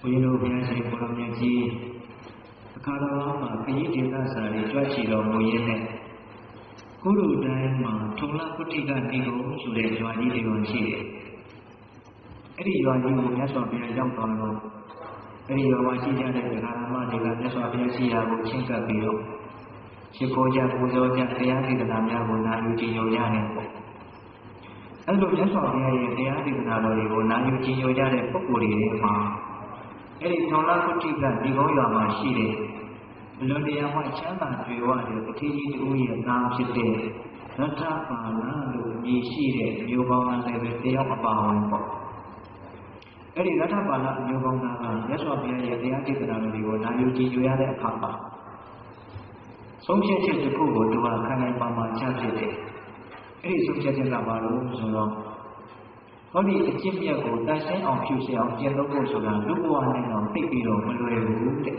ဘုရားတို့ဘုရားရှင်ကိုရောမြတ်ကြီးအခါတော်မှာခရီးဒေသစာတွေကြွချီတော်မူရင်းနဲ့ကုလူတိုင်းမှာထုံလကုဋိကနေကုန်ဆိုတဲ့ရွာကြီးတွေရှိတယ်။အဲ့ဒီရွာကြီးကိုမြတ်စွာဘုရားရောက်သွားတော့အဲ့ဒီရွာမှာရှိကြတဲ့ဒကာရမတွေကမြတ်စွာဘုရားရှိရာကိုချဉ်ကပ်ပြီးတော့ရှိခိုးကြပူဇော်ကြတရားဒေသနာများကိုနာယူကြည်ညိုကြတယ်ပေါ့။အဲ့လိုမြတ်စွာဘုရားရဲ့တရားဒေသနာတော်တွေကိုနာယူကြည်ညိုကြတဲ့ပုဂ္ဂိုလ်တွေမှာအဲ့ဒီထုံလကုဋိကနေကုန်ရွာမှာရှိတဲ့လွန်တရားမှချမ်းသာကြွယ်ဝတဲ့ပတိကြီးတူရဲ့သားဖြစ်တဲ့ရတ္ထပါဠလို့မြည်ရှိတဲ့မျိုးပေါင်းသားလည်းပဲတယောက်အပါဝင်ပေါ့အဲ့ဒီရတ္ထပါဠမျိုးပေါင်းသားကမြတ်စွာဘုရားရဲ့တရားဒေသနာတော်တွေကိုနာယူကြည်ညိုရတဲ့အခါမှာဆုံးဖြတ်ချက်တစ်ခုကိုသူကခံနိုင်ပါမှချဖြစ်တယ်အဲ့ဒီဆုံးဖြတ်ချက်ကဘာလို့ဆိုတော့ဟောဒီအကျင့်မြတ်ကိုတန်ရှင်းအောင်ဖြူစင်အောင်ကျင့်သုံးဖို့ဆိုတာလူဘဝနဲ့တော့သိပြီးတော့မလွယ်ဘူးတဲ့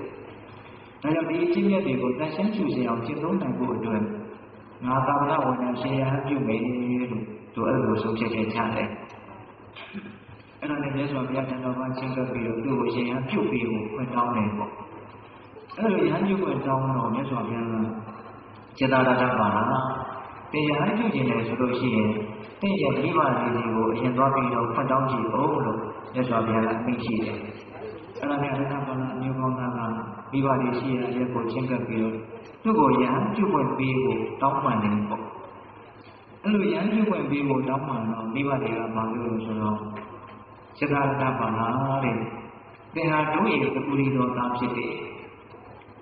ဒါကြောင့်ဒီအကျင့်မြတ်တွေကိုတန်ရှင်းဖြူစင်အောင်ကျင့်သုံးနိုင်ဖို့အတွက်ငါသာဝရဝန်ထမ်းရှင်ရန်ပြုမယ်လို့သူအဲ့လိုဆုံးဖြတ်ချက်ချတယ်အဲ့ဒါနဲ့မြတ်စွာဘုရားတန်တော်ဘာချင်းကပ်ပြီးတော့သူ့ကိုရှင်ရန်ပြုပြီးကိုဖွင့်တောင်းတယ်ပေါ့အဲ့လိုရဟန်းပြုခွင့်တောင်းတော့မြတ်စွာဘုရားကစေတနာတာပါလားတင်ရဟန်းပြုခြင်းလေဆိုလို့ရှိရင်တင့်ရဲ့မိဘလေးတွေကိုအရင်သွားပြီးတော့ဖွင့်တောင်းကြည့်ဖို့လို့မြတ်စွာဘုရားကအမိန့်ရှိတယ်အဲ့ဒါနဲ့အရဟံဘာသာအမျိုးကောင်းသားကမိဘလေးရှိရရဲ့ကိုချင်းကပ်ပြီးတော့သူ့ကိုရဟန်းပြုခွင့်ပေးဖို့တောင်းပန်တယ်ပေါ့အဲ့လိုရဟန်းပြုခွင့်ပေးဖို့တောင်းပန်တော့မိဘတွေကမလို့ဆိုတော့စေတနာပါလားတဲ့သင်ဟာတို့ရဲ့တကူရီတော်သားဖြစ်တယ်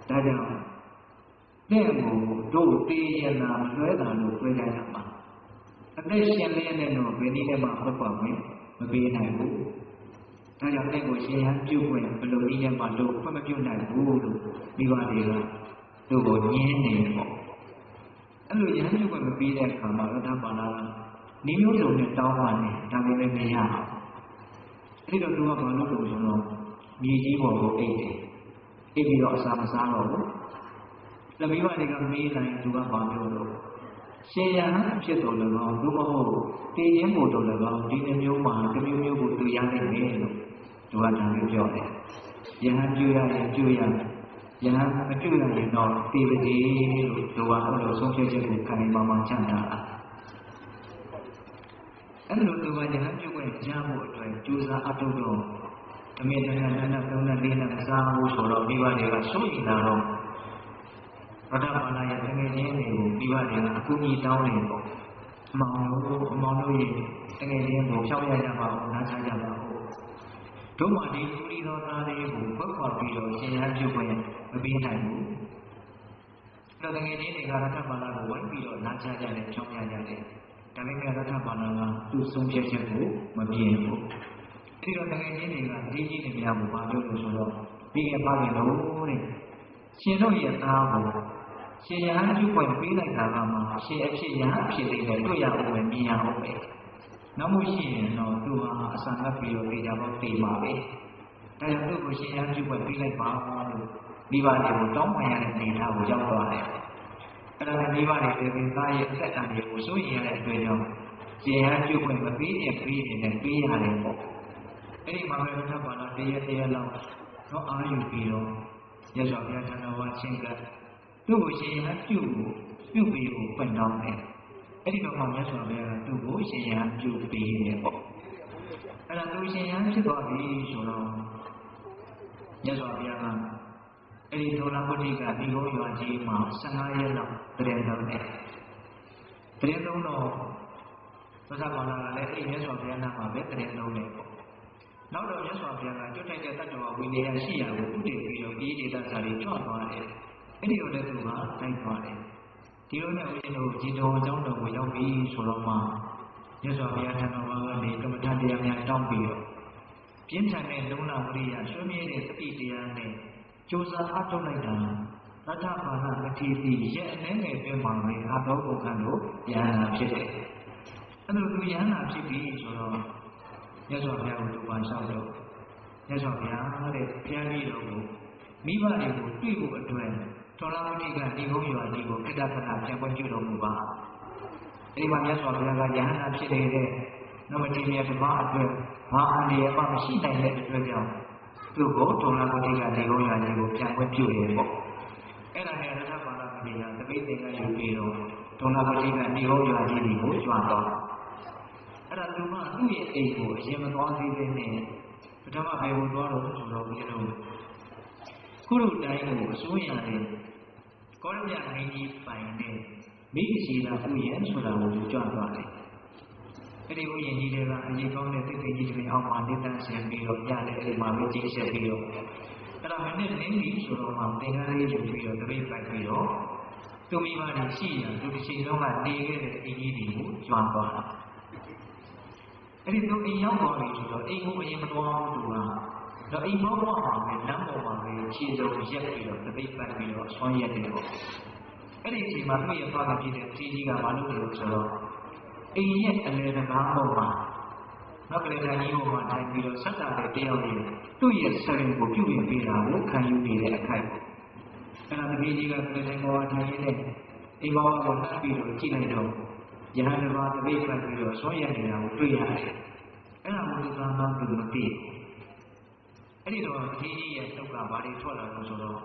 ဒါကြောင့်တဲ့ကိုတို့တေးရနာမလွဲတာလို့ပြောကြတာပါအသက်ရှင်လျက်နဲ့တော့ဘယ်နည်းနဲ့မှဟုတ်ပါမယ်မပေးနိုင်ဘူးဒါကြောင့်တဲ့ကိုရှင်ရန်ပြုတ်ခွင့်ဘယ်လိုနည်းနဲ့မှတို့ခွင့်မပြုတ်နိုင်ဘူးလို့မိဘတွေကတို့ကိုညင်းနေပေါ့အဲ့လိုရန်ပြုတ်ခွင့်မပေးတဲ့အခါမှာရတ္ထပါဠိနီးမျိုးစုံနဲ့တောင်းပန်နေဒါပေမဲ့မရဘူးအဲ့တော့သူကဘာလို့လို့ဆိုတော့မြေကြီးပေါ်ကိုအိတ်တယ်အိတ်ပြီးတော့အစာမစားတော့ဘူးလက်မိဘတွေကမေးလိုက်သူကဘာပြောလို့ရှင်ရဟန်းဖြစ်တော်လည်းကောင်းသို့မဟုတ်တည်ခြင်းကိုတော်လည်းကောင်းဒီနှမျိုးမှာတစ်မျိုးမျိုးကိုသူရနိုင်တယ်လို့သူကဒါမျိုးပြောတယ်ယဟန်ပြုရရင်ပြုရယဟန်မပြုရရင်တော့တည်ပါစေလို့သူကအဲ့လိုဆုံးဖြတ်ချက်ကိုခံနိုင်မှချမ်းသာတာအဲ့လိုသူကယဟန်ပြုခွင့်ရဖို့အတွက်ကြိုးစားအထောက်တော့အမေတန်တန်နဲ့သုံးနဲ့လေးနဲ့မစားဘူးဆိုတော့မိဘတွေကစိုးရိမ်လာတော့ရတ္ထပါဠိရဲ့တကယ်ချင်းတွေကိုမိဘတွေကအကူကြီးတောင်းနေပေါ့အမောင်တို့ရဲ့တကယ်ချင်းကိုဖြောက်ရကြပါဦးနားချကြပါဦးတို့မှဒီကူရီတော်သားလေးကိုဖွက်ခွာပြီးတော့ရှင်ရန်ပြုခွင့်မပေးနိုင်ဘူးတော့တကယ်ချင်းတွေကရတ္ထပါဠိကိုဝိုင်းပြီးတော့နားချကြတယ်ဖြောက်ရကြတယ်ဒါပေမဲ့ရတ္ထပါဠိကသူ့ဆုံးဖြတ်ချက်ကိုမပြင်းဘူးဒီတော့တကယ်ချင်းတွေကဒီကြီးတွေများကိုမပြောလို့ဆိုတော့ဒီကပါရင်လို့တဲ့ရှင်တို့ရဲ့သားကိုရှင်ရဟန်းပြုခွင့်ပေးလိုက်တာကမှရှင်အဖြစ်ရဟန်းဖြစ်နေတဲ့တွေ့ရအောင်ပဲမြင်ရအောင်ပဲနောက်မှရှိရင်တော့သူဟာအစံငတ်ပြီးတော့ပြည်ကြတော့သိမှာပဲဒါကြောင့်သူ့ကိုရှင်ရဟန်းပြုခွင့်ပေးလိုက်ပါလို့မိဘတွေကိုတောင်းပန်ရတဲ့အနေအထားကိုရောက်သွားတယ်အဲ့ဒါနဲ့မိဘတွေဒီသားရဲ့အသက်အန္တရာယ်ကိုစိုးရိမ်ရတဲ့အတွက်ကြောင့်ရှင်ရဟန်းပြုခွင့်မပေးရင်ပေးနေတယ်ပေးရတယ်ပေါ့အဲ့ဒီမှာပဲရတ္ထပါဠိတရားလောက်တော့အာရုံပြီးတော့ရသော်ဘုရားတန်တော်ဝါချင်းကသူ့ကိုရှင်ရဟန်းပြုပြီးကိုဖွင့်တောင်းတယ်အဲ့ဒီတော့မှမြတ်စွာဘုရားကသူ့ကိုရှင်ရဟန်းပြုပြီးတယ်ပေါ့အဲ့ဒါသူရှင်ရဟန်းဖြစ်သွားပြီဆိုတော့မြတ်စွာဘုရားကအဲ့ဒီဒေါလပုတ္တိကဒီဘုံရွာကြီးမှာ15ရက်လောက်တရင်သုံးတယ်တရင်သုံးတော့သစ္စာပါဠိကလည်းအဲ့ဒီမြတ်စွာဘုရားနာမှာပဲတရင်သုံးတယ်ပေါ့နောက်တော့မြတ်စွာဘုရားကကျွတ်တိုက်တဲ့တတ္တဝဝိနည်းရှိရာကိုဥတည်ပြီးတော့ဒီဒေသစာတွေကြွသွားတယ်အဲ့ဒီတော့လည်းသူကတိုက်သွားတယ်ဒီလိုနဲ့ဦးဇင်းတို့ဒီတော်အကြောင်းတော်ကိုရောက်ပြီဆိုတော့မှမြတ်စွာဘုရားထံတော်ကနေကမ္မထတရားများတောင်းပြီးတော့ပြင်းထန်တဲ့လုံလဝရိယရွှေမြဲတဲ့သတိတရားနဲ့ကြိုးစားအားထုတ်လိုက်တာသတ္တပါဠမထေတိရဲ့အနေနဲ့ပြမှာပဲအာသောဘုခံတို့ယန္တာဖြစ်တယ်အဲ့လိုသူယန္တာဖြစ်ပြီဆိုတော့မြတ်စွာဘုရားကိုသူပါလျှောက်တော့မြတ်စွာဘုရားတဲ့ဘုရားကြီးတော်ကိုမိဘတွေကိုတွေ့ဖို့အတွက်ထောလဝတိကဒီဘုံရွာကြီးကိုခိတ္တခဏပြန်ပွင့်ပြုတော်မူပါအဲဒီမှာမြတ်စွာဘုရားကယန္တာဖြစ်နေတဲ့နမတိမြတ်ဓမ္မအတွက်ဘာအန္တရာယ်မှမရှိနိုင်တဲ့အတွက်ကြောင့် သူ့ကိုထုံလာပုတိကနေကုန်းရွာကြီးကိုပြန်ခွင့်ပြုတယ်ပေါ့အဲ့ဒါနဲ့ရထပါဠမတိကတပိတ်သင်္ကန်းယူပြီးတော့ထုံလာပုတိကနေကုန်းရွာကြီးကိုကြွသွားအဲ့ဒါသူကသူ့ရဲ့အိမ်ကိုအရင်မသွားသေးသေးနဲ့ပထမဘယ်ကိုသွားတော့ဆိုတော့ဘုရားတို့ခုလိုတိုင်းကိုအစိုးရနဲ့ကောရမြမင်းကြီးပိုင်တဲ့မိဂစီလာဥယျာဉ်ဆိုတာကိုကြွသွားတယ်အဲ့ဒီဥယျာဉ်ကြီးတွေကအရေးကောင်းတဲ့တိတ်တိတ်ကြီးတွေအောက်မှာနေတန်းဆင်ပြီးတော့ရတယ်အဲ့ဒီမှာပဲကြီးဆက်ပြီးတော့အဲ့ဒါမနဲ့နင်းပြီးဆိုတော့မှသင်္ကန်းလေးယူပြီးတော့တပိတ်ပိုက်ပြီးတော့သူမိဘတွေရှိရသူတစ်ချိန်လုံးကနေခဲ့တဲ့အိမ်ကြီးတွေကိုကြွသွားတာအဲ့ဒီသူအိမ်ရောက်သွားပြီဆိုတော့အိမ်ကိုအရင်မသွားဘူးသူကတော့အိမ်မောပေါ်မှာပဲလမ်းပေါ်မှာပဲခြေစုံရက်ပြီးတော့တပိတ်ပိုက်ပြီးတော့ဆွမ်းရက်တယ်ပေါ့အဲ့ဒီအချိန်မှာသူ့ရဲ့ဖခင်ဖြစ်တဲ့ထေကြီးကမလုပ်တယ်လို့ဆိုတော့အိမ်ရဲ့အလယ်တကားပေါ်မှာနောက်ကလေးတိုင်းကြီးပေါ်မှာထိုင်ပြီးတော့ဆက်တာတဲ့တယောက်ရဲ့သူ့ရဲ့ဆရင်ကိုပြုပြင်ပေးတာကိုခံယူနေတဲ့အခိုက်ပေါ့အဲ့ဒါတပည့်ကြီးကကလေးတိုင်းပေါ်မှာထိုင်နေတဲ့အိမ်ပေါ်ကိုလှမ်းပြီးတော့ကြည့်လိုက်တော့ယဟန်တစ်ပါးတပိတ်ပိုက်ပြီးတော့ဆွမ်းရက်နေတာကိုတွေ့ရတယ်အဲ့ဒါကိုသူကမှသူမသိအဲ့ဒီတော့ထေကြီးရဲ့တုတ်ကဘာတွေထွက်လာလို့ဆိုတော့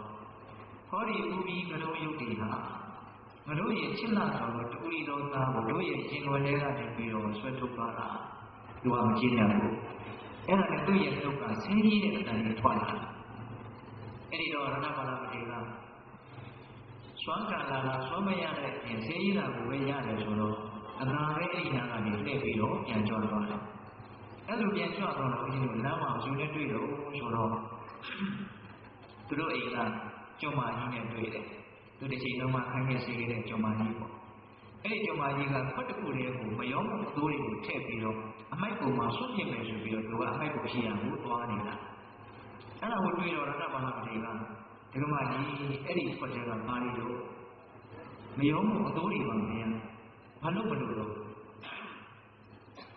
ဟောဒီဥပြီးကလုံးယုတ်တွေဟာငါတို့ရဲ့ချစ်လာတော်တူရီတော်သားကိုတို့ရဲ့ရှင်တော်လေးကနေပြီးတော့ဆွဲထုတ်ပါတာသူကမကြည့်ရဘူးအဲ့ဒါနဲ့သူ့ရဲ့တုတ်ကဆင်းကြီးတဲ့အတန်ကြီးထွက်လာအဲ့ဒီတော့ရဏပါဠမတိကစွမ်းကလာလာစွမ်းမရတဲ့အပြင်ဆင်းကြီးတာကိုပဲရတယ်ဆိုတော့အနာပဲအိမ်နာကနေလှည့်ပြီးတော့ပြန်ကြွသွားတယ်အဲ့လိုပြန်ကြွသွားတော့ဦးဇင်းတို့လမ်းမှာယူနေတွေ့တော့ဆိုတော့သူတို့အိမ်ကကျွမ်းမကြီးနဲ့တွေ့တယ်သူတစ်ချိန်လုံးမှခိုင်းခဲ့စေခဲ့တဲ့ကျွမ်းမကြီးပေါ့အဲ့ဒီကျွမ်းမကြီးကခွက်တစ်ခုတည်းကိုမယောမှုအသိုးတွေကိုထည့်ပြီးတော့အမိုက်ပုံမှာဆွတ်ပြစ်မယ်ဆိုပြီးတော့သူကအမိုက်ပုံရှိရမှုသွားနေတာအဲ့ဒါကိုတွေ့တော့ရတ္တပါဠမတိကဒီကမကြီးအဲ့ဒီခွက်တွေကမာရီတို့မယောမှုအသိုးတွေပါမင်းဘာလို့မလို့တော့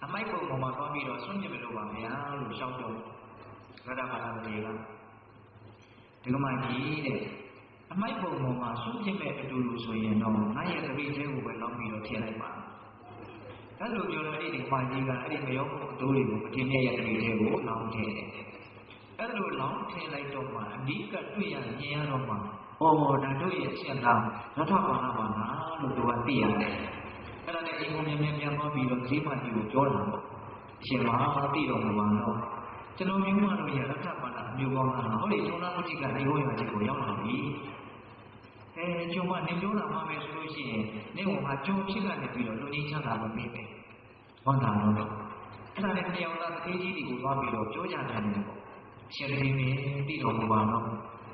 အမိုက်ပုံပေါ်မှာသွားပြီးတော့ဆွတ်ပြစ်မယ်လို့ပါဗျာလို့ရှောက်တော့ရတ္တပါဠမတိကဒီကမကြီးတဲ့အမိုက်ပုံပေါ်မှာဆွပြစ်မဲ့အတူတူဆိုရင်တော့ငါရဲ့တပိတ်သေးကိုပဲလောက်ပြီးတော့ထည့်လိုက်ပါအဲ့လိုပြောတော့အဲ့ဒီမှာကြီးကအဲ့ဒီမယောမှုအတိုးတွေကိုအတင်းမြတ်ရဲ့တပိတ်သေးကိုလောင်းထည့်တယ်အဲ့လိုလောင်းထည့်လိုက်တော့မှအနိကတွေ့ရမြင်ရတော့မှဟောဒါတို့ရဲ့ချက်သားရထပါဏပါဏလို့သူကသိရတယ်အဲ့ဒါနဲ့အိမ်ကိုမြင်ပြန်သွားပြီးတော့ဈေးမကြီးကိုပြောတာပေါ့အရှင်မဟာသိတော်မူပါတော့ကျွန်တော်မျိုးမတို့ရဲ့ရထပါဏမျိုးကောင်းတာဟောဒီထုံးနာပုတိကနေဘုံရွာကြီးကိုရောက်လာပြီကျုံမနေပြောတာမှမယ်ဆိုလို့ရှိရင်နေဟောမှာကျုံဖြစ်ကနေပြီးတော့လူကြီးချမ်းသာလို့ပြီးပဲဟောတာတော့အဲ့ဒါနဲ့တယောက်သားတထေးကြီးတွေကိုသွားပြီးတော့ပြောကြတယ်ပေါ့ရှင်လေးမင်းသိတော်မူပါတော့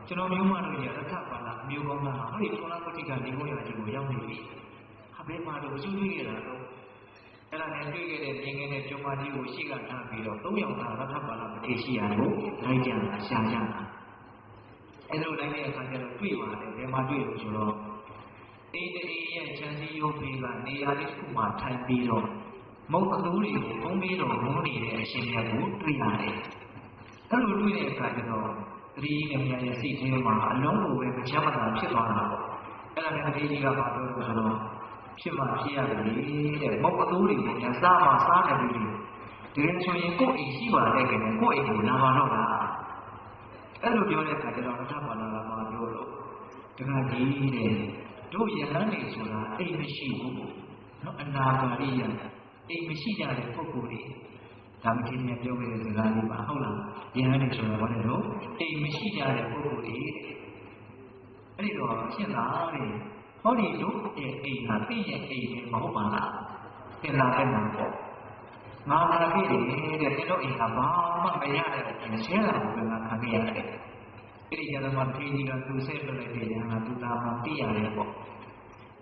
ကျွန်တော်မျိုးမတို့ရဲ့ရထပါဏမျိုးကောင်းတာဟောဒီထုံးနာပုတိကနေဘုံရွာကြီးကိုရောက်နေပြီဟာဘယ်မှာတော့ကျုံတွေ့ရတာတော့အဲ့ဒါနဲ့တွေ့ခဲ့တဲ့မြင်ခဲ့တဲ့ကျုံမကြီးကိုရှေ့ကထားပြီးတော့၃ယောက်သားရထပါဏမထေရှိရလို့လိုက်ကြတာရှာကြတာအဲ့လိုတိုင်းတဲ့အခါကျတော့တွေ့ပါတယ်ဘယ်မှာတွေ့လို့ဆိုတော့အိမ်တအိမ်ရဲ့ခြံစည်းရိုးပေးကနေရာတစ်ခုမှထိုင်ပြီးတော့မုတ်အတိုးတွေကိုပုံပြီးတော့ငုံနေတဲ့အရှင်မြတ်ကိုတွေ့ရတယ်အဲ့လိုတွေ့တဲ့အခါကျတော့သတိနဲ့မြတ်ရဲ့စိတ်ထဲမှာအလုံးကိုပဲမချမ်းမသာဖြစ်သွားတာပေါ့အဲ့ဒါနဲ့သတိကြီးကပါတော့ဆိုတော့ဖြစ်မှဖြစ်ရတယ်တဲ့မုတ်အတိုးတွေကိုညာစားမှစားတယ်ပြီဒီလိုဆိုရင်ကိုယ့်အိမ်ရှိပါတဲ့ခင်ဗျကိုယ့်အိမ်ကိုလာပါတော့လားအဲ့လိုပြောတဲ့အခါကျတော့ရထပါဏကမှာပြောလို့တခါကြီးတဲ့တို့ယဟန်နေဆိုတာအိမ်မရှိဘူးနော်အနာဂါရိယအိမ်မရှိကြတဲ့ပုဂ္ဂိုလ်တွေဒါမင်းကြီးပြောခဲ့တဲ့စကားလေးပါဟုတ်လားယဟန်နေဆိုတာဘာလဲတော့အိမ်မရှိကြတဲ့ပုဂ္ဂိုလ်တွေအဲ့ဒီတော့ဖြစ်လာတယ်ဟောဒီတို့ရဲ့အိမ်ဟာသိရဲ့အိမ်ပဲမဟုတ်ပါလားသင်လာတဲ့မှာပေါ့ငါလာခဲ့တယ်တဲ့သင်တို့အိမ်ကဘာမှမရတဲ့အပြင်ဆဲလာဘူးကငါခံခဲ့ရတယ်အဲ့ဒီကြတော့မှထေကြီးကသူ့ဆက်လွတ်လိုက်တဲ့ညာကသူသာမှသိရတယ်ပေါ့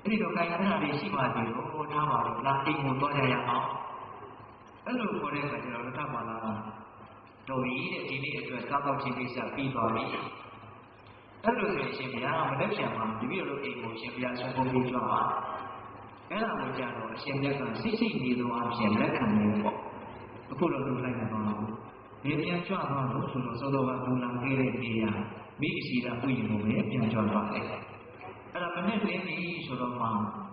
အဲ့ဒီတော့ခိုင်ခဏလေးရှိပါသေးတော့ထားပါတော့လားအိမ်ကိုသွားကြရအောင်အဲ့လိုခေါ်တဲ့အခါကျတော့ရထပါဏကတော်ပြီတဲ့ဒီနေ့အတွက်စားတော့ခြင်းကိစ္စပြီးသွားပြီအဲ့လိုဆိုရင်ရှင်ဘုရားမလက်ပြန်မှာဒီလိုအိမ်ကိုရှင်ဘုရားဆုံးဖို့ပြီးကြွပါအဲ့ဒါကိုကြတော့အရှင်မြတ်ကစိတ်စိတ်နေသောအဖြစ်လက်ခံနေပေါ့အခုတော့လူလိုက်နေတော့ဒီပြန်ကြွသွားလို့ဆိုတော့စောစောကလူလာခဲ့တဲ့နေရာမိဂစီရာဥယျာဉ်ကိုပဲပြန်ကြွသွားတယ်အဲ့ဒါမနဲ့လင်းပြီဆိုတော့မှ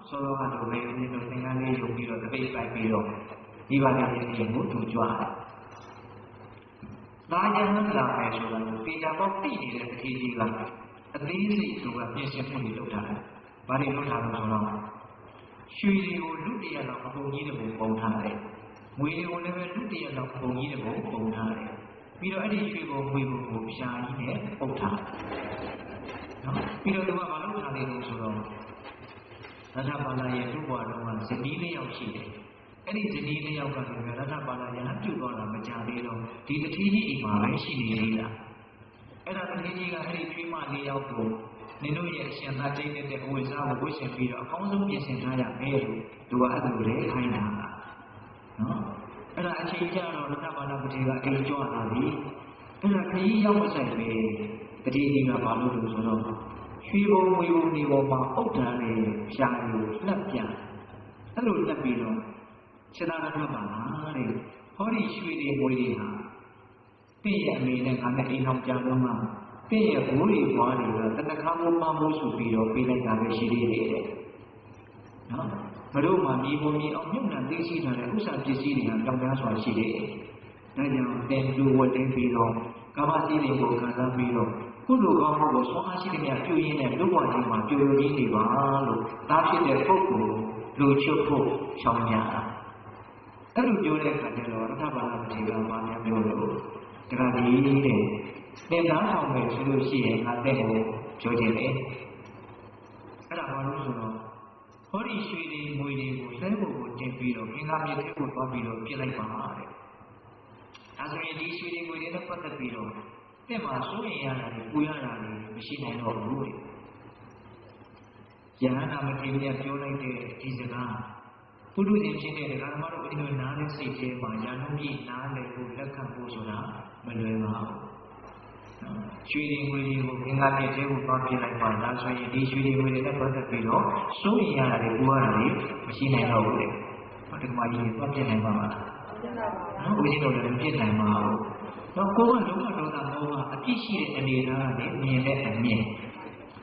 စောစောကတော့ဘယ်နည်းတော့သင်္ကန်းလေးယူပြီးတော့တပိတ်ပိုက်ပြီးတော့ဒီပါတဲ့အိမ်ကိုသူကြွတယ် လာရဟန်းလာမယ်ဆိုတာကိုပေချာပေါက်သိနေတဲ့တတိကြီးကအသေးစိတ်ဆိုတာပြင်ဆင်မှုတွေလုပ်ထားတယ်။ဘာတွေလုပ်ထားလို့ဆိုတော့ရွှေတွေကိုလူတရက်လောက်အပုံကြီးတွေကိုပုံထားတယ်။ငွေတွေကိုလည်းပဲလူတရက်လောက်ပုံကြီးတွေကိုပုံထားတယ်။ပြီးတော့အဲ့ဒီရွှေကိုငွေကိုဖြာကြီးနဲ့ပုတ်ထားတယ်။နော်ပြီးတော့သူကမလုပ်ထားသေးလို့ဆိုတော့ရထပါဠိရဲ့သူ့ဘဝတော်မှာဇနီးလေးယောက်ရှိတယ်။အဲ့ဒီဇနီးလေးယောက်ကလည်းရထပါဠိရဟန်းပြုတ်သွားတာမကြသေးတော့ဒီတတိကြီးအိမ်မှာပဲရှိနေသေးတာ။အဲ့ဒါတတိကြီးကအဲ့ဒီချွေးမလေးယောက်ကိုနင်တို့ရဲ့အရှင်သာကျိန်းတဲ့အဝိဇ္ဇာကိုဝှက်ရှင်ပြီးတော့အကောင်းဆုံးပြင်ဆင်ထားရမယ်လို့သူကအဲ့လိုလေခိုင်းတာ။နော်အဲ့ဒါအချိန်ကျတော့ရထပါဠိပတိကအိမ်ကြွလာပြီ။အဲ့ဒါခရီးရောက်မဆိုင်ပဲတတိကြီးကဘာလို့လို့ဆိုတော့ရွှေဘုံငွေဘုံဒီပေါ်မှာအုတ်တန်းနဲ့ရှားလို့လှက်ပြန်အဲ့လိုလှက်ပြီးတော့ခြေသားတစ်ဖက်ပါလားတဲ့ဟောဒီရွှေတွေငွေတွေဟာတင့်ရဲ့အမေနဲ့ငါနဲ့အိမ်အောင်ကြတော့မှတင့်ရဲ့ဘိုးတွေဘွားတွေကတနခါမိုးမမိုးဆိုပြီးတော့ပေးလိုက်တာပဲရှိသေးတယ်တဲ့နော်ဘလို့မှမြေပုံမြေအောင်မြုပ်နှံသိရှိထားတဲ့ဥစ္စာပစ္စည်းတွေကကြောင်ကြားစွာရှိတယ်ဒါကြောင့်တင်လူဝတ်တင်ပြီးတော့ကာမစီတွေကိုခံစားပြီးတော့ကုသိုလ်ကောင်းမှုကိုဆွမ်းအားရှိတဲ့များပြုရင်းနဲ့လူ့ဘဝကြီးမှာပြုရင်းနေပါလို့တားဖြစ်တဲ့ပုဂ္ဂိုလ်လူချုပ်ဖို့ရှောင်ကြတာအဲ့လိုပြောတဲ့အခါကျတော့ရထဘာလပတိကဘာများပြောလို့တခါကြီးတဲ့သင်သားဆောင်မယ်ဆိုလို့ရှိရင်ငါတဲ့ကိုပြောခြင်းလေအဲ့ဒါဘာလို့ဆိုတော့ဟောဒီရွှေတွေငွေတွေကိုလဲဖို့ကိုတင်ပြီးတော့အင်္ဂါမြေထဲကိုသွားပြီးတော့ပြစ်လိုက်ပါတဲ့ဒါဆိုရင်ဒီရွှေတွေငွေတွေနဲ့ပတ်သက်ပြီးတော့တဲ့မှာစိုးရင်ရတာကိုပူရတာလည်းမရှိနိုင်တော့ဘူးတဲ့ယဟန္တာမထေရမြတ်ပြောလိုက်တဲ့ဒီစကားပုထုဇဉ်ဖြစ်တဲ့ဓမ္မတို့အင်းတို့နားတဲ့စိတ်ထဲမှာယာနုပြည့်နားလည်ဖို့လက်ခံဖို့ဆိုတာမလွယ်ပါဘူးရွှေတွေငွေတွေကိုငင်္ဂါပြည့်သေးကိုသွားပြလိုက်ပါလားဆိုရင်ဒီရွှေတွေငွေတွေနဲ့ပတ်သက်ပြီးတော့စိုးရင်ရတာတွေပူရတာတွေမရှိနိုင်တော့ဘူးလေဒီမှာကြီးသွားပြနိုင်ပါမလားနော်ဦးဇင်းတို့လည်းပြနိုင်ပါဘူးတော့ကိုယ်ကလုံးဝဒေါသမောဟအပြစ်ရှိတဲ့အနေအထားနဲ့မြင်တဲ့အမြင်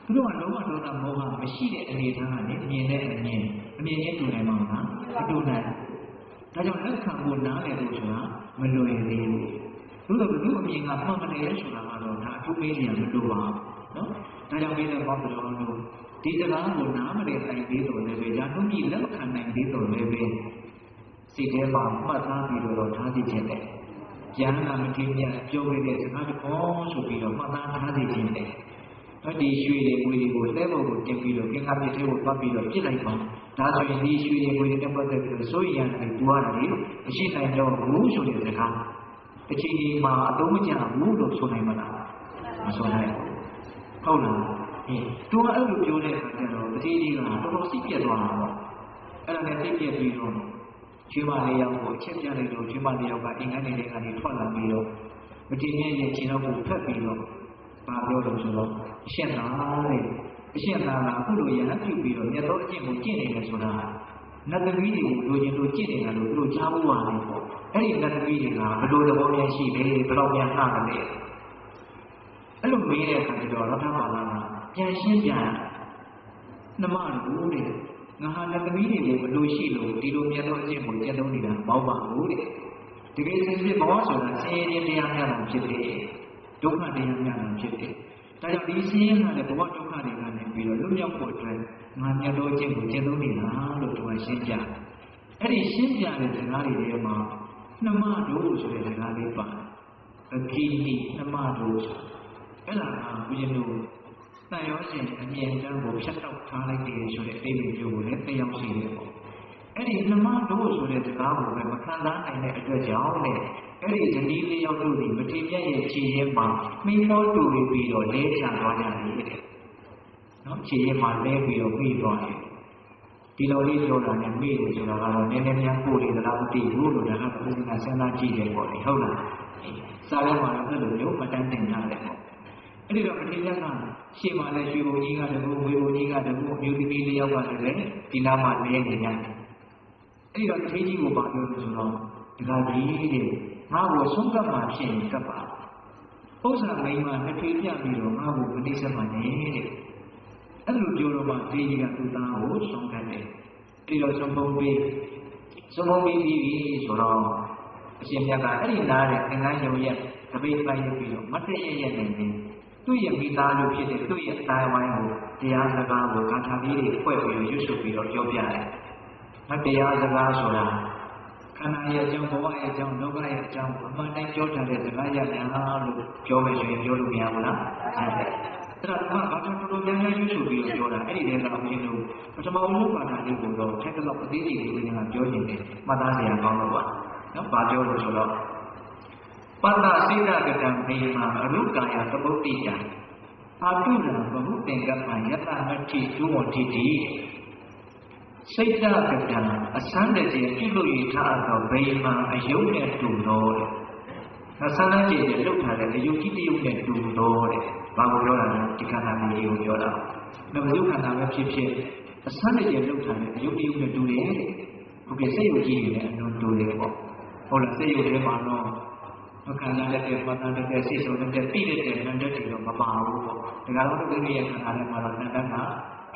သူတို့ကလုံးဝဒေါသမောဟမရှိတဲ့အနေအထားနဲ့မြင်တဲ့အမြင်ချင်းတူနိုင်မှာမလားမတူနိုင်ဒါကြောင့်လက်ခံဖို့နားလည်လို့ဆိုတာမလွယ်သေးဘူးသို့တော်ဘုအမြင်ကမှန်မနေရဆိုတာကတော့ဒါအထူးပေးနေရမလို့ပါနော်ဒါကြောင့်မင်းလည်းဘောက်တော်လို့ဒီစကားကိုနားမလည်နိုင်သေးတော့လည်းပဲဒါတို့ကြီးလက်ခံနိုင်သေးတော့လည်းပဲစိတ်ထဲမှာမှတ်သားပြီးတော့ထားသိခြင်းနဲ့ယန္နာမထေရမြတ်ပြောခဲ့တဲ့စကားတပေါ်ဆိုပြီးတော့မှတ်သားထားသိခြင်းနဲ့ဒီရွှေတွေငွေတွေကိုလဲဖို့ကိုတင်ပြီးတော့ကင်္ဂါပြည့်သေးကိုပတ်ပြီးတော့ပြစ်လိုက်ပါဒါဆိုရင်ဒီရွှေတွေငွေတွေနဲ့ပတ်သက်ပြီးတော့စိုးရိမ်ရတယ်ပူရတယ်မရှိနိုင်တော့ဘူးဆိုတဲ့စကားအချိန်ဒီမှာအသုံးမကျဘူးလို့ဆိုနိုင်မလားမဆိုနိုင်ဘူးဟုတ်လားသူကအဲ့လိုပြောတဲ့အခါကျတော့တတိယကတော်တော်စိတ်ပြတ်သွားတာပေါ့အဲ့ဒါနဲ့စိတ်ပြတ်ပြီးတော့ကျွေးမလေးယောက်ကိုအချက်ပြလိုက်တော့ကျွေးမလေးယောက်ကအင်္ဂါနေတဲ့ကနေထွက်လာပြီးတော့မတင်ရဲ့ခြေထောက်ကိုဖက်ပြီးတော့ဘာပြောလို့ဆိုတော့အရှင်သာတဲ့အရှင်သာကအခုလိုရဟန်းပြုပြီးတော့မြတ်သောအကျင့်ကိုကျင့်နေတယ်ဆိုတာနတ်သမီးတွေကိုလိုချင်လို့ကျင့်နေတာလို့သူတို့ကြားဖို့ပါတယ်ပေါ့အဲ့ဒီနတ်သမီးတွေကဘယ်လိုသဘောများရှိလဲဘယ်တော့များနှားတယ်လဲအဲ့လိုမေးတဲ့အခါကျတော့ရထဘာလာကပြန်ရှင်းပြန်နှမတို့တဲ့ငါဟာနတ်သမီးတွေကိုဘယ်လိုရှိလို့ဒီလိုမြတ်သောအကျင့်ကိုကျင့်သုံးနေတာမဟုတ်ပါဘူးတဲ့တကယ်စင်စစ်ဘဝဆိုတာဆင်းရဲတရားများတာဖြစ်တယ်ဒုက္ခတရားများတာဖြစ်တယ်ဒါကြောင့်ဒီဆင်းရဲတဲ့ဘဝဒုက္ခတွေကနေပြီးတော့လွတ်မြောက်ဖို့အတွက်ငါမြတ်သောအကျင့်ကိုကျင့်သုံးနေတာလို့သူကရှင်းပြအဲ့ဒီရှင်းပြတဲ့စကားတွေထဲမှာနှမတို့ဆိုတဲ့စကားလေးပါအကိနိနှမတို့အဲ့ဒါကဘုရားတို့တန်ရောရှင်အမြင်တမ်းကိုဖြတ်တောက်ထားလိုက်တယ်ဆိုတဲ့အသေးမျိုးကိုလည်းသိရောက်စေတယ်ပေါ့အဲ့ဒီနှမတို့ဆိုတဲ့စကားကိုပဲမခံစားနိုင်တဲ့အတွက်ကြောင့်လေအဲ့ဒီဇနီးလေးယောက်တို့ဒီမထေရရဲ့ခြေရင်းမှာမိမောတူပြီးတော့လဲချသွားကြတယ်တဲ့နော်ခြေရင်းမှာလဲပြီးတော့ပြီးသွားတယ်ဒီလိုလေးပြောတာနဲ့မိတယ်ဆိုတာကတော့နည်းနည်းများပို့နေသလားမသိဘူးလို့ဒါကဘုရားစဉ်းစားကြည့်တယ်ပေါ့လေဟုတ်လားစာထဲမှာတော့အဲ့လိုမျိုးမတန်းတင်ထားတယ်ပေါ့အဲ့ဒီတော့မထေရကရှေ့မှာလည်းရွှေဘုံကြီးကတကူငွေဘုံကြီးကတကူအမျိုးသမီးလေးယောက်ကလည်းဒီနားမှာလဲနေကြတယ်အဲ့ဒီတော့တထေးကြီးကိုပါပြောလို့ဆိုတော့ဒီကကြီးတဲ့ငါ့ကိုဆုံးကပ်မှဖြစ်ရင်ကပ်ပါဥစ္စာမိန်းမနှစ်ထွေပြပြီးတော့ငါ့ကိုမနှိမ့်ဆက်မှနဲ့တဲ့အဲ့လိုပြောတော့မှတေးကြီးကသူ့သားကိုဆုံးကပ်တယ်ပြီးတော့ဆုံးဖုံးပြီးပြီးဆိုတော့အရှင်မြတ်ကအဲ့ဒီနားတဲ့သင်္ကန်းရုံရဲ့ တပိတ်လိုက်ပြီးတော့မတ်တရရဲ့နေနေသူ့ရဲ့မိသားစုဖြစ်တဲ့သူ့ရဲ့အတိုင်းဝိုင်းကိုတရားစကားကိုဂါထာလေးတွေဖွဲ့ပြီးတော့ရွတ်ဆိုပြီးတော့ပြောပြတယ်။မတရားစကားဆိုတာခန္ဓာရဲ့အကြောင်းဘဝရဲ့အကြောင်းလောကရဲ့အကြောင်းအမှန်တိုင်းပြောထားတဲ့စကားရများလို့ပြောမယ်ဆိုရင်ပြောလို့မရဘူးလား။အဲ့ဒါကဘာတော်တော်များများရွတ်ဆိုပြီးတော့ပြောတာအဲ့ဒီတည်းကအမြင်လို့ပထမဆုံးပါတာလေးကိုတော့ထက်တော့အသေးသေးလေးကပြောနေတယ်မှတ်သားစရာကောင်းလို့ပါနော်ဘာပြောလို့ဆိုတော့ပတ္တစိတကတံမေမာအရုကာယသပုတ္တိယအာတုရံဘဟုသင်္ကပ္ပံယတမတ္ထိဒုဝတိတိစိတ်တကတံအစမ်းတည်းပြုလို့ရထားသောမေမာအယုတ်နဲ့တူတော်တဲ့အစမ်းတည်းလှုပ်ထားတဲ့အယုတ်ကြီးတယုတ်နဲ့တူတော်တဲ့ဘာကိုပြောတာလဲဒီခန္ဓာလေးကိုပြောတာ။နောက်ယုတ်ခန္ဓာပဲဖြစ်ဖြစ်အစမ်းတည်းလှုပ်ထားတဲ့အယုတ်တယုတ်နဲ့တူတယ်တဲ့။ဟုတ်ကဲ့စိတ်ယုတ်ကြီးတွေလည်းအလုံးတူတယ်ပေါ့။ဟုတ်လားစိတ်ယုတ်ထဲမှာတော့ခန္ဓာလက်တဲ့ပတ်သက်တဲ့စိတ်ဆုံးတဲ့ပြည့်တဲ့နန္တတွေတော့မပါဘူးပေါ့။ဒါကတော့ဒီနေ့ရဲ့ခန္ဓာထဲမှာတော့နန္တက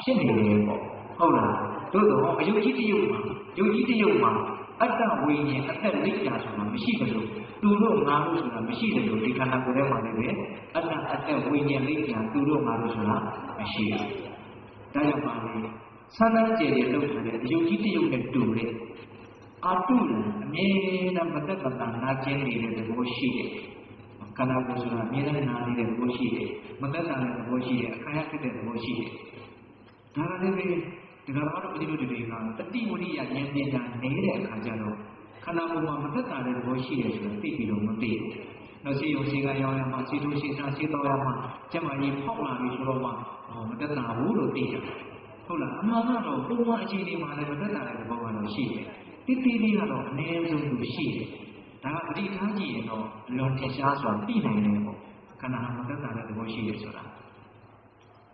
ဖြစ်နေတယ်ပေါ့။ဟုတ်လား။သို့တော့အယုတ်ကြီးတယုတ်မှာအတ္တဝိညာဉ်အသက်လိပ်ညာဆိုတာမရှိဘူးလို့သူတို့ငါတို့ဆိုတာမရှိတယ်လို့ဒီခန္ဓာကိုယ်ထဲမှာလည်းပဲအတ္တဝိညာဉ်လိပ်ညာသူတို့ငါတို့ဆိုတာမရှိဘူး။ဒါကြောင့်ပါလေဆန္ဒကျေရလောက်ထားတဲ့အယုတ်ကြီးတယုတ်နဲ့တူတဲ့အာတုရံအမြဲတမ်းမသက်မသာနာကျင်နေတဲ့သဘောရှိတယ်။ခန္ဓာကိုယ်ဆိုတာအမြဲတမ်းနာနေတဲ့သဘောရှိတယ်။မသက်သာတဲ့သဘောရှိတယ်။အခါရဖြစ်တဲ့သဘောရှိတယ်။ဒါကလည်းပဲဒီကတော့ပဋိလူတွေကတတိဝရိယဉာဏ်ပညာနေတဲ့အခါကျတော့ခန္ဓာကိုယ်မှာမသက်သာတဲ့သဘောရှိတယ်ဆိုတာသိပြီးတော့မသိဘူး။နောက်စီယုံစီကရောက်ရမှာစီတို့စီစားစီတော့ရမှာကျမကြီးဖောက်လာပြီဆိုတော့မှမသက်သာဘူးလို့သိတယ်။ဟုတ်လားအမှန်ကတော့ပုံမှန်အခြေအနေမှာလည်းမသက်သာတဲ့သဘောကတော့ရှိတယ်။တိတိလေးကတော့အနည်းဆုံးလို့ရှိတယ်။ဒါကပဋိဌာန်းကြည့်ရင်တော့လွန်ထင်ရှားစွာသိနိုင်တယ်ပေါ့။ခန္ဓာမသက်သာတဲ့သဘောရှိတယ်ဆိုတာ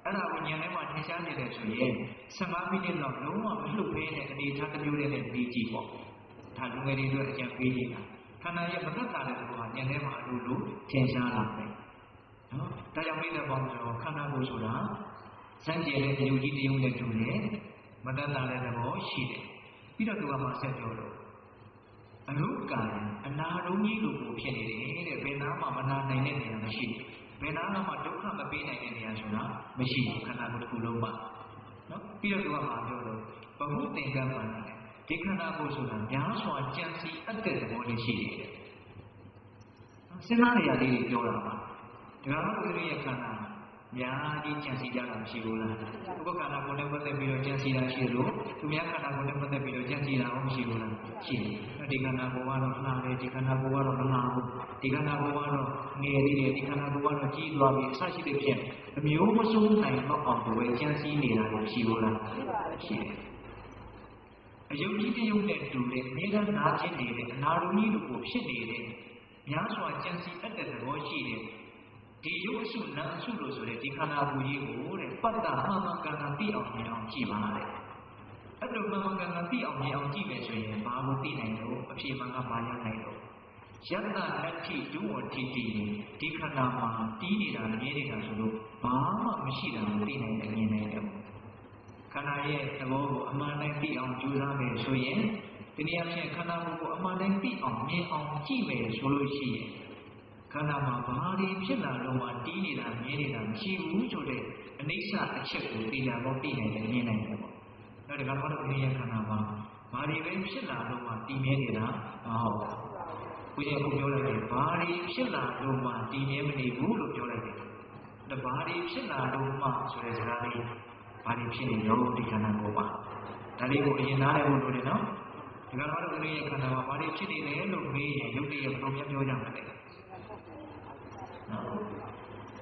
အဲ့ဒါကိုဉာဏ်ထဲမှာထင်ရှားနေတယ်ဆိုရင်15မိနစ်လောက်လုံးဝမလှုပ်ဖဲတဲ့အနေထားတစ်မျိုးနဲ့ပြီးကြည့်ပေါ့ဒါလူငယ်တွေတို့အကြံပေးနေတာခန္ဓာရဲ့မသက်သာတဲ့ဘဝဉာဏ်ထဲမှာအလိုလိုထင်ရှားလာတယ်နော်ဒါကြောင့်မိတဲ့ပေါင်းဆိုတော့ခန္ဓာကိုယ်ဆိုတာစံကျင်တဲ့အယုတ်ကြီးတယုတ်နဲ့တူတယ်မသက်သာတဲ့သဘောရှိတယ်ပြီးတော့သူကမှဆက်ပြောလို့အရုကာယအနာရုံးကြီးလိုကိုဖြစ်နေတယ်တဲ့ဘယ်နာမှမနာနိုင်တဲ့နေရာမရှိဘူးဘယ်နာမှဒုက္ခမပေးနိုင်တဲ့နေရာဆိုတာမရှိဘူးခန္ဓာကိုယ်တစ်ခုလုံးမှာနော်ပြီးတော့သူကမှပြောလို့ဘဟုသင်္ကပ္ပံဒီခန္ဓာကိုယ်ဆိုတာများစွာကြံစီအပ်တဲ့သဘောလေးရှိတယ်စဉ်းစားနေရလေးတွေပြောတာပါဒါကတော့ဒီရဲ့ခန္ဓာများကြီးကြံစီကြတာမရှိဘူးလားဥပခန္ဓာကိုယ်နဲ့ပတ်သက်ပြီးတော့ကြံစီတာရှိလို့သူများခန္ဓာကိုယ်နဲ့ပတ်သက်ပြီးတော့ကြံစီတာမရှိဘူးလားရှိတယ်ဒီခန္ဓာကိုယ်ကတော့လှတယ်ဒီခန္ဓာကိုယ်ကတော့မလှဘူးဒီခန္ဓာကိုယ်ကတော့ငယ်သေးတယ်ဒီခန္ဓာကိုယ်ကတော့ကြီးသွားပြီအစရှိတဲ့ဖြင့်အမျိုးမစိုးနိုင်တော့အောင်ကိုယ်ကြံစီနေတာမရှိဘူးလားရှိတယ်အယုတ်ကြီးတယုတ်နဲ့တူတဲ့နေကနာချင်းနေတဲ့အနာရုံကြီးလိုကိုဖြစ်နေတဲ့များစွာကြံစီအပ်တဲ့သဘောရှိတယ်ဒီယုတ်စုနာစုလို့ဆိုတဲ့ဒီခန္ဓာကိုယ်ကြီးကိုတဲ့ပတ္တမှန်မှန်ကန်ကန်သိအောင်မြင်အောင်ကြည့်ပါတဲ့အဲ့လိုမှန်မှန်ကန်ကန်သိအောင်မြင်အောင်ကြည့်မယ်ဆိုရင်ဘာလို့သိနိုင်လို့အဖြေမှန်ကဘာရနိုင်လို့ယတ္တနတ္ထိဒုဝတိတိဒီခန္ဓာမှာတီးနေတာမြဲနေတာဆိုလို့ဘာမှမရှိတာမသိနိုင်တဲ့မြင်နိုင်တယ်ခန္ဓာရဲ့သဘောကိုအမှန်တိုင်းသိအောင်ကြိုးစားမယ်ဆိုရင်ဒီနေရာချင်းခန္ဓာကိုအမှန်တိုင်းသိအောင်မြင်အောင်ကြည့်မယ်ဆိုလို့ရှိရင်ခန္ဓာမှာဘာတွေဖြစ်လာလို့မှတီးနေတာမြင်နေတာမရှိဘူးဆိုတဲ့အနိစ္စအချက်ကိုသိလာတော့သိနိုင်တယ်မြင်နိုင်တယ်ပေါ့။နောက်တစ်ခါတော့ဒီရဲ့ခန္ဓာမှာဘာတွေပဲဖြစ်လာလို့မှတည်မြဲနေတာမဟုတ်ဘူး။ကိုကြီးကပြောလိုက်တယ်ဘာတွေဖြစ်လာလို့မှတည်မြဲမနေဘူးလို့ပြောလိုက်တယ်။ဒါဘာတွေဖြစ်လာလို့မှဆိုတဲ့စကားလေးဘာတွေဖြစ်နေရောဒီခန္ဓာကိုပါ။ဒါလေးကိုအရင်နားလည်ဖို့လိုတယ်နော်။ဒီကတော့ဒီရဲ့ခန္ဓာမှာဘာတွေဖြစ်နေလဲလို့မေးရင်ရုပ်တရက်ဘယ်လိုပြောကြမှာလဲ။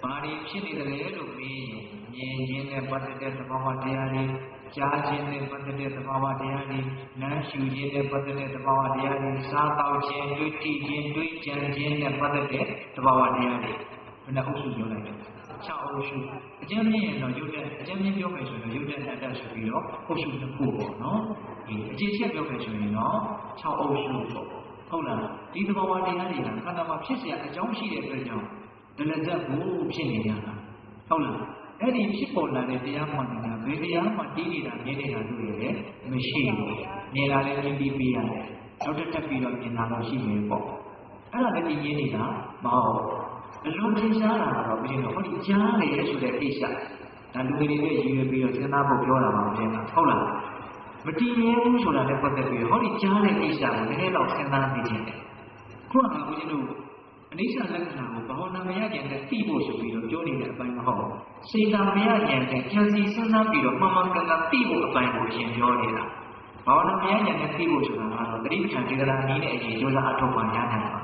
ဘာတွေဖြစ်နေတယ်လို့မေးရင်မြင်ခြင်းနဲ့ပတ်သက်တဲ့သဘာဝတရားတွေကြားခြင်းနဲ့ပတ်သက်တဲ့သဘာဝတရားတွေနားရှုခြင်းနဲ့ပတ်သက်တဲ့သဘာဝတရားတွေစားသောက်ခြင်းတွေ့ထိခြင်းတွေ့ကြံခြင်းနဲ့ပတ်သက်တဲ့သဘာဝတရားတွေဘယ်နှအုပ်စုပြောလိုက်လဲ6အုပ်စုအကျဉ်းမြင့်ရင်တော့ရုပ်တဲ့အကျဉ်းမြင့်ပြောမယ်ဆိုရင်ရုပ်တဲ့နတ္တဆိုပြီးတော့အုပ်စုတစ်ခုပေါ့နော်ဒီအကျဉ်းချက်ပြောမယ်ဆိုရင်တော့6အုပ်စုပေါ့ဟုတ်လားဒီသဘာဝတရားတွေကခန္ဓာမှာဖြစ်เสียအကြောင်းရှိတဲ့အတွက်ကြောင့်ဒလဇတ်ကိုဖြစ်နေကြတာဟုတ်လားအဲ့ဒီဖြစ်ပေါ်လာတဲ့တရားမှန်နေတာဘယ်တရားမှတည်နေတာမြင်နေတာတွေ့ရတယ်မရှိဘူးမြင်လာလည်းမြင်ပြီးပြရတယ်နောက်တစ်ထပ်ပြီးတော့မြင်လာတော့ရှိမယ်ပေါ့ အဲ့ဒါလည်းဒီရင်းနေတာမဟုတ်အလုံးထင်ရှားတာတော့ဘုရင်တို့ဟောဒီကြားလေဆိုတဲ့ကိစ္စဒါလူတွေနဲ့ရည်ရွယ်ပြီးတော့စဉ်းစားဖို့ပြောတာပါဘုရင်ကဟုတ်လားမတည်မြဲဘူးဆိုတာလည်းပတ်သက်ပြီးဟောဒီကြားတဲ့ကိစ္စကိုနည်းနည်းတော့စဉ်းစားနေခြင်းတယ်ခုနကဘုရင်တို့အနိစ္စလက္ခဏာကိုဘာဝနာမရခြင်းနဲ့သိဖို့ဆိုပြီးတော့ပြောနေတဲ့အပိုင်းမဟုတ်စေတမရခြင်းနဲ့ကြံစည်စဉ်းစားပြီးတော့မှန်မှန်ကန်ကန်သိဖို့အပိုင်းကိုအရင်ပြောနေတာဘာဝနာမရခြင်းနဲ့သိဖို့ဆိုတာကတော့တတိပဋ္ဌာန်ဒေသနာနည်းနဲ့အရင်ကြိုးစားအထောက်ပံ့ရနိုင်ပါ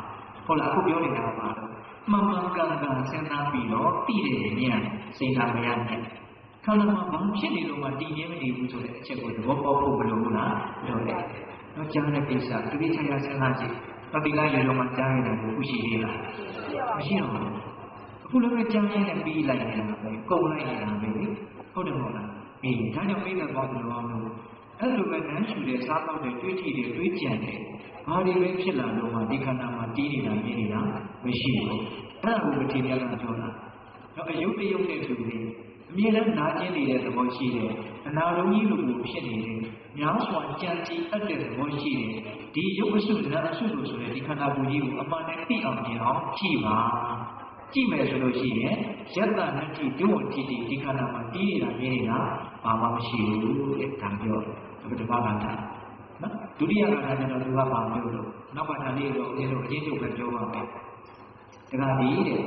ဟုတ်လားအခုပြောနေတာပါတော့မှန်မှန်ကန်ကန်စဉ်းစားပြီးတော့သိတဲ့ဉာဏ်စေတမရခြင်းခန္ဓာမှာဘာဖြစ်နေလို့မှတည်ငြိမ်မနေဘူးဆိုတဲ့အချက်ကိုသဘောပေါက်ဖို့မလိုဘူးလားလို့လေတော့ကြားတဲ့ကိစ္စတတိချာစဉ်းစားကြည့်တော့ဒီကရေလုံးမှာကြားနေတာကိုခုရှိသေးလားမရှိတော့ဘူးအခုလည်းကြားရတဲ့ပြီးလိုက်နေတာပဲကုန်လိုက်နေတာပဲလေဟုတ်တယ်မဟုတ်လားဒါကြောင့်ပြီးတဲ့ဘောကလောလို့အဲ့လိုပဲနန်းရှူတဲ့စားတော့တဲ့တွေးထီတဲ့တွေးကြံတဲ့ဘာတွေပဲဖြစ်လာလို့မှဒီခန္ဓာမှာတီးနေတာမြင်နေတာမရှိဘူးအဲ့ဒါကိုမထေရကပြောတာတော့အယုတ်တယုတ်တဲ့သူတွေအမြဲတမ်းနာကျင်နေတဲ့သဘောရှိတယ်အနာလုံးကြီးလိုမျိုးဖြစ်နေတယ်များစွာကြံစီအပ်တဲ့သဘောရှိတယ်ဒီရုပ်အစုနာအစုလို့ဆိုတဲ့ဒီခန္ဓာကိုယ်ကြီးကိုအမှန်နဲ့သိအောင်ကြည့်အောင်ကြည့်ပါကြည့်မယ်ဆိုလို့ရှိရင်ယတ္တနတ္တိဒုဝတိတိဒီခန္ဓာမှာတီးနေတာမြင်နေတာဘာမှမရှိဘူးတဲ့ဒါပြောဒီဘာသာတာနော်ဒုတိယကထာကျတော့သူကဘာပြောလို့နောက်ပါဠိလေးတော့အရင်လိုအချင်းချုပ်ပဲပြောပါမယ်ဒါကဒီတဲ့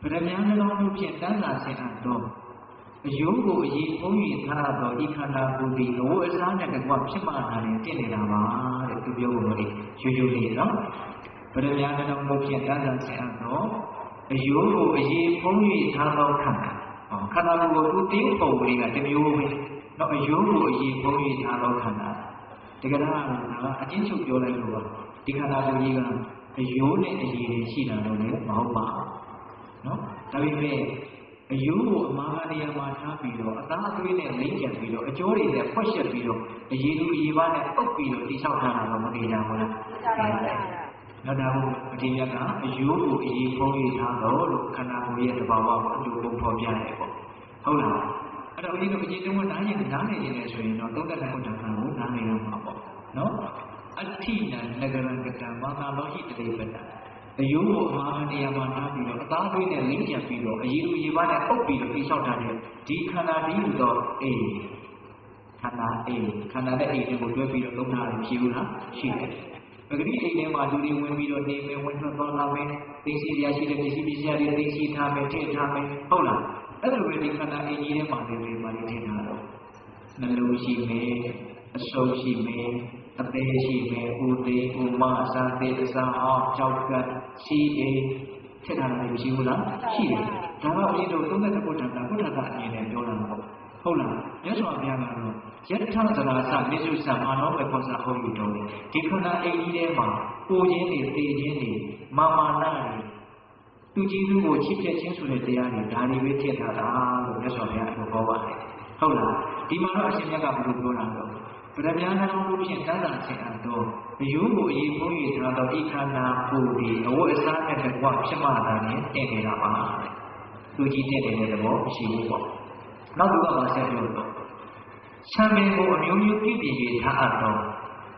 ပရမညာနှလုံးသွင်းဖြင့်တန်းစာဆင်အပ်တော့အယုံကိုအရေးပုံ၍ထားတော့ဒီခန္ဓာကိုယ်ဒီအဝတ်အစားနဲ့တကွဖြစ်မှလာတယ်တင့်နေတာပါတဲ့သူပြောလို့လေရိုးရိုးလေးနော်ပရမညာနှလုံးသွင်းဖြင့်တန်းစာဆင်အပ်တော့အယုံကိုအရေးပုံ၍ထားတော့ခန္ဓာခန္ဓာကိုယ်ကိုသူတင်းပုံလေးကတမျိုးပဲတော့အယုံကိုအရေးပုံ၍ထားတော့ခန္ဓာတကယ်တော့အချင်းချုပ်ပြောလိုက်လို့ပါဒီခန္ဓာကိုယ်ကြီးကအယုံနဲ့အရေးရှိတာတော့လည်းမဟုတ်ပါဘူးနော်ဒါပေမဲ့အယုံကိုအမားနေရာမှာထားပြီးတော့အသားအသွေးနဲ့လိမ့်ကျက်ပြီးတော့အကျိုးတွေနဲ့ဖွက်ချက်ပြီးတော့အရေးလူအရေးပါနဲ့အုပ်ပြီးတော့တိဆောက်ထားတာတော့မသိကြဘူးလားနောက်တော့အဒီမြတ်ကအယုံကိုအရေးဖုံးရထားတော့လို့ခန္ဓာကိုယ်ရဲ့သဘာဝကိုအတူပုံဖော်ပြတယ်ပေါ့ဟုတ်လားအဲ့တော့ဦးဇင်းတို့အကျဉ်းတုံးကနားနေနေတယ်ဆိုရင်တော့သုံးသက်တဲ့ဥဒ္ဒနာကိုနားနေရမှာပေါ့နော်အဋ္ဌိနံနဂရံကတံဘာသာလောဟိတတိပတ္တအယုံကိုအမှားနေရာမှာထားပြီးတော့အသားသွေးနဲ့လိမ့်ကျက်ပြီးတော့အရေးလူရေးပါနဲ့အုပ်ပြီးတော့တိဆောက်ထားတဲ့ဒီခန္ဓာဒီဟူသောခန္ဓာခန္ဓာတဲ့အိမ်တွေကိုတွဲပြီးတော့လုံးထားတယ်ရှိဘူးလားရှိတယ်ပဂတိအိမ်ထဲမှာလူတွေဝင်ပြီးတော့နေမယ်ဝင်ထွက်သွားလာမယ်သိစီရရှိတဲ့ပစ္စည်းပစ္စည်းတွေသိစီထားမယ်ထည့်ထားမယ်ဟုတ်လားအဲ့လိုပဲဒီခန္ဓာအိမ်ကြီးထဲမှာနေပြီးမှနေထည့်ထားတော့နှလုံးရှိမယ်အဆုပ်ရှိမယ်အသေးရှိမယ်ဥသေးဥမအစာသေးအစာအောင်ကြောက်ကရှိတယ်ထည့်ထားတယ်မရှိဘူးလားရှိတယ်ဒါတော့အရင်တို့သုံးသက်တဲ့ဘုဒ္ဓကအမြင်နဲ့ပြောတာမဟုတ်ဟုတ်လားမြတ်စွာဘုရားကတော့ယတ္ထသရာစမေစုစမာနောမေခောစဟောယူတော်ဒီခန္ဓာအိမ်ကြီးထဲမှာကိုခြင်းတွေသေခြင်းတွေမာမာနတွေသူကြီးသူကိုချစ်ပြခြင်းဆိုတဲ့တရားတွေဒါတွေပဲထည့်ထားတာလို့မြတ်စွာဘုရားပြောပါတယ်ဟုတ်လားဒီမှာတော့အရှင်မြတ်ကဘယ်လိုပြောတာလဲပရမညာနှလုံးသွင်းဖြင့်တန်းတာဆင်အပ်သောအယုံကိုအရေးဖုံး၍ထားသောဤခန္ဓာကိုယ်ဒီအဝတ်အစားနဲ့တကွဖြစ်မှသာနဲ့တင့်နေတာပါသူကြီးတင့်နေတဲ့သဘောရှိဘူးပေါ့နောက်တစ်ခုကဆက်ပြောတော့ဆံပင်ကိုအမျိုးမျိုးပြည့်ပြည့်၍ထားအပ်သော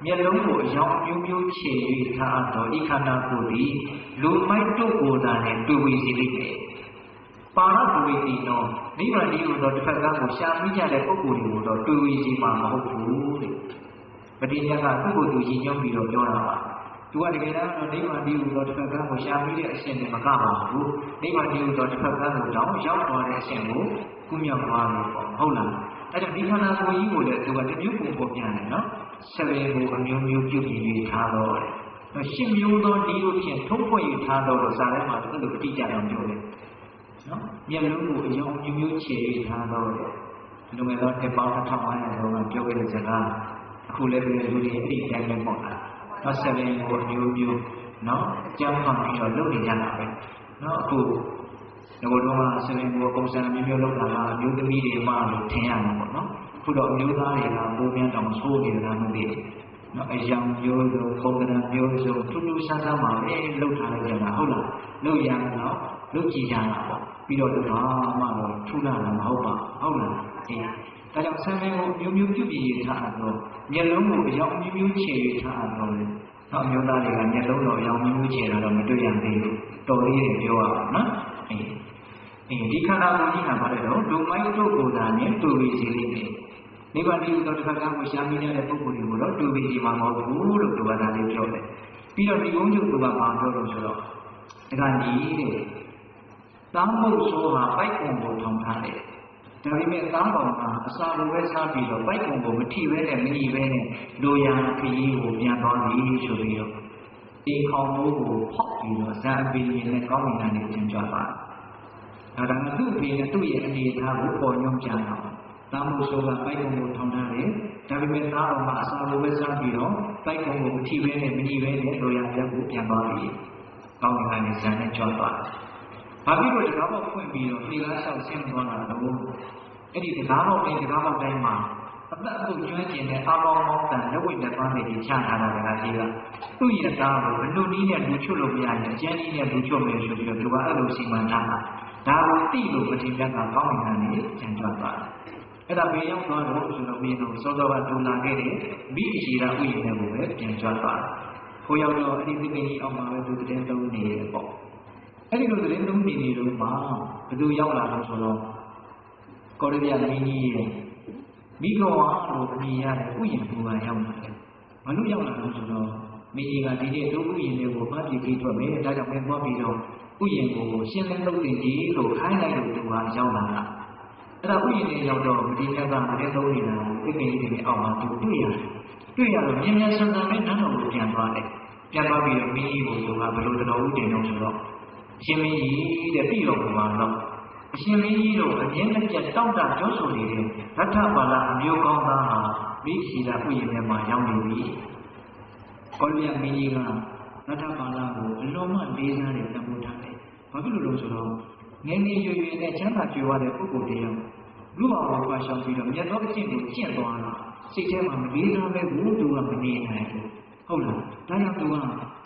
မျက်လုံးကိုအယောင်အမျိုးမျိုးခြေ၍ထားအပ်သောဤခန္ဓာကိုယ်ဒီလူမိုက်တို့ကိုယ်သာနဲ့တွေ့ဝေစီလိမ့်မယ်ပါရပဝေတိနောနိဗ္ဗာန်ဒီဟူသောတစ်ဖက်ကကိုရှာမိကြတဲ့ပုဂ္ဂိုလ်တွေကိုတော့တွေ့ဝေစီမှာမဟုတ်ဘူးတဲ့ပဋိညာကသူ့ကိုယ်သူရည်ညွှန်းပြီးတော့ပြောတာပါသူကတကယ်တော့နိဗ္ဗာန်ဒီဟူသောတစ်ဖက်ကကိုရှာမိတဲ့အရှင်နဲ့မကပါဘူးနိဗ္ဗာန်ဒီဟူသောတစ်ဖက်ကကိုတောင်းရောက်သွားတဲ့အရှင်ကိုကုမြောက်သွားတယ်ပေါ့ဟုတ်လားအဲ့တော့ဒီခန္ဓာကိုယ်ကြီးကိုလည်းသူကတမျိုးပုံပေါ်ပြန်တယ်နော်ဆယ်ရင်ကိုအမျိုးမျိုးပြုပြင်၍ထားတော့တယ်ရှင်းမျိုးသောဒီလိုဖြင့်ထုံးဖွဲ့၍ထားတော့ဇာထဲမှာသူတို့ပဋိကြအောင်ပြောတယ်နော်မျက်လုံးကိုအယောင်မျိုးမျိုးခြေ၍ထားတော့တယ်လူငယ်တော့တစ်ပေါင်း1500လောကပြောခဲ့တဲ့စကားအခုလည်းပြည်လူတွေအဲ့ဒီတိုင်းပဲပေါ့လားနော်ဆယ်ရင်ကိုအမျိုးမျိုးနော်ကြမ်းမှပြီးတော့လုပ်နေကြတာပဲနော်အခုငါတို့ကဆယ်ရင်ကိုပုံစံမျိုးမျိုးလုပ်တာကအမျိုးသမီးတွေမှလို့ထင်ရမှာပေါ့နော်ခုတော့အမျိုးသားတွေကပုံပြန်တောင်ဆိုးနေတာမသိဘူးနော်အယောင်မျိုးစုံပုံစံမျိုးစုံထူးထူးဆန်းဆန်းပါပဲလုပ်ထားလိုက်ကြတာဟုတ်လားလုပ်ရအောင်တော့လုပ်ကြည့်ကြတာပေါ့ပြီးတော့ဘာမှတော့ထူးလာတာမဟုတ်ပါဟုတ်လားအေးဒါကြောင့်ဆံပင်ကိုမျိုးမျိုးပြုပြင်ရထားတော့မျက်လုံးကိုအယောင်မျိုးမျိုးခြေရထားတော့ နောက်မျိုးသားတွေကမျက်လုံးတော်ရောင်မျိုးချေတာတော့မတွေ့ရသေးဘူးတော်လေးတွေပြောရအောင်နော်ဒီခန္ဓာကိုယ်ကြီးကဘာလဲတော့ဒုမိုက်တို့ကိုယ်သာနဲ့တူပြီးစီလိမ့်မယ်နိဗ္ဗာန်တည်းသောတစ်ခါကကိုရှားမိတဲ့ပုဂ္ဂိုလ်တွေကိုတော့တူပြီးစီမှာမဟုတ်ဘူးလို့သူကဒါလေးပြောတယ်ပြီးတော့ဒီကုန်းချုပ်သူကဘာပြောလို့ဆိုတော့တခါကြီးတဲ့သားမုတ်ဆိုးဟာပိုက်ကုံကိုထောင်ထားတယ်ဒါပေမဲ့သားကောင်ကအစာလိုပဲစားပြီးတော့ပိုက်ကုံကိုမထိပဲနဲ့မညီပဲနဲ့လိုရာခရီးကိုပြန်သွားပြီဆိုပြီးတော့ဒီခေါင်မိုးကိုဖောက်ပြီးတော့ဇာပင်နဲ့ကောင်းကင်ကနေကျင်ကြပါဒါကသူ့အဖေနဲ့သူ့ရဲ့အနေအထားကိုပေါ်ညွှန်းပြတာသားမုတ်ဆိုးကပိုက်ကုံကိုထောင်ထားတယ်ဒါပေမဲ့သားကောင်ကအစာလိုပဲစားပြီးတော့ပိုက်ကုံကိုမထိပဲနဲ့မညီပဲနဲ့လိုရာရက်ကိုပြန်သွားပြီကောင်းကင်ကနေဇာနဲ့ကြွသွားဘာဖြစ်လို့တကားပေါက်ဖွင့်ပြီးတော့ဒီလားလျှောက်ဆင်းသွားတာလို့အဲ့ဒီတကားပေါက်တိုင်းမှာအသက်အုပ်ကျွမ်းကျင်တဲ့အာပေါင်းမောင်းတန်လက်ဝိတ်လက်ပန်းတွေချထားတာကကြီးကသူ့ရဲ့သားကိုဘလူနည်းနဲ့လူချွတ်လို့မရရင်အကျန်းနည်းနဲ့လူချွတ်မယ်ဆိုပြီးတော့သူကအဲ့လိုစီမံထားတာဒါကိုသိလို့ပတိမြတ်ကကောင်းကင်ကနေကျန်သွားတာအဲ့ဒါဘယ်ရောက်သွားတော့ဆိုတော့ဘုရင်တို့စောစောကဒုလာခဲ့တဲ့မိရှိရာဥယျာဉ်တွေကိုပဲပြန်ကြွသွားတယ်ခိုးရောက်တော့အဲ့ဒီသခင်ကြီးအောင်မှာပဲသူတည်သုံးနေတယ်ပေါ့အဲ့ဒီလိုသတင်းသုံးနေနေတော့မှဘယ်သူရောက်လာလို့ဆိုတော့ကောရိဗျမင်းကြီးရဲ့မိဂဝါလို့အမည်ရတဲ့ဥယျာဉ်ဘူကရောက်လာတယ်။ဘာလို့ရောက်လာလို့ဆိုတော့မင်းကြီးကဒီနေ့တို့ဥယျာဉ်တွေကိုဖတ်ပြပြီးထွက်မယ်ဒါကြောင့်မင်းသွားပြီးတော့ဥယျာဉ်ကိုရှင်းလင်းလုပ်တင်ကြီးလို့ခိုင်းလိုက်လို့သူကရောက်လာတာ။အဲ့ဒါဥယျာဉ်တွေရောက်တော့မဒီမြတ်ကမတဲ့သုံးနေတာကိုသိခင်ကြီးတွေအောက်မှာသူတွေ့ရတယ်။တွေ့ရတော့မြင်မြန်ဆန်ဆန်နဲ့နန်းတော်ကိုပြန်သွားတယ်။ပြန်သွားပြီးတော့မင်းကြီးကိုသူကဘယ်လိုတော်ဦးတင်တော့ဆိုတော့အရှင်မင်းကြီးတဲ့ပြည်တော်မှာတော့အရှင်မင်းကြီးတို့အမြဲတမ်းတောင့်တပြောဆိုနေတဲ့ရထပါဠအမျိုးကောင်းသားဟာမိရှိလာဥယျာဉ်ထဲမှာရောက်နေပြီ။ကောရိယမင်းကြီးကရထပါဠကိုအလွန်မှလေးစားတဲ့တမှုထားတယ်။ဘာဖြစ်လို့လဲဆိုတော့ငယ်ငယ်ရွယ်ရွယ်နဲ့ချမ်းသာကြွယ်ဝတဲ့ပုဂ္ဂိုလ်တယောက်လူ့ဘာဝပါရှောင်ပြီးတော့မြတ်သောအကျင့်ကိုကျင့်သွားတာစိတ်ထဲမှာမလေးစားပဲဘူးသူကမနေနိုင်ဘူး။ဟုတ်လား။ဒါကြောင့်သူက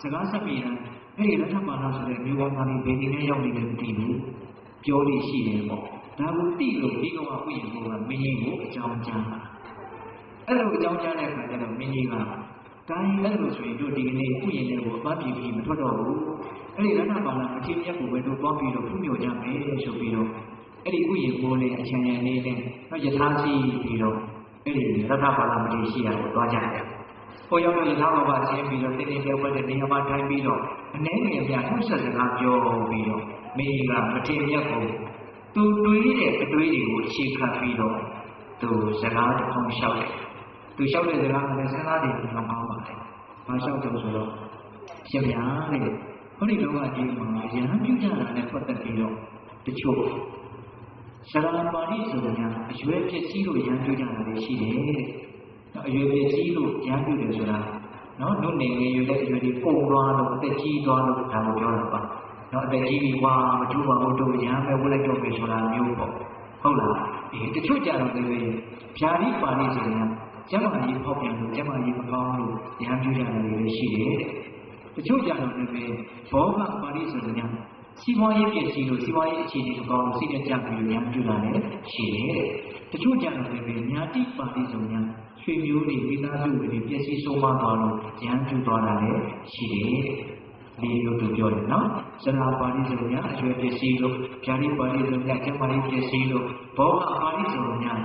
စကားဆက်ပြီးတော့အဲ့ဒီရထပါဠဆိုတဲ့မျိုးကောင်းသားလေးဘယ်ဒီနဲ့ရောက်နေလဲမသိဘူးပြောလို့ရှိတယ်ပေါ့ဒါကိုသိလို့ဒီကောင်ကဥယျာဉ်ကမင်းကြီးကိုအကြောင်းကြားတာအဲ့လိုအကြောင်းကြားတဲ့အခါကျတော့မင်းကြီးကတိုင်းအဲ့လိုဆိုရင်တို့ဒီကနေ့ဥယျာဉ်တွေကိုအပပြည့်ပြီးမထွက်တော့ဘူးအဲ့ဒီရထပါဠမထေရမြတ်ကိုပဲတို့သွားပြီးတော့ပြုမြော်ကြမယ်ဆိုပြီးတော့အဲ့ဒီဥယျာဉ်ကိုလည်းအချမ်းရံလေးနဲ့ယထာစီပြီးတော့အဲ့ဒီရထပါဠမထေရရှိရကိုသွားကြတယ်ကိုရောက်တော့ယထာဘောကဆင်းပြီးတော့တင်းတင်းကျပ်ဝက်တဲ့နေရာမှာထိုင်ပြီးတော့အနေငယ်ပြထုဆက်စကားပြောပြီးတော့မင်းကမထေရမြတ်ကိုသူတွေးတဲ့အတွေးတွေကိုအခြေခံပြီးတော့သူစကားတစ်ခုလျှောက်တယ်သူလျှောက်တဲ့စကားကလည်းစဉ်းစားတယ်ကောင်းပါပါတယ်ဘာလျှောက်တယ်ဆိုတော့ရှင်ဗျာတဲ့ဟိုဒီလောကကြီးမှာယဟန်ပြုကြတာနဲ့ပတ်သက်ပြီးတော့တချို့ဆရာပါဠိဆိုတဲ့အရွယ်ပြည့်စည်လို့ယဟန်ပြုကြတာလည်းရှိတယ်တဲ့အရွယ်ပြည့်စည်လို့ယဟန်ပြုတယ်ဆိုတာနော်တို့နေငယ်ရွယ်တဲ့အရွယ်တွေပုံသွားလို့အသက်ကြီးသွားလို့ဒါကိုပြောတာပါနော်အသက်ကြီးပြီကွာမထူပါဘူးတို့ရဟန်းပဲဝတ်လိုက်တော့ပြီဆိုတာမျိုးပေါ့ဟုတ်လားတချို့ကြတော့လေဗျာတိပါဠိဆိုရင်ကျမ်းမာရေးဖောက်ပြန်လို့ကျမ်းမာရေးမကောင်းလို့ရဟန်းပြုကြတယ်လည်းရှိတယ်တချို့ကြတော့လည်းဘောဂပါဠိဆိုရင်စီးပွားရေးပြည့်စည်လို့စီးပွားရေးအခြေအနေမကောင်းလို့စိတ်နဲ့ကြပြီးရဟန်းပြုတာလည်းရှိတယ်တချို့ကြတော့လည်းညာတိပါဠိဆိုရင်ရွှေမျိုးတွေမိသားစုတွေပြည့်စည်ဆုံးမသွားလို့ရဟန်းပြုသွားတာလည်းရှိတယ်လေးလို့သူပြောတယ်နော်စရာပါဠိဆိုရင်အရွယ်ပစ္စည်းလို့ဗျာတိပါဠိဆိုရင်ကျမ်းမာရေးပစ္စည်းလို့ဘောဂပါဠိဆိုရင်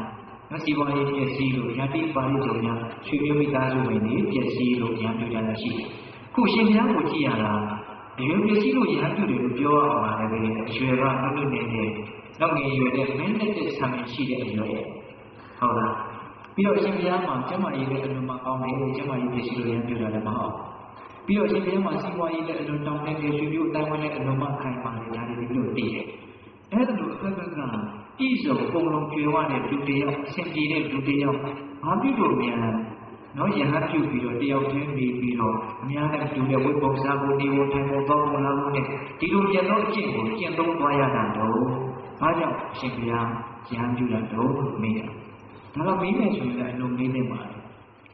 စီပွားရေးပစ္စည်းလို့ဗျာတိပါဠိဆိုရင်ရွှေမျိုးမိသားစုဝင်တွေပစ္စည်းလို့ရဟန်းပြုကြတာရှိတယ်ခုရှင်ဘုရားကိုကြည့်ရတာအရွယ်ပစ္စည်းလို့ရဟန်းပြုတယ်လို့ပြောရမှာလည်းအရွယ်ကနှုတ်နှုတ်နေနေနောက်ငယ်ရွယ်တဲ့မင်းလက်တဲ့ဆံရှိတဲ့အရွယ်ဟုတ်လားပြီးတော့ရှင်ဘုရားမှာကျမ်းမာရေးနဲ့အလုံးမကောင်းတယ်ကျမ်းမာရေးပစ္စည်းလို့ရဟန်းပြုတာလည်းမဟုတ်ပြီးတော့ရှင်ဘုရားမှာစီးပွားရေးနဲ့အလုံးတောင်းတဲ့ရွှေမျိုးအတိုင်းဝန်းနဲ့အလုံးမခိုင်ပါတယ်ဒါတွေလို့သိတယ်အဲ့ဒါလိုအသက်ကပြည်စုံပုံလုံးကျွေးဝတဲ့လူတယောက်အရှင်ပြည်တဲ့လူတယောက်ဘာပြုလို့မြန်နော်ယဟန်ပြုပြီးတော့တယောက်ချင်းပြီးတော့အများနဲ့တူတဲ့ဝိပုံစားဖို့ဒီဝန်ထိုင်ဖို့ပေါင်းလာဖို့နဲ့ဒီလိုပြန်တော့အကျင့်ကိုကျင့်သုံးသွားရတာတော့ဘာကြောင့်ရှင်ဘုရားယဟန်ပြုတာတော့မေးတယ်ဒါတော့မေးမယ်ဆိုရင်လည်းအလုံးလေးနေပါ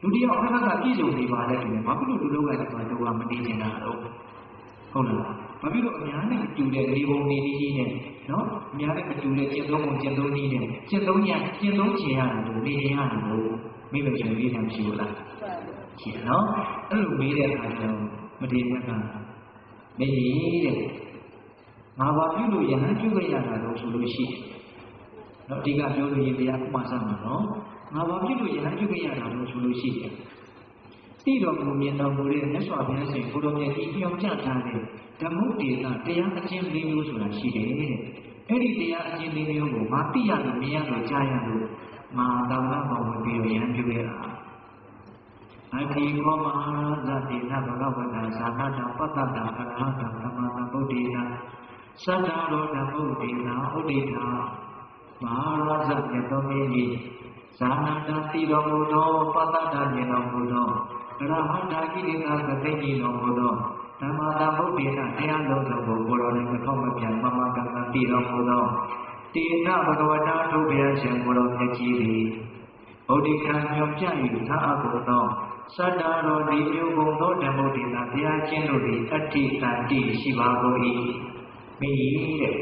လူတယောက်အခါကပြည်စုံနေပါတဲ့တူတယ်ဘာဖြစ်လို့လူလောကကြီးကတော့မနေချင်တာတော့ဟုတ်လားဘာဖြစ်လို့အများနဲ့တူတဲ့နေပုံနေကြီးနဲ့နော်အများနဲ့တူတဲ့ကျင့်သုံးပုံကျင့်သုံးနည်းနဲ့ကျင့်သုံးချင်ရတယ်လို့နေရတာလို့မိမယ်ဆိုရင်ဒီကမရှိဘူးလား ရှိတယ်နော်အဲ့လိုမေးတဲ့အခါကျတော့မထေရကမေးတဲ့ငါဘာပြုလို့ယဟန်ပြုခဲ့ရတာလို့ဆိုလို့ရှိတယ်နော်အဓိကပြောလို့ရင်တရားဥပမာဆောင်မှာနော်ငါဘာပြုလို့ယဟန်ပြုခဲ့ရတာလို့ဆိုလို့ရှိတယ်သိတော်မူမြင်တော်မူတဲ့မြတ်စွာဘုရားရှင်ကိုတော်မြတ်ကြီးညွှန်ကြားထားတဲ့ဓမ္မုဒေသတရားအကျဉ်း၄မျိုးဆိုတာရှိတယ်တဲ့အဲ့ဒီတရားအကျဉ်း၄မျိုးကိုငါသိရလို့မြင်ရလို့ကြားရလို့ငါသာသနာ့ဘောင်ဝင်ပြီးတော့ယဟန်ပြုခဲ့တာအခိခောမဟာရဇတိနဘဂဝတ္တသာနာတပတ္တတာအရဟတသမ္မာသမ္ဗုဒ္ဓေနသတ္တရောဓမ္မုဒေနာဥဒိတာမဟာရဇမြတ်တော်မြတ်ကြီးဇာနာတသိတော်မူသောပတ္တတာမြင်တော်မူသောအရဟတကိလေသာသတိမြင်တော်မူသောသမ္မာသမ္ဗုဒ္ဓေနတရားလုံးစုံကိုကိုယ်တော်နဲ့မထောက်မပြန်မမကံကံသိတော်မူသောတေနဘဂဝတာဒုဗေယရှင်ကိုယ်တော်မြတ်ကြီးသည်ဗုဒ္ဓခံညွှန်ပြ၍သာအပ်သောသတ္တရောဒီမျိုးကုန်သောဓမ္မုဒေသတရားချင်းတို့သည်အတ္တိတန်တိရှိပါကုန်၏မိတဲ့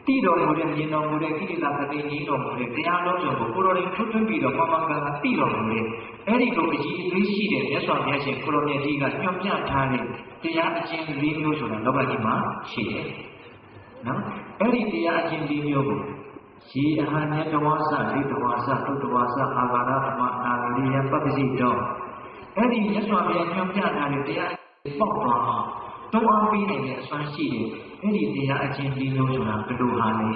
တိတော်မူတဲ့မြင်တော်မူတဲ့ကိလေသာသတိငြိမ်းတော်မူတဲ့တရားလုံးစုံကိုကိုယ်တော်ရင်ထွတ်ထွတ်ပြီးတော့မမကံကသိတော်မူတဲ့အဲ့ဒီကိုအကြီးအသေးရှိတဲ့မြတ်စွာဘုရားရှင်ကိုယ်တော်မြတ်ကြီးကညွှန်ပြထားတဲ့တရားအချင်း၄မျိုးဆိုတာလောကကြီးမှာရှိတယ်နော်အဲ့ဒီတရားအချင်း၄မျိုးကိုရေအဟံမြတ်တဝါစဒိတဝါစသုတဝါစအာဂါရပမအာဂရိယပပ္ပစိတောအဲ့ဒီမြတ်စွာဘုရားညွှန်ပြထားတဲ့တရားပေါက်သွားအောင်တွန်းအားပေးနေတဲ့အစွမ်းရှိတယ်အဲ့ဒီတရားအချင်း၄မျိုးဆိုတာဘယ်လိုဟာလဲ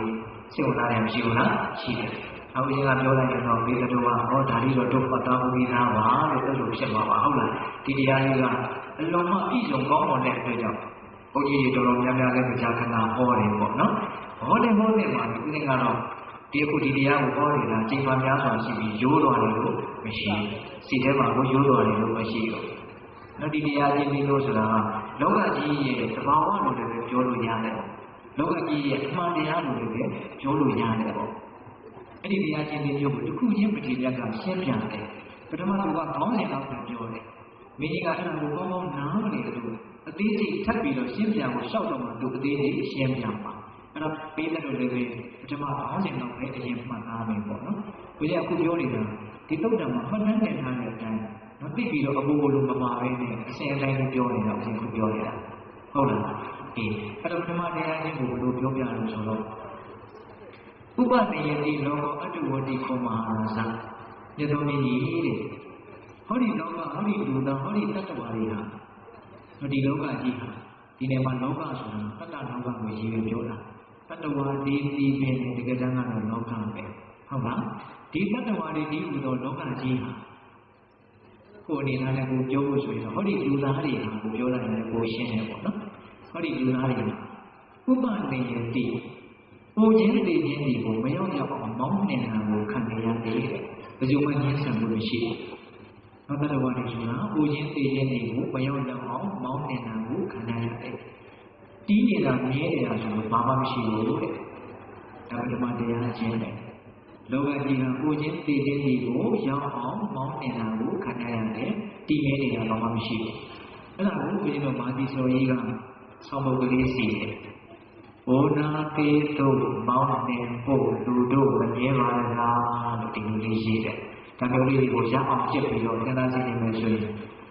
စိတ်ဝင်စားတယ်မရှိဘူးလားရှိတယ်အခုရင်ကပြောလိုက်ရင်တော့ဘေးကတော့ဟောဒါလေးတော့တို့ပတ်သားပြီးသားပါလို့အဲ့လိုဖြစ်မှာပါဟုတ်လားဒီတရားလေးကအလုံးမပြည့်စုံကောင်းမွန်တဲ့အတွက်ကြောင့်ဘုန်းကြီးတွေတော်တော်များများလည်းကြာခဏဟောတယ်ပေါ့နော်ဟောတယ်မှာဒီဥစဉ်ကတော့ဒီအခုဒီတရားကိုဟောနေတာချိန်ပါများစွာရှိပြီးရိုးတော်တယ်လို့မရှိစိတ်ထဲမှာကိုရိုးတော်တယ်လို့မရှိတော့နော်ဒီတရားချင်းပြီးလို့ဆိုတာလောကကြီးရဲ့သဘာဝလိုလည်းပြောလို့ရတယ်လောကကြီးရဲ့အမှန်တရားလိုလည်းပြောလို့ရတယ်ပေါ့အဲ့ဒီတရားချင်းမျိုးကိုတစ်ခုချင်းပဋိယကရှင်းပြတယ်ပထမသူကခေါင်းစဉ်တော့ပြောတယ်မင်းကြီးကအဲ့ဒါကိုကောင်းကောင်းနားမနေလို့အသေးစိတ်ထပ်ပြီးတော့ရှင်းပြဖို့ရှောက်တော့မှသူအသေးစိတ်ရှင်းပြပါအဲ့တော့ပေးတဲ့လူတွေပထမခေါင်းစဉ်တော့ပဲအရင်မှတ်သားမယ်ပေါ့နော်ကိုကြီးအခုပြောနေတာဒီတုတ်တံမှာမှတ်တမ်းတင်ထားတဲ့အတိုင်းမသိပြီးတော့အဘူလိုမပါပဲနဲ့အစဉ်အတိုင်းပြောနေတာအရင်ကပြောနေတာဟုတ်လားအေးအဲ့တော့ပထမတရားချင်းကိုဘယ်လိုပြောပြလို့ဆိုတော့ဥပနိယတိလောကအတုဝတိခောမဟာရဇမြတ်တော်မြတ်ကြီးတဲ့ဟောဒီလောကဟောဒီလူသားဟောဒီတတ္တဝါတွေဟာဒီလောကကြီးဟာဒီနေမှာလောကဆိုတာတတ္တလောကကိုရည်ရွယ်ပြောတာတတ္တဝါဒီပင်တကယ်တမ်းကတော့လောကပဲဟုတ်လားဒီတတ္တဝါတွေဒီဟူသောလောကကြီးဟာကိုယ်အနေနဲ့လည်းကိုပြောလို့ဆိုရင်ဟောဒီလူသားတွေဟာကိုပြောလိုက်ရင်ကိုရှင်းတယ်ပေါ့နော်ဟောဒီလူသားတွေဥပနိယတိပူခြင်းတည်ခြင်းတွေကိုမရောက်ရောက်အောင်မောင်းနေတာကိုခံရရတယ်တဲ့ဘယ်သူမှညှင်းဆန်လို့မရှိဘူး။နောက်တစ်ဝါးတွေဆိုတာပူခြင်းတည်ခြင်းတွေကိုမရောက်ရောက်အောင်မောင်းနေတာကိုခံရရတယ်။တီးနေတာမြဲနေတာဆိုတော့ဘာမှမရှိဘူးတဲ့။ဒါပထမတရားချင်းတယ်။လောကကြီးကပူခြင်းတည်ခြင်းတွေကိုရောက်အောင်မောင်းနေတာကိုခံရရတယ်။တီးမြဲနေတာဘာမှမရှိဘူး။အဲ့ဒါကိုဘုရားတော်မာသီဆိုကြီးကဆောင်းပုဒ်ကလေးစီတယ်။ဘုနာတေတုမောင်းနေဖို့လူတို့မမြဲပါလားလို့ဒီလိုလေးရေးတယ်။ဒါမျိုးလေးကိုရအောင်ကြည့်ပြီးတော့သင်္သာစီနေမယ်ဆိုရင်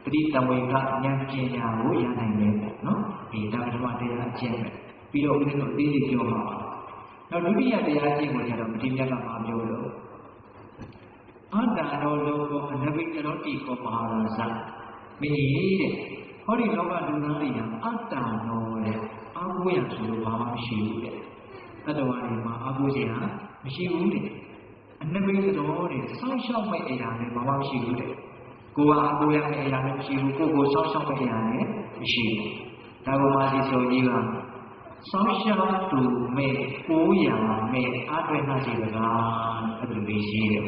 ပဋိသဝေကဉာဏ်ပညာကိုရနိုင်တယ်ပေါ့နော်။ဒီဒါပထမတရားအကျင့်ပဲ။ပြီးတော့ဦးဇင်းတို့သိသိပြောမှာပါ။နောက်ဒုတိယတရားအကျင့်ကိုကျတော့ပဋိမြတ်ကမှာပြောလို့အတ္တတော်လောကအနဘိကရောတိကောမဟာရဇမင်းကြီးတဲ့ဟောဒီလောကလူသားတွေကအတ္တတော်တဲ့အာကိုရဆိုလို့ဘာမှမရှိဘူးတဲ့တတ္တဝါတွေမှာအာကိုစရာမရှိဘူးတဲ့အနဘိကတော်တဲ့စောင့်ရှောက်မဲ့အရာတွေဘာမှမရှိဘူးတဲ့ကိုယ်ကအာကိုရမဲ့အရာလည်းမရှိဘူးကိုယ်စောင့်ရှောက်မဲ့အရာလည်းမရှိဘူးဒါကမှဒီဆိုကြီးကစောင့်ရှောက်သူမဲ့ကိုယ်ရာမဲ့အာတွဲနှစီတကားအဲ့လိုလေးရှိတယ်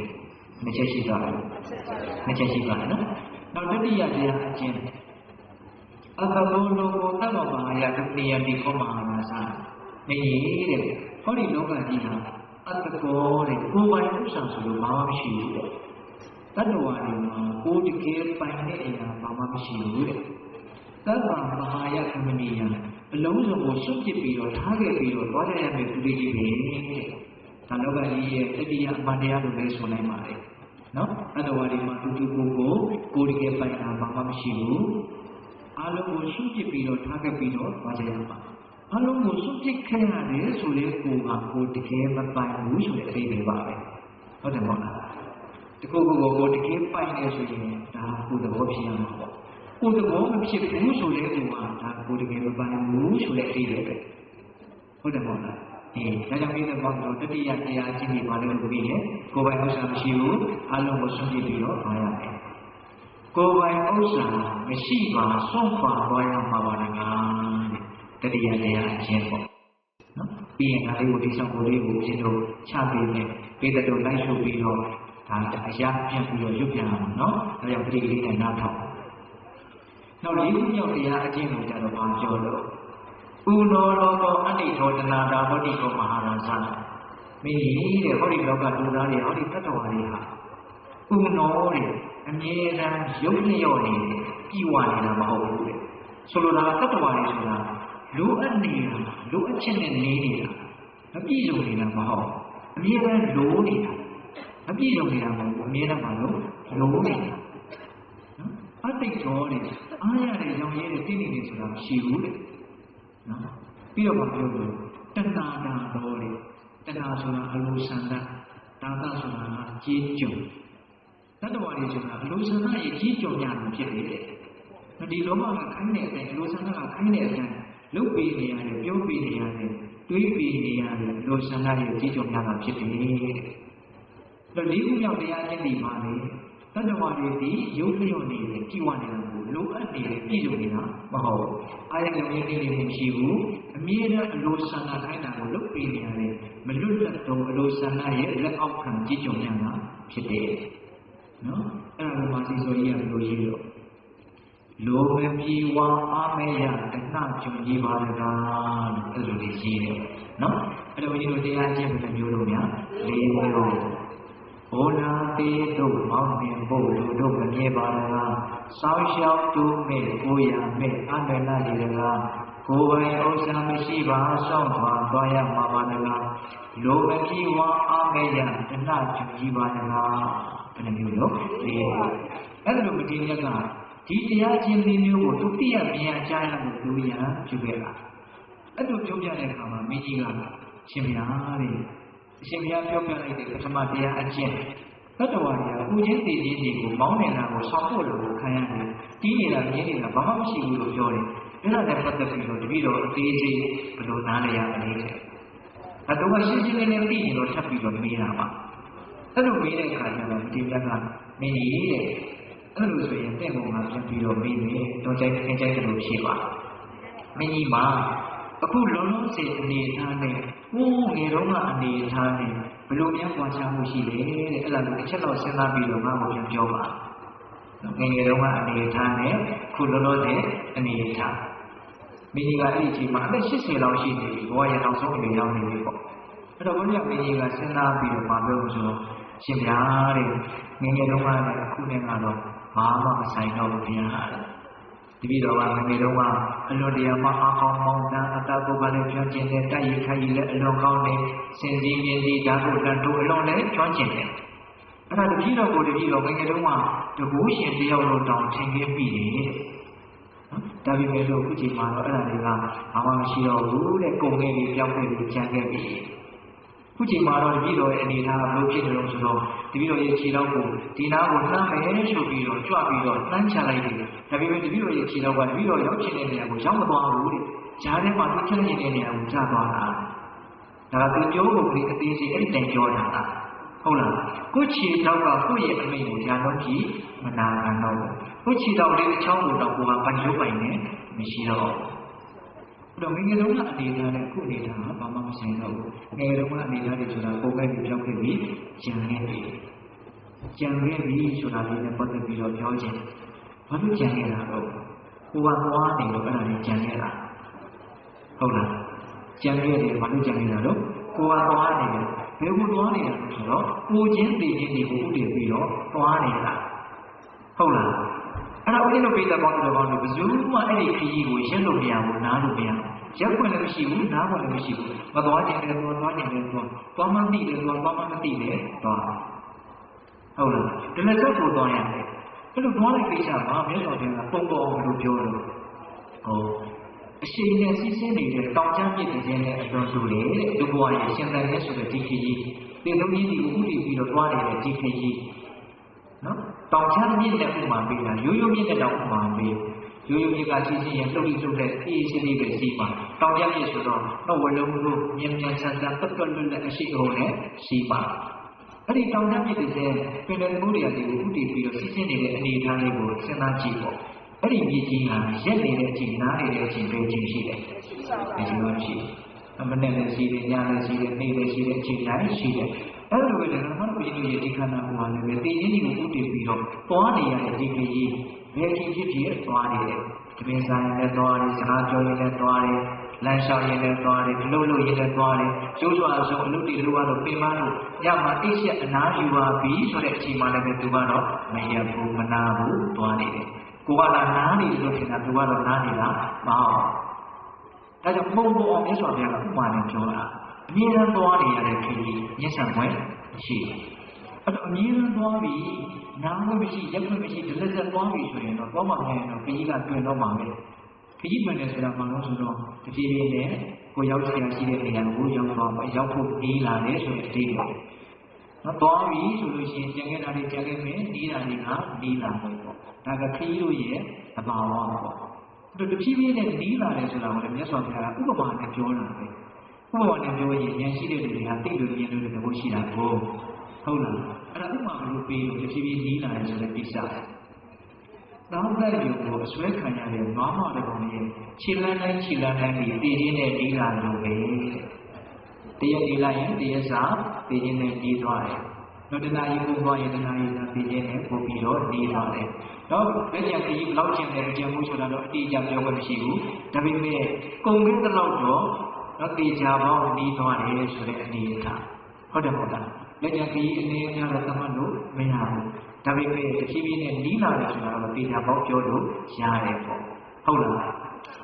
နှစ်ချက်ရှိသွားတယ်နှစ်ချက်ရှိပါတယ်နော်နောက်တတိယတရားအကျဉ်းအတ္တလောလောကိုတမ္ပမာယတတိယတိခောမဟာရဇမင်းကြီးတဲ့ဟောဒီလောကကြီးဟာအတ္တကောတဲ့ကိုယ်ပိုင်ဥစ္စာဆိုလို့ဘာမှမရှိဘူးတဲ့တတ္တဝါတွေမှာကိုယ်တကယ်ပိုင်တဲ့အရာဘာမှမရှိဘူးတဲ့သဗ္ဗမဟာယကမဏိယအလုံးစုံကိုစွန့်ပစ်ပြီးတော့ထားခဲ့ပြီးတော့သွားကြရမယ့်သူတွေကြီးပဲတဲ့ဒါလောကကြီးရဲ့တတိယအမှန်တရားလို့လည်းဆိုနိုင်ပါတယ် နော်အဲ့တော်ဒီမှာတူကိုတကယ်ပိုင်တာဘာမှမရှိဘူးအားလုံးကိုစွန့်ပစ်ပြီးတော့ထားခဲ့ပြီးတော့သွားကြရမှာအားလုံးကိုစွန့်ပစ်ခဲ့ရတယ်ဆိုလေကိုတကယ်မပိုင်ဘူးဆိုတဲ့အသေးပဲပါပဲဟုတ်တယ်မဟုတ်လားတခုကိုတကယ်ပိုင်နေဆိုရင်ဒါကိုသဘောဖြစ်ရမှာပေါ့ကိုသဘောမဖြစ်ဘူးဆိုလေဒါကိုတကယ်မပိုင်ဘူးဆိုတဲ့အသေးပဲဟုတ်တယ်မဟုတ်လားဒါကြောင့်ဒီတော့တော့တတိယတရားချင်းဒီပါလို့ပြီးရင်ကိုယ်ပိုင်ဥစ္စာမရှိဘူးအလုံးကိုစွန့်ပစ်ပြီးတော့သွားရမယ်ကိုယ်ပိုင်ဥစ္စာမရှိပါစွန့်ခွာသွားရမှာပါလားတတိယတရားချင်းပေါ့နော်ပြီးရင်ဒါလေးကိုဒီဆောင်ကိုလေးကိုပြင်းလို့ချပေးမယ်ပေးတဲ့တော့လိုက်ရှုပ်ပြီးတော့ဒါအရာပြန်ပြီးတော့ရုပ်ပြန်အောင်နော်ဒါကြောင့်ပရိကလေးနဲ့နားထောင်နောက်၄ခုမြောက်တရားအချင်းကိုကြတော့ဘာပြောလို့ဥနောလောကောအနိထောတနာတာဟောတိကောမဟာရဇာမင်းကြီးတဲ့ဟောဒီလောကလူသားတွေဟောဒီတတ္တဝါတွေဟာဥနောတဲ့အမြဲတမ်းရုပ်လျော့နေတယ်ပြီးဝနေတာမဟုတ်ဘူးတဲ့ဆိုလိုတာတတ္တဝါတွေဆိုတာလိုအပ်နေတာလိုအပ်ချက်နဲ့နေနေတာမပြည့်စုံနေတာမဟုတ်အမြဲတမ်းလိုနေတာမပြည့်စုံနေတာမဟုတ်အမြဲတမ်းမလိုနေတာနော်အတိတ်တော်တွေအားရတဲ့ရောင်ရဲတဲ့တည်နေတယ်ဆိုတာမရှိဘူးတဲ့နော်ပြီးတော့ပြောလို့တဏှာတာတော်လေတဏှာဆိုတာအလိုဆန္ဒဒါသဆိုတာကြီးကျုံတတ္တဝါတွေဆိုတာအလိုဆန္ဒရဲ့ကြီးကျုံရတာဖြစ်နေတယ်ဒီလောကကခိုင်းတဲ့အတိုင်းအလိုဆန္ဒကခိုင်းတဲ့အတိုင်းလုပ်ပေးနေရတယ်ပြောပေးနေရတယ်တွေးပေးနေရတယ်အလိုဆန္ဒရဲ့ကြီးကျုံရတာဖြစ်တယ်ဒါလေးခုမြောက်တရားချင်းဒီပါလေတတ္တဝါတွေဒီရုပ်လျော့နေတယ်ကြည်ဝနေတာကိုလိုအပ်နေတယ်ပြည့်စုံနေတာမဟုတ်ဘူးအားရတဲ့မြင်နေမှုမရှိဘူးအမြဲတမ်းအလိုဆန္ဒခိုင်းတာကိုလုပ်ပေးနေရတယ်မလွတ်လပ်တော့အလိုဆန္ဒရဲ့လက်အောက်ခံကြည်ကြုံရတာဖြစ်တယ်နော်အဲ့ဒါလိုမှစီဆိုရရလို့ရေးတော့လိုမပြေဝါအားမရတဏှကြုံကြီးပါတကားလို့အဲ့လိုလေးရေးတယ်နော်အဲ့လိုကြီးတို့တရားကျင့်တဲ့မျိုးတို့များလေးမျိုးဘောနာတေတို့မောင်းနှင်ဖို့လူတို့မမြဲပါလားစောင်းရှောက်တူးမဲ့ကိုရမဲ့အန္တနာကြီးတကားကိုယ်ပိုင်ဥစ္စာမရှိပါစောင့်ခွာသွားရမှာပါလားလိုမပြေဝါအားမရတဏှကြုံကြီးပါလားအဲ့လိုမျိုးလို့လေးအဲ့လိုမတင်ရကဒီတရားချင်းလေးမျိုးကိုဒုတိယမြင်ကြားရလို့လူရန်ဖြစ်ခဲ့တာအဲ့လိုပြောပြတဲ့အခါမှာမင်းကြီးကရှင်ဗျာတဲ့အရှင်ဘုရားပြောပြလိုက်တဲ့ပထမတရားအကျင့်တတ္တဝါတွေကဥချင်းသိချင်းတွေကိုမောင်းနေတာကိုဆောက်ဖို့လို့ခံရတယ်တီးနေတာမြင်းနေတာဘာမှမရှိဘူးလို့ပြောတယ်အဲ့ဒါနဲ့ပတ်သက်ပြီးတော့တပည့်တော်အသေးစိတ်ဘယ်လိုနားလည်ရမလဲအဲ့တော့ရှင်းရှင်းလင်းလင်းသိရင်တော့ထပ်ပြီးတော့မေးတာပါအဲ့လိုမေးတဲ့အခါကျတော့ဒီမြတ်ကမင်းကြီးတဲ့အဲ့လိုဆိုရင်တဲ့ဘုံကပြန်ပြီးတော့မေးမယ်တော့ကြိုက်ခင်ကြိုက်တယ်လို့ဖြေပါမင်းကြီးမှာအခုလုံးလုံးစေအနေထားနဲ့ငယ်တော့ကအနေထားနဲ့ဘယ်လိုများပွားချမှုရှိလဲတဲ့အဲ့ဒါကိုတစ်ချက်တော့စဉ်းစားပြီးတော့ငါ့ကိုပြန်ပြောပါငယ်တော့ကအနေထားနဲ့ခုလုံးလုံးစေအနေထားမိကြီးကအဲ့ဒီအချိန်မှာအသက်80လောက်ရှိနေပြီဘဝရဲ့နောက်ဆုံးအနေရောက်နေပြီပေါ့အဲ့တော့ဘုရားမိကြီးကစဉ်းစားပြီးတော့ပြောလို့ဆိုတော့ရှင်ဗျာတဲ့ငယ်တော့ကလည်းအခုနဲ့ကတော့ဘာမှမဆိုင်တော့ဘူးဗျာတပည့်တော်ကငယ်တော့ကအလွန်တရာမအားကောင်းမောင်းတန်းအတပုဂ္ဂလည်းကျွမ်းကျင်တယ်တိုက်ရိုက်ခိုက်လည်းအလွန်ကောင်းတယ်စင်စည်းမြင်စည်းဓာတ်ကိုတန်ထိုးအလွန်လည်းကျွမ်းကျင်တယ်အဲ့ဒါတပည့်တော်ကိုတပည့်တော်ငယ်တော့တကူရှင်တယောက်လုံးတောင်ထင်ခဲ့ပြီတယ်ဒါပေမဲ့လို့အခုချိန်မှာတော့အဲ့ဒါတွေကဘာမှမရှိတော့ဘူးတဲ့ကုန်ခဲ့ပြီးပြောင်းခဲ့ပြီးကြံခဲ့ပြီခုချိန်မှာတော့တပည့်တော်ရဲ့အနေထားဘယ်လိုဖြစ်နေလို့ဆိုတော့တပည့်တော်ရဲ့ခြေထောက်ကိုဒီနားကိုနှမ်းမယ်ဆိုပြီးတော့ကြွပြီးတော့နှမ်းချလိုက်တယ်ဒါပေမဲ့တပည့်တော်ရဲ့ခြေထောက်ကတပည့်တော်ရောက်ချင်တဲ့နေရာကိုရောက်မသွားဘူးတဲ့ဂျားထဲမှာသူချက်နေတဲ့နေရာကိုကြားသွားတာဒါကသူကြိုးကိုဒီအသေးစိတ်အဲ့ဒီတိုင်ပြောတာဟုတ်လားကိုခြေထောက်ကကိုယ့်ရဲ့အမိန့်ကိုညာလုံးကြည့်မနာခံတော့ဘူးကိုခြေထောက်လေးတစ်ချောင်းကိုတော့ကိုကပိုင်ရုပ်ပိုင်နဲ့မရှိတော့တော့ငယ်တုန်းကအနေထားနဲ့ခုအနေထားမှာဘာမှမဆိုင်တော့ဘူးငယ်တုန်းကအနေထားတွေဆိုတာပုံပဲပြောင်းခဲ့ပြီးကျန်ခဲ့ပြီဆိုတာလေးနဲ့ပတ်သက်ပြီးတော့ပြောခြင်းဘာလို့ကျန်ခဲ့တာတော့ကိုကသွားနေလို့အဲ့ဒါလေးကျန်ခဲ့တာဟုတ်လားကျန်ခဲ့တယ်ဘာလို့ကျန်ခဲ့တာတော့ကိုကသွားနေတယ်ဘယ်ကိုသွားနေတာလဲဆိုတော့ကိုချင်းသိချင်းတွေကိုဥတည်ပြီးတော့သွားနေတာဟုတ်လားအဲ့တော့ဦးဇင်းတို့ပိဿပေါင်းတော်ကောင်းတို့ဘယ်သူမှအဲ့ဒီခရီးကိုရက်လို့မရဘူးနားလို့မရဘူးရက်ခွင့်လည်းမရှိဘူးနားခွင့်လည်းမရှိဘူးမသွားခြင်းလည်းသွားခြင်းလည်းသွားမှသိတယ်သွားမှမသိတယ်သွားဟ ဟုတ်လားဒီလက်ချက်ကိုသွားရတယ်အဲ့လိုသွားတဲ့ကိစ္စမှာမြတ်စွာဘုရားကပုံပေါ်အောင်လို့ပြောလို့ဟုတ်အရှိန်နဲ့စီးဆင်းနေတဲ့တောင်ကျမ်းမြစ်တွေနဲ့အလွန်တူတယ်လူဘဝရဲ့ရှင်သန်ရဲ့ဆိုတဲ့ဒီခရီးတေလုံးကြီးကိုဥတည်ပြီးတော့သွားနေတဲ့ဒီခရီးနော်တောင်ကျမ်းမြစ်နဲ့ဥမာပေးတာရိုးရိုးမြစ်နဲ့တောင်ဥမာပေးရိုးရိုးမြစ်ကစီးဆင်းရင်လှုပ်ပြီးလှုပ်တဲ့အေးရှင်းလေးပဲစီးပါတောင်ကျမ်းမြစ်ဆိုတော့တော့ဝလုံးလို့မြင်မြန်ဆန်ဆန်ပတ်ပတ်လွတ်လပ်အရှိအဟုန်နဲ့စီးပါအဲ့ဒီတောင်ကျမ်းမြစ်တွေပင်လယ်သမုဒ္ဒရာတွေကိုဥတည်ပြီးတော့စီးဆင်းနေတဲ့အနေအထားလေးကိုစဉ်းစားကြည့်ပေါ့အဲ့ဒီမြစ်ကြီးကရက်နေတဲ့အချိန်နားနေတဲ့အချိန်ပဲချိန်ရှိတယ်။ဒီလိုရှိအမနဲ့လည်းရှိတယ်ညလည်းရှိတယ်နေ့လည်းရှိတယ်အချိန်တိုင်းရှိတယ်။အဲ့လိုပဲဓမ္မတော်ကြီးတို့ရဲ့ဒီခန္ဓာကိုယ်မှာလည်းတည်ရင်းတွေကိုဥတည်ပြီးတော့သွားနေရတဲ့ဒီခရီးဘယ်ချိန်ဖြစ်ဖြစ်သွားနေတယ်။ဒီပင်ဆိုင်လည်းသွားတယ်စကားပြောရင်လည်းသွားတယ်လမ်းလျှောက်ရင်လည်းသွားတယ်လှုပ်လို့ရင်လည်းသွားတယ်ကျိုးစွာဆုံးအလုပ်တွေတို့ကတော့ပြင်မလို့ညမှာအိတ်ရက်အနားယူပါပြီဆိုတဲ့အချိန်မှလည်းသူကတော့မရဘူးမနာဘူးသွားနေတယ်ကိုကလာနားနေလို့ထင်တာသူကတော့နားနေတာမဟုတ်ဒါကြောင့်ပုံပေါ်အောင်မြတ်စွာဘုရားကဥပမာနဲ့ပြောတာအမြဲတမ်းသွားနေရတဲ့ခရီးမျက်စံပွဲရှိအဲ့တော့အမြဲတမ်းသွားပြီးနားလို့မရှိရက်လို့မရှိဒလက်ဆက်သွားပြီးဆိုရင်တော့သွားမှမရင်တော့ခရီးကတွင်တော့မှာပဲခရီးတွင်တယ်ဆိုတာမှလို့ဆိုတော့တဖြည်းဖြည်းနဲ့ကိုရောက်ချင်ရှိတဲ့နေရာကိုရောက်သွားမှရောက်ဖို့နေလာတယ်ဆိုတဲ့အသေးပေါ့နော်သွားပြီဆိုလို့ရှိရင်ကြံခဲ့တာတွေကြံခဲ့မယ်နေတာတွေကနေလာမယ်ပေါ့ဒါကခရီးတို့ရဲ့အဘာဝပေါ့သူတဖြည်းဖြည်းနဲ့နေလာတယ်ဆိုတာကိုလည်းမြတ်စွာဘုရားကဥပမာနဲ့ပြောတာပဲဥပမာနဲ့ပြောရင်ဉာဏ်ရှိတဲ့လူတွေကသိလို့မြင်လို့လည်းဘုရှိတာကိုဟုတ်လားအဲ့ဒါဥပမာလို့ပြီးလို့တဖြည်းဖြည်းနေလာတယ်ဆိုတဲ့ကိစ္စတောင်းတရုံကိုအစွဲခံရတဲ့မာမတကောင်ရဲ့ခြေလန်းတိုင်းဒီတည်ရင်းနဲ့နေလာလို့ပဲတရက်နေလိုက်ရင်တရက်စာတည်ရင်းနဲ့နေသွားတယ်နော်တဏှာကြီးပုံသွားရင်တဏှာကြီးသာတည်ရင်းနဲ့ပို့ပြီးတော့နေသွားတယ်တော့ဘယ်ကြံကြီးဘလောက်ကျင်တယ်ကြံမှုဆိုတာတော့အတိအကျပြောခွင့်မရှိဘူးဒါပေမဲ့ကုံရင်းတလောက်တော့တော့တေချာပေါင်းနေသွားတယ်ဆိုတဲ့အနေအထားဟုတ်တယ်မဟုတ်လားလက်ကြံကြီးအနေအထားတော့သတ်မှတ်လို့မရဘူးဒါပေမဲ့တဖြည်းဖြည်းနဲ့နီးလာတယ်ဆိုတာတော့တေချာပေါင်းပြောလို့ရတယ်ပေါ့ဟုတ်လာ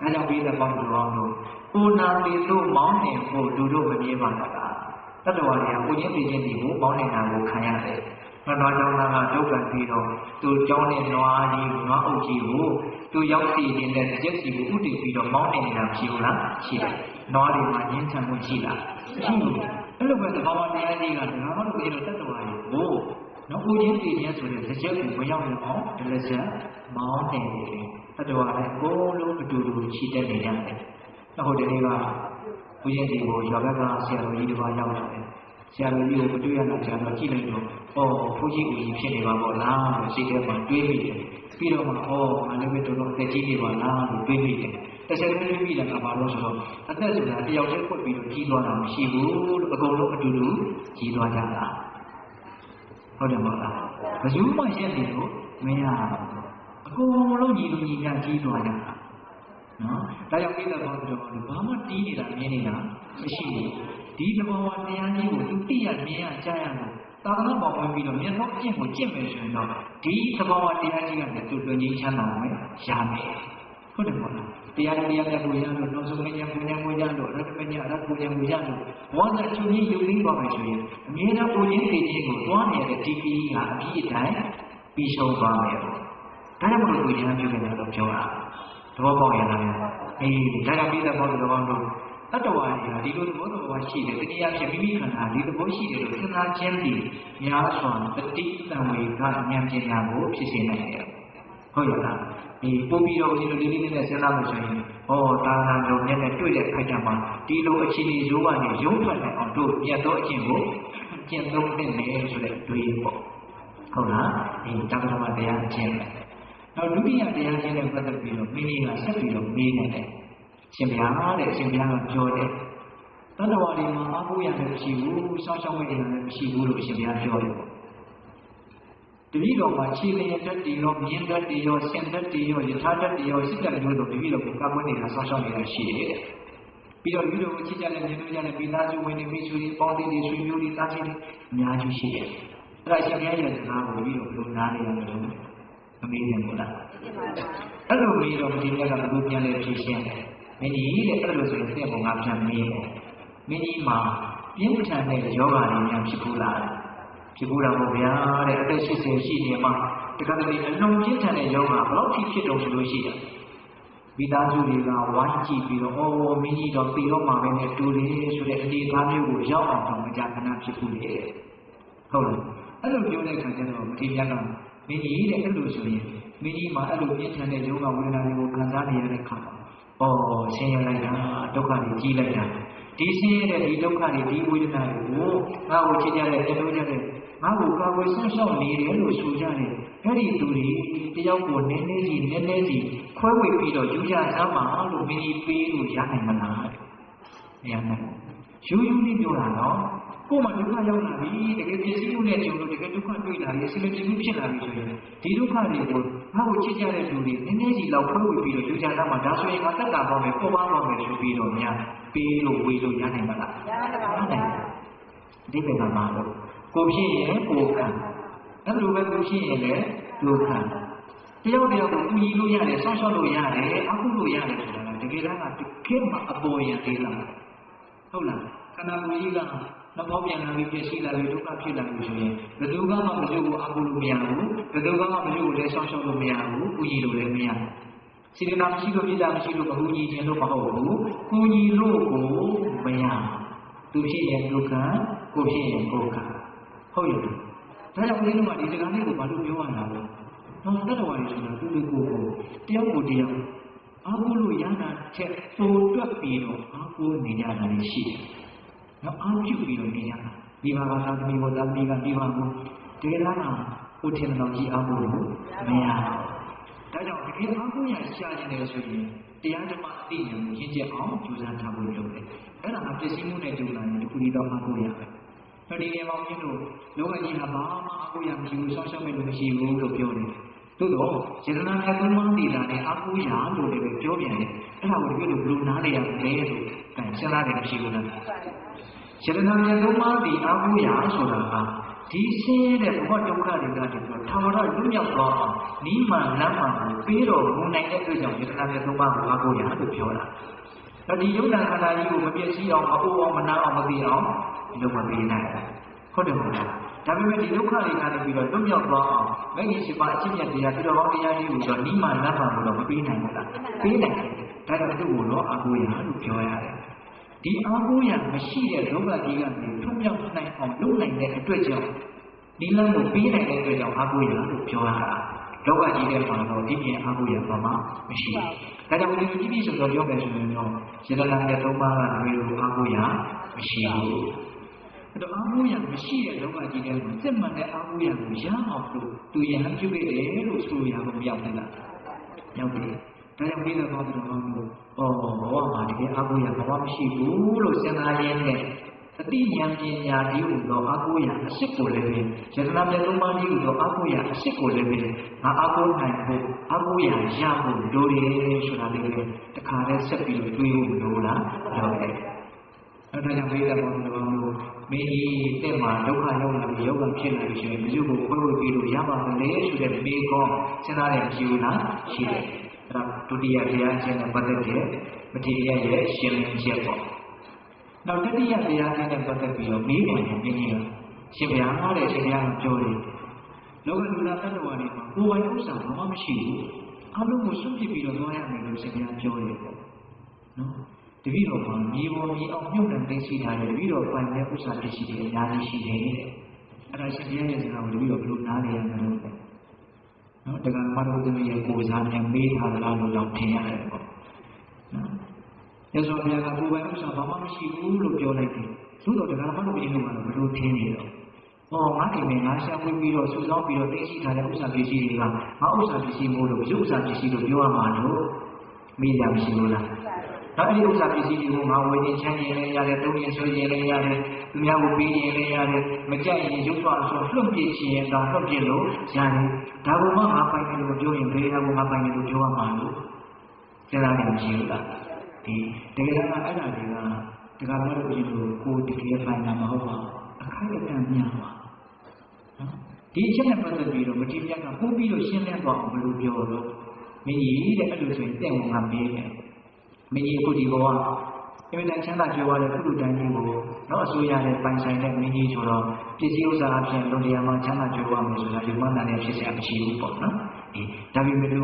းအဲကြောင့်ပြီးတဲ့ပေါင်းပြောအောင်လို့ကိုနာပေတို့မောင်းနေဖို့လူတို့မမြင်ပါဘူးတတ္တဝါတွေကကိုချင်းသိချင်းတွေကိုမောင်းနေတာကိုခံရတယ်။နွားကြောင်းသားကဒုက္ခပြီးတော့သူကြောင်းတဲ့နွားကြီးနွားအုပ်ကြီးကိုသူရောက်စီနေတဲ့ကြက်စီကိုဥတည်ပြီးတော့မောင်းနေတာဖြစ်ဘူးလားရှိတယ်။နွားတွေမှာငင်းချမ်းမှုရှိလားမရှိဘူး။အဲ့လိုပဲသဘာဝတရားကြီးကဓမ္မတို့ပြီးတော့တတ္တဝါတွေကိုနော်ကိုချင်းသိချင်းဆိုတဲ့ကြက်ကိုမရောက်ရင်အောင်ဒီလက်ချက်မောင်းနေတယ်။တတ္တဝါလည်းကိုလုံးအတူတူချီတက်နေရတယ်။ဟုတ်တယ်ဒီကဘုရားကြီးကိုရွာဘက်ကဆရာတော်ကြီးတစ်ပါးရောက်လာတယ်ဆရာတော်ကြီးကိုမတွေ့ရတော့ဆရာတော်ကြည့်လိုက်တော့ဘုန်းကြီးဦးကြီးဖြစ်နေပါပေါ့လားလို့စိတ်ထဲမှာတွေးမိတယ်ပြီးတော့မှငါလည်းပဲတော်တော်အသက်ကြီးနေပါလားလို့တွေးမိတယ်တစ်ချက်တွေးမိတာကဘာလို့ဆိုတော့အသက်ဆိုတာတယောက်တည်းဖွက်ပြီးတော့ကြီးသွားတာမရှိဘူးလို့အကုန်လုံးအတူတူကြီးသွားကြတာဟုတ်တယ်မဟုတ်လားဘယ်သူမှရက်နေလို့မရဘူးအကုန်လုံးညီလူညီညာကြီးသွားကြတာနော်ဒါကြောင့်ပြည့်တဲ့ဘောတော်ကဘာမှတီးနေတာမြင်နေတာမရှိဘူးဒီသဘောဝတရားကြီးကိုသူသိရမြင်ရကြားရလို့သာသနာ့ဘောင်ဝင်ပြီးတော့မျက်နှာအကျင့်ကိုကျင့်မယ်ဆိုရင်တော့ဒီသဘောဝတရားကြီးကလည်းသူလွန်ကြီးချမ်းသာမယ်ရမယ်ဟုတ်တယ်မဟုတ်လားတရားကိုရလို့လုံးစုံဉာဏ်ပညာကိုရလို့ရတ္တပညာရတ္တပညာကိုရလို့ဘောဇာချုပ်ကြီးယူပြီးပါမယ်ဆိုရင်အမြဲတမ်းကိုရင်းသိခြင်းကိုတွားနေတဲ့ဒီကီးကအပြည့်အတိုင်းပြီးဆုံးသွားမယ်ပေါ့ဒါကြောင့်မလို့ကိုရမ်းပြုခဲ့တယ်လို့ပြောတာသဘောပေါက်ရလားဒါကြောင့်ပြီးတဲ့ဘောတော်ကောင်းတို့တတ္တဝါတွေကဒီလိုသဘောတော်ရှိတယ်တတိယဖြစ်မိမိခန္ဓာဒီသဘောရှိတယ်လို့စဉ်းစားခြင်းဒီများစွာတတိတံဝေကဉာဏ်ပညာကိုဖြစ်စေနိုင်တယ်ဟုတ်ရဲ့လားဒီပို့ပြီးတော့ဒီလိုလေးလေးနဲ့စဉ်းစားလို့ဆိုရင်သာသနာတော်မြတ်နဲ့တွေ့တဲ့ခိုက်တာမှာဒီလိုအခြေအနေရိုးကနေရုံးထွက်နိုင်အောင်တို့မြတ်သောအကျင့်ကိုကျင့်သုံးသင့်တယ်ဆိုတဲ့တွေးပေါ့ဟုတ်လားဒီတက္ကသမတရားအကျင့်နောက်ဒုတိယတရားချင်းနဲ့ပတ်သက်ပြီးတော့မိမိကဆက်ပြီးတော့မေးနေတယ်ရှင်ဗျာတဲ့ရှင်ဗျာကပြောတယ်တတ္တဝါတွေမှာအားကိုးရတယ်မရှိဘူးစောင့်ရှောက်မဲ့ရတယ်မရှိဘူးလို့ရှင်ဗျာပြောတယ်ပေါ့တပည့်တော်မှာခြေလျက်တက်တည်ရောမြင်းတက်တည်ရောဆင်တက်တည်ရောယထာတက်တည်ရောစိတ်တက်မျိုးတို့တပည့်တော်ကိုကာကွယ်နေတာစောင့်ရှောက်နေတာရှိတယ်ပြီးတော့ဒီလိုကိုချစ်ကြတဲ့မြင်လို့ကြတဲ့ပိသားစုဝင်တွေမိတ်ဆွေတွေပေါင်းသင်းတွေဆွေမျိုးတွေသားချင်းတွေအများကြီးရှိတယ်အဲ့ဒါရှင်ဗျာရဲ့စကားကိုပြီးတော့ဘယ်လိုနားနေရမလဲမမေးနိုင်ဘူးလားအဲ့လိုမေးတော့ဒီမြတ်ကဘယ်လိုပြန်လဲဖြေရှင်းတယ်မင်းကြီးတဲ့အဲ့လိုဆိုရင်သင်ပုံကပြန်မေးတယ်မင်းကြီးမှာပြင်းထန်တဲ့ယောဂါတွေများဖြစ်ဘူးလား ဖြစ်ဘူးတော့ဗျာတဲ့အသက်80ရှိနေမှတခါတလေအလုံးပြင်းထန်တဲ့ယောဂဘယ်လောက်ထိဖြစ်တော့လို့ရှိတယ်မိသားစုတွေကဝိုင်းကြည့်ပြီးတော့အော်မင်းကြီးတော့ပြီးတော့မှပဲနဲ့တူတယ်ဆိုတဲ့အနေအထားမျိုးကိုရောက်အောင်တော့မကြခဏဖြစ်ဘူးလေဟုတ်လားအဲ့လိုပြောတဲ့အခါကျတော့မထေရကမင်းကြီးတဲ့အဲ့လိုဆိုရင်မင်းကြီးမှာအဲ့လိုပြင်းထန်တဲ့ယောဂဝေဒနာတွေကိုခံစားနေရတဲ့အခါမှာအော်ဆင်းရဲလိုက်တာဒုက္ခတွေကြီးလိုက်တာဒီဆင်းရဲတဲ့ဒီဒုက္ခတွေဒီဝေဒနာတွေကိုငါ့ကိုချစ်ကြတဲ့ပြောကြတဲ့ငါ့ကိုကာကွယ်ဆွရှောက်နေတယ်လို့ဆိုကြတယ်အဲ့ဒီသူတွေတယောက်ကိုနည်းနည်းစီခွဲဝေပြီးတော့ယူရစမ်းပါလို့မင်းကြီးပေးလို့ရနိုင်မလားတဲ့မရနိုင်ယူလေးပြောတာနော်ကိုယ်မှဒုက္ခရောက်လာပြီတကယ်ပြည့်စုံတဲ့ကြုံလို့တကယ်ဒုက္ခတွေ့လာပြီအစမပြေဘူးဖြစ်လာပြီဆိုရင်ဒီဒုက္ခတွေကိုငါ့ကိုချစ်ကြတဲ့သူတွေနည်းနည်းစီလောက်ခွဲဝေပြီးတော့ယူကြစမ်းပါဒါဆိုရင်ငါသက်တာပေါ့မယ်ပေါ်ပါတော့မယ်ဆိုပြီးတော့များပေးလို့ဝေလို့ရနိုင်မလားရနိုင်ပါဘူးဒီဘက်ကမှာတော့ကိုဖြစ်ရင်ကိုခံအဲ့လိုပဲကိုဖြစ်ရင်လည်းကိုခံတယောက်ကိုကူညီလို့ရတယ်ဆောင်းရှောက်လို့ရတယ်အခုလို့ရတယ်ဆိုတာကတကယ်တမ်းကတကယ်မှအပေါ်ရန်သေးလားဟုတ်လားခန္ဓာကိုယ်ကြီးကနောက်ပေါင်းပြန်လာပြီးပြည့်စုံလာပြီးဒုက္ခဖြစ်လာပြီဆိုရင်ဘယ်သူမှမကြိုးကိုအခုလို့မရဘူးဘယ်သူမှမကြိုးကိုလည်းဆောင်းရှောက်လို့မရဘူးကူညီလို့လည်းမရဘူးစေတနာမရှိလို့ပြတာမရှိလို့ကူညီခြင်းလို့မဟုတ်ဘူးကူညီလို့ကိုမရသူဖြစ်ရင်ဒုက္ခကိုဖြစ်ရင်ကိုယ်ကဟုတ်ရဲ့ဒါကြောင့်ဦးဇင်းတို့ကဒီစကားလေးကိုဘာလို့ပြောရတာလဲတော့တတ္တဝါတွေဆိုတာသူတို့ကိုတယောက်ကိုတယောက်အားကိုးလို့ရတာချက်ပိုတွက်ပြီးတော့အားကိုးနေကြတာရှိတယ်။နောက်အားပြုပြီးတော့နေရတာဒီမှာကသာသမီဘောသာသမီကဒီမှာကိုတကယ်လားကိုထင်တယ်လို့ကြီးအားကိုးလို့မရဘူး။ဒါကြောင့်တကယ်အားကိုးရရှာနေတယ်ဆိုရင်တရားဓမ္မအသိဉာဏ်ကိုရင့်ကျက်အောင်ကြိုးစားထားဖို့လိုတယ်။အဲ့ဒါကပြည့်စုံမှုနဲ့ကြိုးစားရင်ဒီကုရီတော့အားကိုးရတယ်။ဒီနေရာမှာဦးဇင်းတို့လောကကြီးဟာဘာမှအားကိုးရမရှိဘူးဆောင်းရှောက်မဲ့လို့မရှိဘူးလို့ပြောတယ်။သို့တော့စေတနာနဲ့သုံးပါးတိလာနဲ့အားကိုးရလို့လည်းပြောပြန်တယ်။အဲ့ဒါကိုဒီလိုဘယ်လိုနားလည်ရမလဲဆိုတိုင်စဉ်းစားတယ်မရှိဘူးလား။စေတနာနဲ့သုံးပါးတိအားကိုးရဆိုတာကဒီဆင်းရဲတဲ့ဘဝဒုက္ခတွေကတည်းကထာဝရလွတ်မြောက်သွားအောင်နိမန်လမ်းမှန်ကိုပေးတော်မူနိုင်တဲ့အတွက်ကြောင့်စေတနာနဲ့သုံးပါးကိုအားကိုးရလို့ပြောတာ။ဒါဒီယုံနာခန္ဓာကြီးကိုမပြည့်စည်အောင်မအိုးအောင်မနာအောင်မသိအောင်လုပ်မပေးနိုင်ဘူးဟုတ်တယ်မဟုတ်လားဒါပေမဲ့ဒီဒုက္ခတွေကနေပြီးတော့လွတ်မြောက်သွားအောင်မဂ္ဂင်7ပါးအချင်းမြတ်တရားပြီးတော့ဘောင်းတရားကြီးကိုတော့နိမန်လမ်းမှန်ကိုတော့မပေးနိုင်ဘူးလားပေးနိုင်တယ်ဒါကြောင့်သူ့ကိုတော့အားကိုးရလို့ပြောရတယ်ဒီအားကိုးရမရှိတဲ့ဒုက္ခကြီးကနေလွတ်မြောက်နိုင်အောင်လုပ်နိုင်တဲ့အတွက်ကြောင့်ဒီလမ်းကိုပေးနိုင်တဲ့အတွက်ကြောင့်အားကိုးရလို့ပြောရတာဒုက္ခကြီးတဲ့မှာတော့ဒီပြင်အားကိုးရပါမှမရှိဘူးဒါကြောင့်ဒီလိုကြီးဆိုတော့ပြောမယ်ဆိုရင်တော့စေတနာနဲ့သုံးပါးကလည်းအားကိုးရမရှိဘူးအဲ့တော့အားကိုးရမရှိတဲ့လောကကြီးထဲမှာစစ်မှန်တဲ့အားကိုးရကိုရအောင်လို့သူရဟန်းပြုခဲ့တယ်လို့ဆိုရမှာမရောက်ဘူးလားရောက်ပြီဒါကြောင့်ပြီးတော့တော့ဘဝမှာတကယ်အားကိုးရဘာမှမရှိဘူးလို့စဉ်းစားရင်းနဲ့အတိဉာဏ်ပညာဒီဟုသောအားကိုးရအစစ်ကိုလည်းပဲယတနာမြတ်သုံးပါးဒီဟုသောအားကိုးရအစစ်ကိုလည်းပဲငါအားကိုးနိုင်ဖို့အားကိုးရရဖို့လိုတယ်ဆိုတာလေးပဲတခါလဲဆက်ပြီးတွေးဖို့လိုလားဟုတ်တယ်အဲ့ဒါကြောင့်ဘိဓမ္မာတော်တို့မင်းကြီးတဲ့မှာဒုက္ခရောက်လာပြီးယောဂဖြစ်လာပြီးဆိုရင်ဘုရားကိုခွဲဝေပြီးလို့ရပါမလဲဆိုတဲ့မေကောစဉ်းစားတယ်မရှိဘူးလားရှိတယ်အဲ့ဒါဒုတိယတရားချင်းနဲ့ပတ်သက်တဲ့မထေရရဲ့ရှင်းလင်းချက်ပေါ့နောက်တတိယတရားချင်းနဲ့ပတ်သက်ပြီးတော့မေးတယ်မင်းကြီးကရှင်ဗျာတဲ့ရှင်ဗျာကပြောတယ်လောကလူသားတ attva တွေမှာကိုယ်ပိုင်ဥစ္စာဘာမှမရှိဘူးအလုံးကိုစွန့်ပစ်ပြီးတော့သွားရမယ်လို့ရှင်ဗျာပြောတယ်ပေါ့နော်တပည့်တော်မှာမြေပေါ်မြေအောင်မြုပ်နှံသိရှိထားတဲ့တပည့်တော်ပိုင်တဲ့ဥစ္စာပစ္စည်းတွေအများကြီးရှိတယ်တဲ့အဲ့ဒါရှင်ဘုရားရဲ့စကားကိုတပည့်တော်ဘယ်လိုနားလည်ရမလဲနော်တရားမတော်သမီးရဲ့ကိုယ်စားနဲ့မေးထားသလားလို့တော့ထင်ရတယ်ပေါ့နော်ရသော်ဘုရားကကိုယ်ပိုင်ဥစ္စာဘာမှမရှိဘူးလို့ပြောလိုက်တယ်သို့တော်တရားမတော်ဘုရားကတော့ဘယ်လိုထင်နေတော့ငါအိမ်နဲ့ငါရှာဖွေပြီးတော့စုဆောင်းပြီးတော့သိရှိထားတဲ့ဥစ္စာပစ္စည်းတွေကငါဥစ္စာပစ္စည်းမို့လို့ရုပ်ဥစ္စာပစ္စည်းလို့ပြောရမှာလို့မေးရမရှိဘူးလားနောက်အဲ့ဒီဥစ္စာပစ္စည်းတွေကိုငါဝယ်ရင်ချမ်းရင်လည်းရတယ်တုံးရင်ဆွေးရင်လည်းရတယ်သူများကိုပေးရင်လည်းရတယ်မကြိုက်ရင်ရုပ်သွားဆိုလွှတ်ပြချင်ရင်တော့လွှတ်ပြလို့ရတယ်ဒါကမှငါပိုင်တယ်လို့ပြောရင်ဘယ်ဟာကိုငါပိုင်တယ်လို့ပြောရမှာလို့စဉ်းစားနေမရှိဘူးလားဒီတကယ်တော့အဲ့ဒါတွေကတရားမလို့ပြင်လို့ကိုယ်တကယ်ပိုင်တာမဟုတ်ပါဘူးအခိုက်အတန့်များပါနော်ဒီအချက်နဲ့ပတ်သက်ပြီးတော့မတိပြတ်ကပို့ပြီးတော့ရှင်းလင်းသွားအောင်ဘယ်လိုပြောလို့မင်းကြီးတဲ့အဲ့လိုဆိုရင်တဲ့ဝင်ကမေးတယ်မင်းကြီးအခုဒီဘောက因为咱现在就话的不如单一我，那所以啊，本身的民意说了，必须有啥片，都这样嘛，现在就话没说，就蛮难的，其实也不起不呢。但是没有，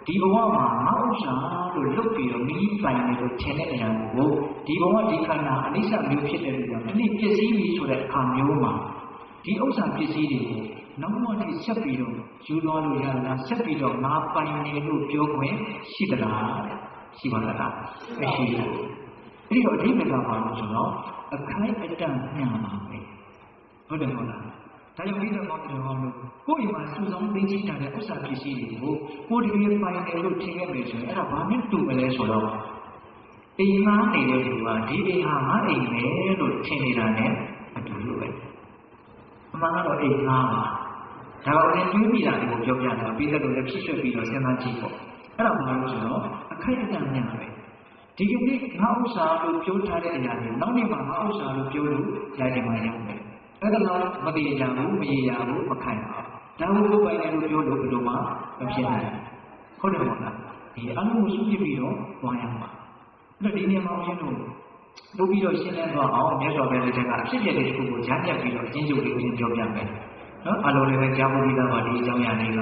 ဒီဘဝမှာငါဥစ္စာလို့လုပ်ပြီးတော့မိပိုင်တယ်လို့ထင်တဲ့အရာကိုဒီဘဝဒီခန္ဓာအနိစ္စမျိုးဖြစ်တဲ့လူကအနည်းပစ္စည်းကြီးဆိုတဲ့အခါမျိုးမှာဒီဥစ္စာပစ္စည်းတွေကိုနောက်မှထိဆက်ပြီးတော့ယူသွားလို့ရလားဆက်ပြီးတော့ငါပိုင်တယ်လို့ပြောခွင့်ရှိသလားရှိပါလားမရှိဘူးအဲ့တော့အဓိပ္ပာယ်ကဘာလို့ဆိုတော့အခိုင်အတန့်ညံပါပဲဟုတ်တယ်မဟုတ်လားဒါကြောင့်ဒီတော့ဘာလို့ကိုယ်မှာစုဆောင်သိသိတာတဲ့ဥစ္စာပစ္စည်းတွေကိုကိုယ်တကယ်ပိုင်တယ်လို့ထင်ခဲ့ပြီဆိုရင်အဲ့ဒါဘာနဲ့တူမလဲဆိုတော့အိမ်မှာနေတဲ့လူကဒီအိမ်ဟာငါအိမ်ပဲလို့ထင်နေတာနဲ့အတူတူပဲအမှန်ကတော့အိမ်ငါပါဒါတော့အရင်တွေးမိတာကိုပြောပြတာပြီးတဲ့လိုလည်းဖြစ်ဆွပြီးတော့စဉ်းစားကြည့်ပေါ့အဲ့ဒါဘာလို့ဆိုတော့အခိုက်အတန့်ညံပဲဒီကနေ့ငါဥစ္စာလို့ပြောထားတဲ့အရာတွေနောက်နေ့မှာငါဥစ္စာလို့ပြောလို့ရတယ်မှာရမယ်အဲ့ဒါတော့မတိကြဘူးမရေရဘူးမခိုင်ပါဘူးဒါကိုပိုင်တယ်လို့ပြောလို့ဘယ်လိုမှမဖြစ်နိုင်ဟုတ်တယ်မဟုတ်လားဒီအလုံးကိုစုပြပြီးတော့ဝါရမှာအဲ့ဒီနေရာမှာဦးဇင်းတို့လုပ်ပြီးတော့ရှင်းလင်းသွားအောင်မြတ်စွာဘုရားလက်ထက်ကအဖြစ်အပျက်တွေတစ်ခုကိုကြားပြပြီးတော့အချင်းချုပ်လေးကိုပြောပြမယ်နော်အလုံးလေးပဲကြားဖို့ပြီးသားပါဒီအကြောင်းအရာလေးက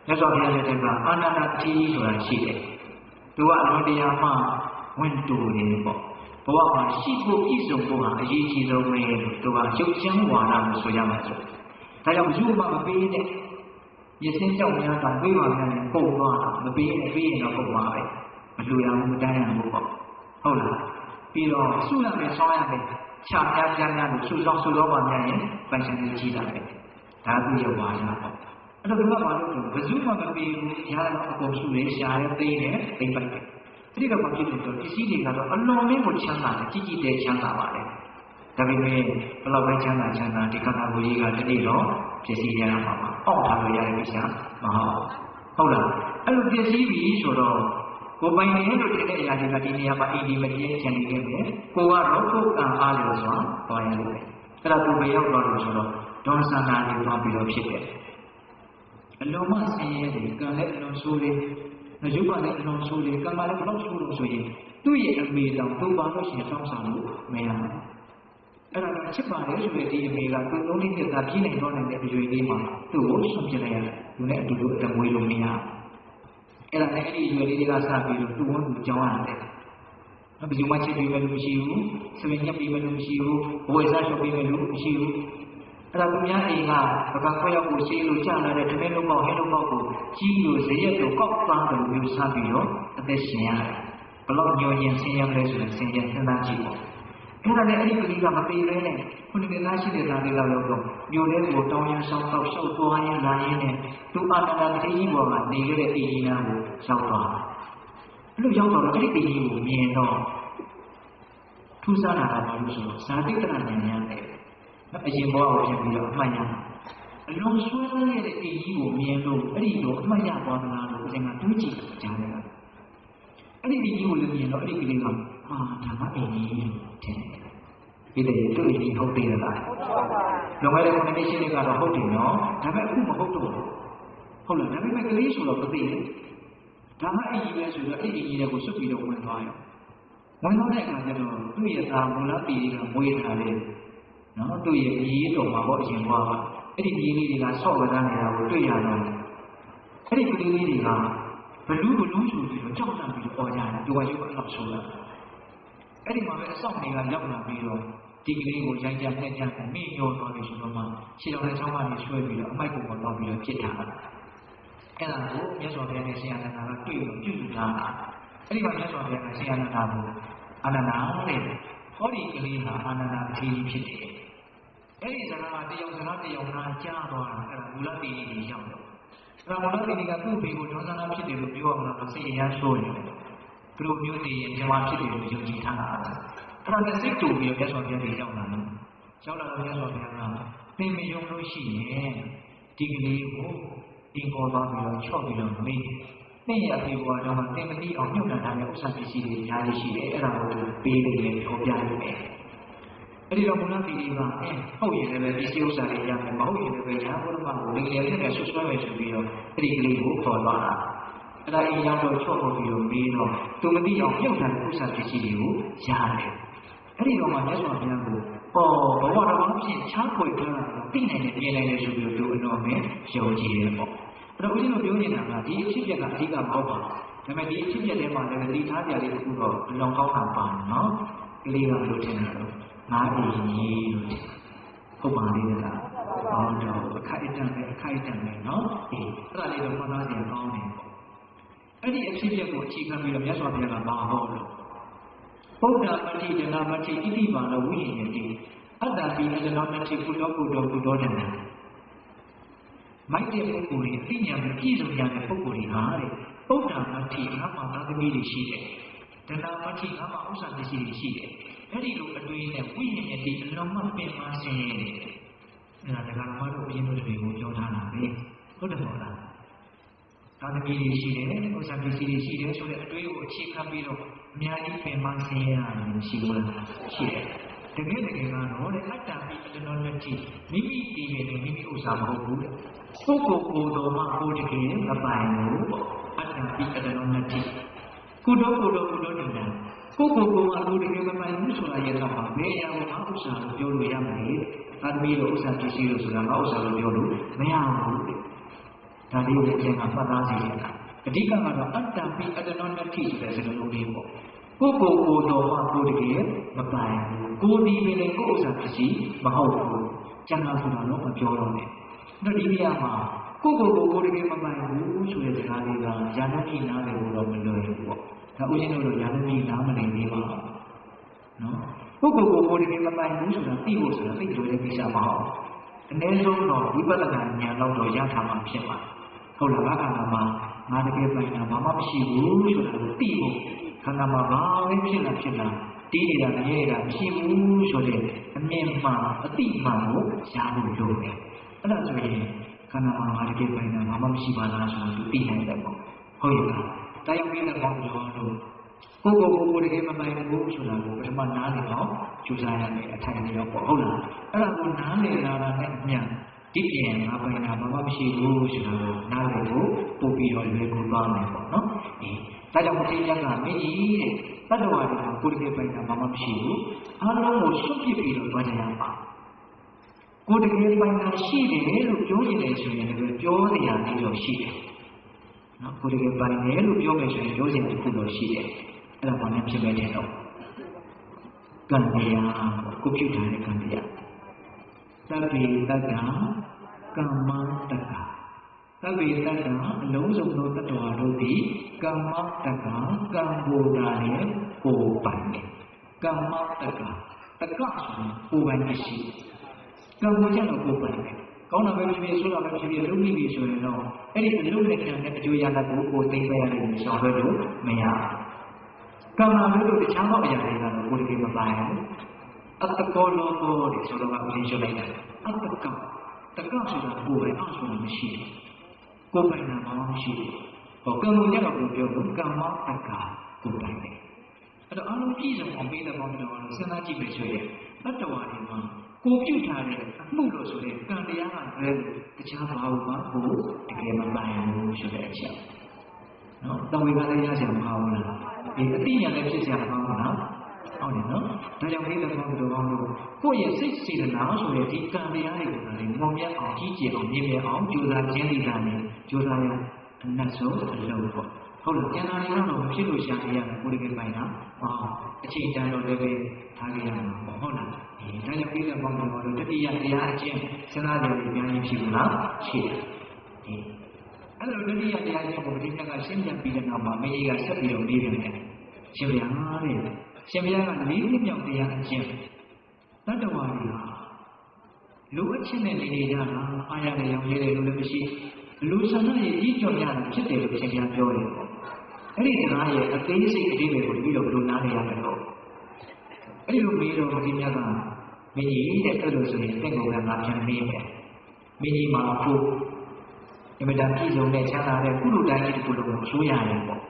မြတ်စွာဘုရားလက်ထက်ကအာနန္ဒတိဆိုတာရှိတယ်သူကအလုံးတရားမှဝင်တူနေပေါ့ဘဝမှာရှိဖို့ပြည့်စုံဖို့ဟာအရေးကြီးဆုံးပဲလို့သူကရုပ်ချမ်းဝါဒလို့ဆိုရမှာဆိုဒါကြောင့်ဘုရားမပေးနဲ့ရစင်းကြောက်များတာဝိပါဒနဲ့ပုံသွားတာမပေးနဲ့ပေးရင်တော့ပုံပါပဲမလူရဘူးမတန်းရဘူးပေါ့ဟုတ်လားပြီးတော့ဆုရမယ်ဆောင်းရမယ်ခြားများကြားများလို့ဆုဆောင်ဆုတော့ပါများရင်ပိုင်ရှင်ကြီးကြီးတာပဲဒါသူရဲ့ဝါဒပေါ့အဲ့တော့ဘုရားဘာလို့လဲဘယ်သူမှမပေးဘူးရတော့အကုန်ဆုလေရှားရဲသိတယ်သိပိုက်တယ်ဒီတော့ဘာဖြစ်လို့ပစ္စည်းတွေကတော့အလွန်လေးကိုချမ်းသာတယ်ကြည်ကြည်တဲ့ချမ်းသာပါတယ်ဒါပေမဲ့ဘလောက်ပဲချမ်းသာဒီခန္ဓာကိုယ်ကြီးကတတိတော့ပစ္စည်းရတာပါအောက်ထားလို့ရတဲ့ပစ္စည်းမဟုတ်လားအဲ့လိုပစ္စည်းပြီးဆိုတော့ကိုပိုင်နေလို့ထင်တဲ့အရာတွေကဒီနေရာမှာအင်းဒီမပြင်းချင်နေခဲ့တယ်ကိုကတော့ကိုယ်ကအားလို့ဆိုတော့ပေါ်ရတယ်အဲ့ဒါသူပဲရောက်သွားလို့ဆိုတော့ဒေါသနာတွေသွားပြီးတော့ဖြစ်တယ်အလုံးမဆင်းရဲတယ်ကံလည်းအလုံးဆိုးတယ်ရုပ်ကလည်းအလုံးဆိုးတယ်ကံကလည်းဘယ်လောက်ဆိုးလို့ဆိုရင်သူ့ရဲ့အမေတောင်သူ့ပါလို့ရှိရင်တောင်းဆောင်လို့မရဘူးအဲ့ဒါကချစ်ပါတယ်ဆိုတဲ့ဒီအမေကသူ့လုံးလေးနဲ့သာပြင်းနေတော့နေတဲ့အရွယ်လေးမှာသူ့ကိုဆွန့်ပြလိုက်ရတယ်သူနဲ့အတူတူအတမွေးလို့မရအဲ့ဒါနဲ့အဲ့ဒီအရွယ်လေးတွေကစပြီးတော့သူ့ဝန်သူကြောင်းရတယ်ဘယ်သူမှချစ်ပြီးမလို့မရှိဘူးစပင်ညက်ပြီးမလို့မရှိဘူးဘဝစားရှုပ်ပြီးမလို့မရှိဘူးအဲ့ဒါကများအိမ်ကဘကခွဲရောက်ကိုရှိလို့ကြာလာတဲ့တမင်းလုံးပေါက်ဟင်းလုံးပေါက်ကိုကြီးလို့ဇရက်တို့ကောက်သားတယ်မျိုးစားပြီးတော့အသက်ရှင်ရတယ်ဘလောက်ညှို့ရင်ဆင်းရဲလဲဆိုရင်ဆင်းရဲစဉ်းစားကြည့်ပေါ့အဲ့ဒါနဲ့အဲ့ဒီကလေးကမသေးလဲနဲ့ခုနှစ်နှစ်သားရှိတဲ့သားလေးလောက်ရောက်တော့မျိုးလေးကိုတောင်းရဆောင်တော့ရှောက်သွားရင်လာရင်နဲ့သူအာနန္ဒတိကြီးပေါ်မှာနေခဲ့တဲ့အိမ်ကြီးနာကိုရောက်သွားအဲ့လိုရောက်တော့အဲ့ဒီအိမ်ကြီးကိုမြင်တော့ထူးဆန်းတာကဘာလို့ဆိုတော့ဇာတိတရဉာဏ်နဲ့အရင်ဘဝကိုပြန်ပြီးတော့အမှတ်ရအလုံးဆွဲရတဲ့အိမ်ကြီးကိုမြင်လို့အဲ့ဒီတော့အမှတ်ရသွားသလားလို့အရင်ကတွေးကြည့်ကြတယ်အဲ့ဒီအိမ်ကြီးကိုလည်းမြင်တော့အဲ့ဒီကလေးကဒါမှအိမ်ကြီးတဲ့ဒီတည်းတွေ့ရင်ဟုတ်တယ်လားလွန်ခဲ့တဲ့9နှစ်ရှိတဲ့ကတော့ဟုတ်တယ်နော်ဒါပေမဲ့အခုမဟုတ်တော့ဟုတ်လားဒါပေမဲ့ကလေးဆိုတော့မသိဘူးဒါမှအိမ်ကြီးပဲဆိုတော့အဲ့ဒီအိမ်ကြီးတွေကိုစွတ်ပြီးတော့ဝင်သွားရောဝင်သွားတဲ့အခါကျတော့သူ့ရဲ့သားမူလတီကမွေးထားတယ်နော်သူ့ရဲ့မြေးတော်မှာပေါ့အရင်ကအဲ့ဒီမြေးလေးတွေကဆော့ဝဲသားနေတာကိုတွေ့ရတော့အဲ့ဒီကလေးလေးတွေကဘလူးဆိုပြီးတော့ကြောက်တတ်ပြီးတော့ပေါ်ကြတယ်သူကရုပ်ကတော့ဆိုလာအဲ့ဒီမှာပဲအဆောင်တွေကရောက်လာပြီးတော့ဒီကလေးကိုရိုက်ကြနှက်ကြမိညောသွားပြီဆိုတော့မှခြေတော်နဲ့ချောင်းကနေဆွဲပြီးတော့အမိုက်ကိုပေါ်သွားပြီးတော့ပြစ်ထားတာအဲ့ဒါကိုမြတ်စွာဘုရားနဲ့ဆရာနန္ဒာကတွေ့လို့ပြုစုထားတာအဲ့ဒီမှာမြတ်စွာဘုရားကဆရာနန္ဒာကိုအာနန္ဒာတဲ့ဟောဒီကလေးဟာအာနန္ဒာအထီးဖြစ်တယ်အဲ့ဒီစကားတယောက်နာကြားသွားတာအဲ့ဒါမူလတိကြီးရောက်တော့အဲ့ဒါမူလတိကြီးကသူ့ဘေကိုဒေါသနာဖြစ်တယ်လို့ပြောအောင်လို့စိတ်အရမ်းဆိုးနေတယ်သူတို့မျိုးတည်ရင်မြန်မာဖြစ်တယ်လို့ယုံကြည်ထားတာအဲ့ဒါနဲ့စိတ်တူပြီးတော့မြတ်စွာဘုရားကြီးရောက်လာတယ်ရောက်လာတော့မြတ်စွာဘုရားကသင်မယုံလို့ရှိရင်ဒီကလေးကိုတင်ပေါ်သွားပြီးတော့ချော့ပြီးတော့မေးသင်ရဲ့အဖေကတော့သင်မသိအောင်ညှို့နှံထားတဲ့ဥစ္စာပစ္စည်းတွေအများကြီးရှိတယ်အဲ့ဒါကိုပေးနေတယ်ပြောပြနေတယ်အဲ့ဒီတော့ဘုရားတိတိကဟုတ်ရင်လည်းဒီဥစ္စာတွေရမယ်မဟုတ်ရင်လည်းညာဘုရားကိုလေလေနဲ့ဆွဆွဲမယ်ဆိုပြီးတော့အဲ့ဒီကလေးကိုခေါ်သွားတာ အဲ့ဒါအိမ်ရောက်တော့ချော့ပေါ်ပြီးတော့မေးတော့သူမသိအောင်ပြုတ်ထားတဲ့ဥစ္စာပစ္စည်းတွေကိုရတယ်အဲ့ဒီတော့မှမြတ်စွာဘုရားကိုဘဝတော်မှာဖြစ်ချားခွေထားတာသိနိုင်တယ်ပြင်နိုင်တယ်ဆိုပြီးတော့သူအတော်နဲ့ယုံကြည်တယ်ပေါ့အဲ့တော့ဦးဇင်းတို့ပြောနေတာကဒီအဖြစ်အပျက်ကအဓိကမဟုတ်ပါဘူးဒါပေမဲ့ဒီအဖြစ်အပျက်ထဲမှာလည်းသတိထားကြလေးတစ်ခုတော့အလွန်ကောင်းတာပါနော်ကလေးကဘယ်လိုထင်တာလဲငါအင်းကြီးလို့ဟုတ်ပါလေလားဟောတော့အခိုက်အတန့်ပဲနော်အေးအဲ့ဒါလေးတော့မှတ်သားကြကောင်းတယ်ပေါ့အဲ့ဒီအဖြစ်အပျက်ကိုအခြေခံပြီးတော့မြတ်စွာဘုရားကမဟောလို့ဗုဒ္ဓမတ္တိဒနာမတ္တိဣတိပါဏဝိညာဉ်တိအတ္တပိအတ္တနာမတ္တိကုတောဒနာမိုက်တဲ့ပုဂ္ဂိုလ်တွေအသိဉာဏ်နဲ့ပြည့်စုံကြတဲ့ပုဂ္ဂိုလ်တွေဟာတဲ့ဗုဒ္ဓမတ္တိငါမှသာသမီတွေရှိတယ်ဒနာမတ္တိငါမှဥစ္စာပစ္စည်းတွေရှိတယ်အဲ့ဒီလိုအတွေ့နဲ့ဝိညာဉ်တိအလုံးမပင်မဆင်းရဲတယ်အဲ့ဒါတရားတော်တို့အရင်တို့တွေကိုပြောထားတာပဲဟုတ်တယ်မဟုတ်လားသာသမီတွေရှိတယ်ဥစ္စာပစ္စည်းတွေရှိတယ်ဆိုတဲ့အတွေ့ကိုအခြေခံပြီးတော့အများကြီးပင်မဆင်းရဲရတယ်ရှိလို့လားရှိတယ်တကယ်ကတော့တဲ့အတ္တပိအတ္တနောနတ္တိမိမိတည်နေတဲ့မိမိဥစ္စာမဟုတ်ဘူးတဲ့ပုဂ္ဂိုလ်ကိုယ်တော်မှကိုယ်တကယ်မပိုင်ဘူးပေါ့အတ္တပိအတ္တနောနတ္တိကုတောဒနာပုဂ္ဂိုလ်ကိုယ်မှကိုယ်တကယ်မပိုင်ဘူးဆိုတာရဲ့တော့ဘယ်အရာကိုမှဥစ္စာလို့ပြောလို့ရမလဲသာသမီတို့ဥစ္စာပစ္စည်းလို့ဆိုတာငါဥစ္စာလို့ပြောလို့မရဘူးတဲ့ဒါလေးကိုပြန်မှတ်သားစီရတာအဓိကကတော့အတ္တပိအတ္တနောနတ္တိဆိုတဲ့စကားလုံးလေးပေါ့ပုဂ္ဂိုလ်ကိုယ်တော်မှကိုယ်တကယ်မပိုင်ဘူးကိုယ်ဒီပင်လည်းကိုယ်ဥစ္စာပစ္စည်းမဟုတ်ဘူးကျန်တာဆိုတာတော့မပြောတော့နဲ့အဲ့ဒီနေရာမှာကိုယ်တကယ်မပိုင်ဘူးဆိုတဲ့စကားလေးကယာနတိနားတယ်လို့တော့မလွယ်ဘူးပေါ့ဒါဥရှင်တို့တော့ယာနတိနားမနေသေးပါဘူးနော်ပုဂ္ဂိုလ်ကိုယ်တကယ်မပိုင်ဘူးဆိုတာသိဖို့ဆိုတာသိကြတဲ့ကိစ္စမဟုတ်အနည်းဆုံးတော့ဝိပဿနာဉာဏ်တော့ရထားမှာဖြစ်မှာဟုတ်လားဘာခန္ဓာမှာငါတကယ်ပိုင်တာဘာမှမရှိဘူးဆိုတာကိုသိဖို့ခန္ဓာမှာဘာပဲဖြစ်လာတီးနေတာမြဲနေတာမရှိဘူးဆိုတဲ့အမြင်မှအတိမှန်ကိုရဖို့လိုတယ်အဲ့ဒါဆိုရင်ခန္ဓာမှာငါတကယ်ပိုင်တာဘာမှမရှိပါလားဆိုတော့သိနိုင်တယ်ပေါ့ဟုတ်ရဲ့လားတရားပြတဲ့ဘောင်းတော်တို့ကိုယ်တကယ်မပိုင်ဘူးဆိုတာကိုပထမနားလည်အောင်ကြိုးစားရမယ်အထိုင်ရောပေါ့ဟုတ်လားအဲ့ဒါကိုနားလည်လာတာနဲ့အမြန်ဒီပြန်ငါပိုင်တာဘာမှမရှိဘူးဆိုတာကိုနားလည်ဖို့ပို့ပြီးတော့လွယ်ကူသွားမယ်ပေါ့နော်ဒါကြောင့်မထေရကမင်းကြီးတဲ့တတ္တဝါတွေကကိုယ်တကယ်ပိုင်တာဘာမှမရှိဘူးအားလုံးကိုစွန့်ပစ်ပြီးတော့သွားကြရပါကိုယ်တကယ်ပိုင်တာရှိတယ်လို့ပြောနေတယ်ဆိုရင်လည်းပြောနေရသေးတော့ရှိတယ်နော်ကိုယ်တကယ်ပိုင်တယ်လို့ပြောမယ်ဆိုရင်ပြောစရာတစ်ခုတော့ရှိတယ်အဲ့ဒါဘာနဲ့ဖြစ်မဲ့တဲ့တော့ကံတရားကိုပြုထားတဲ့ကံတရားသဗ္ဗေတတ္တကမ္မတက္ကသဗ္ဗေတတ္တအလုံးစုံသောတတ္တဝါတို့သည်ကမ္မတက္ကကံကိုယ်တာနဲ့ကိုယ်ပိုင်တယ်ကမ္မတက္ကတက္ကဆိုရင်ကိုယ်ပိုင်ရှိကံကိုကြတော့ကိုယ်ပိုင်တယ်ကောင်းတာပဲဖြစ်ဖြစ်ဆိုးတာပဲဖြစ်ဖြစ်လုပ်ပြီးဆိုရင်တော့အဲ့ဒီအလုပ်နဲ့ခံတဲ့အကျိုးရလဒ်ကိုကိုယ်သိသိရလို့ဆောင်ရွက်လို့မရကံမှာလို့တခြားသောအရာတွေကတော့ကိုယ်တကယ်မပိုင်ဘူးအတ္တကောလောကောတဲ့ဆိုတော့ကဦးရင်းရှုလိုက်တယ်အတ္တကတက္ကဆိုတာကိုယ်ပိုင်အောင်ဆိုတာမရှိဘူးကိုယ်ပိုင်တာမှမရှိဘူးဟောကံကိုကြတော့ကိုပြောလို့ကမ္မတက္ကကိုယ်ပိုင်တယ်အဲ့တော့အလုံးပြည့်စုံအောင်ပေးတဲ့ဘောင်းတော်ကတော့စဉ်းစားကြည့်မယ်ဆိုရင်တတ္တဝါတွေမှာကိုပြုတ်ထားတဲ့အမှုလို့ဆိုတဲ့ကံတရားကလည်းတခြားဘာလို့မှကိုတကယ်မပိုင်ဘူးဆိုတဲ့အချက်နော်တောင်းဝေကလည်းရကြမှာမဟုတ်လားဒီအတိညာလည်းဖြစ်ကြမှာမဟုတ်လားဟုတ်တယ်နော်ဒါကြောင့်ဒီလက်ဆောင်တော်ကောင်းလို့ကိုယ့်ရဲ့စိတ်စေတနာဆိုတဲ့ဒီကံတရားတွေကိုလည်းမောင်မြတ်အောင်ကြီးကျယ်အောင်မြင်မြတ်အောင်ကြိုးစားခြင်းတွေကလည်းကြိုးစားရအနတ်ဆုံးအလုပ်ပေါ့ဟုတ်လားကျန်တာတွေကတော့မဖြစ်လို့ရှာနေရတယ်ကိုယ်တကယ်ပိုင်တာဟောအချိန်တန်တော့လည်းပဲထားကြရမှာပေါ့ဟုတ်လားဒါကြောင့်ပြည်သက်ပေါင်းတော်တို့တတိယတရားအကျင့်စဉ်းစားကြရအများကြီးဖြစ်ဘူးလားရှိတယ်အဲ့လိုတတိယတရားကျင့်ကိုဒီကရှင်းပြပြီးတဲ့နောက်မှာမင်းကြီးကဆက်ပြီးတော့နေတယ်ရှင်ဗျာတဲ့ရှင်ဗျာက၄နှစ်မြောက်တရားအကျင့်တတ္တဝါတွေဟာလူအချင်းနဲ့နေနေကြတာအားရတဲ့ရောင်ရည်တွေလို့လည်းမရှိလူဆန္ဒရဲ့ကြီးကျော်ရတာဖြစ်တယ်လို့ရှင်ဗျာပြောတယ်ပေါ့အဲ့ဒီစကားရဲ့အသေးစိတ်အသေးပဲကိုပြီးတော့ဘယ်လိုနားလည်ရမလဲတော့အဲ့ဒီလိုပြီးတော့ဒီမြတ်ကမင်းကြီးတဲ့အဲ့လိုဆိုရင်တင့်ကုန်ကငါပြန်မေးမယ်မင်းကြီးမှာအခုအမြဲတမ်းပြည်စုံတဲ့ချမ်းသာတဲ့ကုလိုတိုင်းကြီးတစ်ခုလုံးကိုဆိုးရတယ်ပေါ့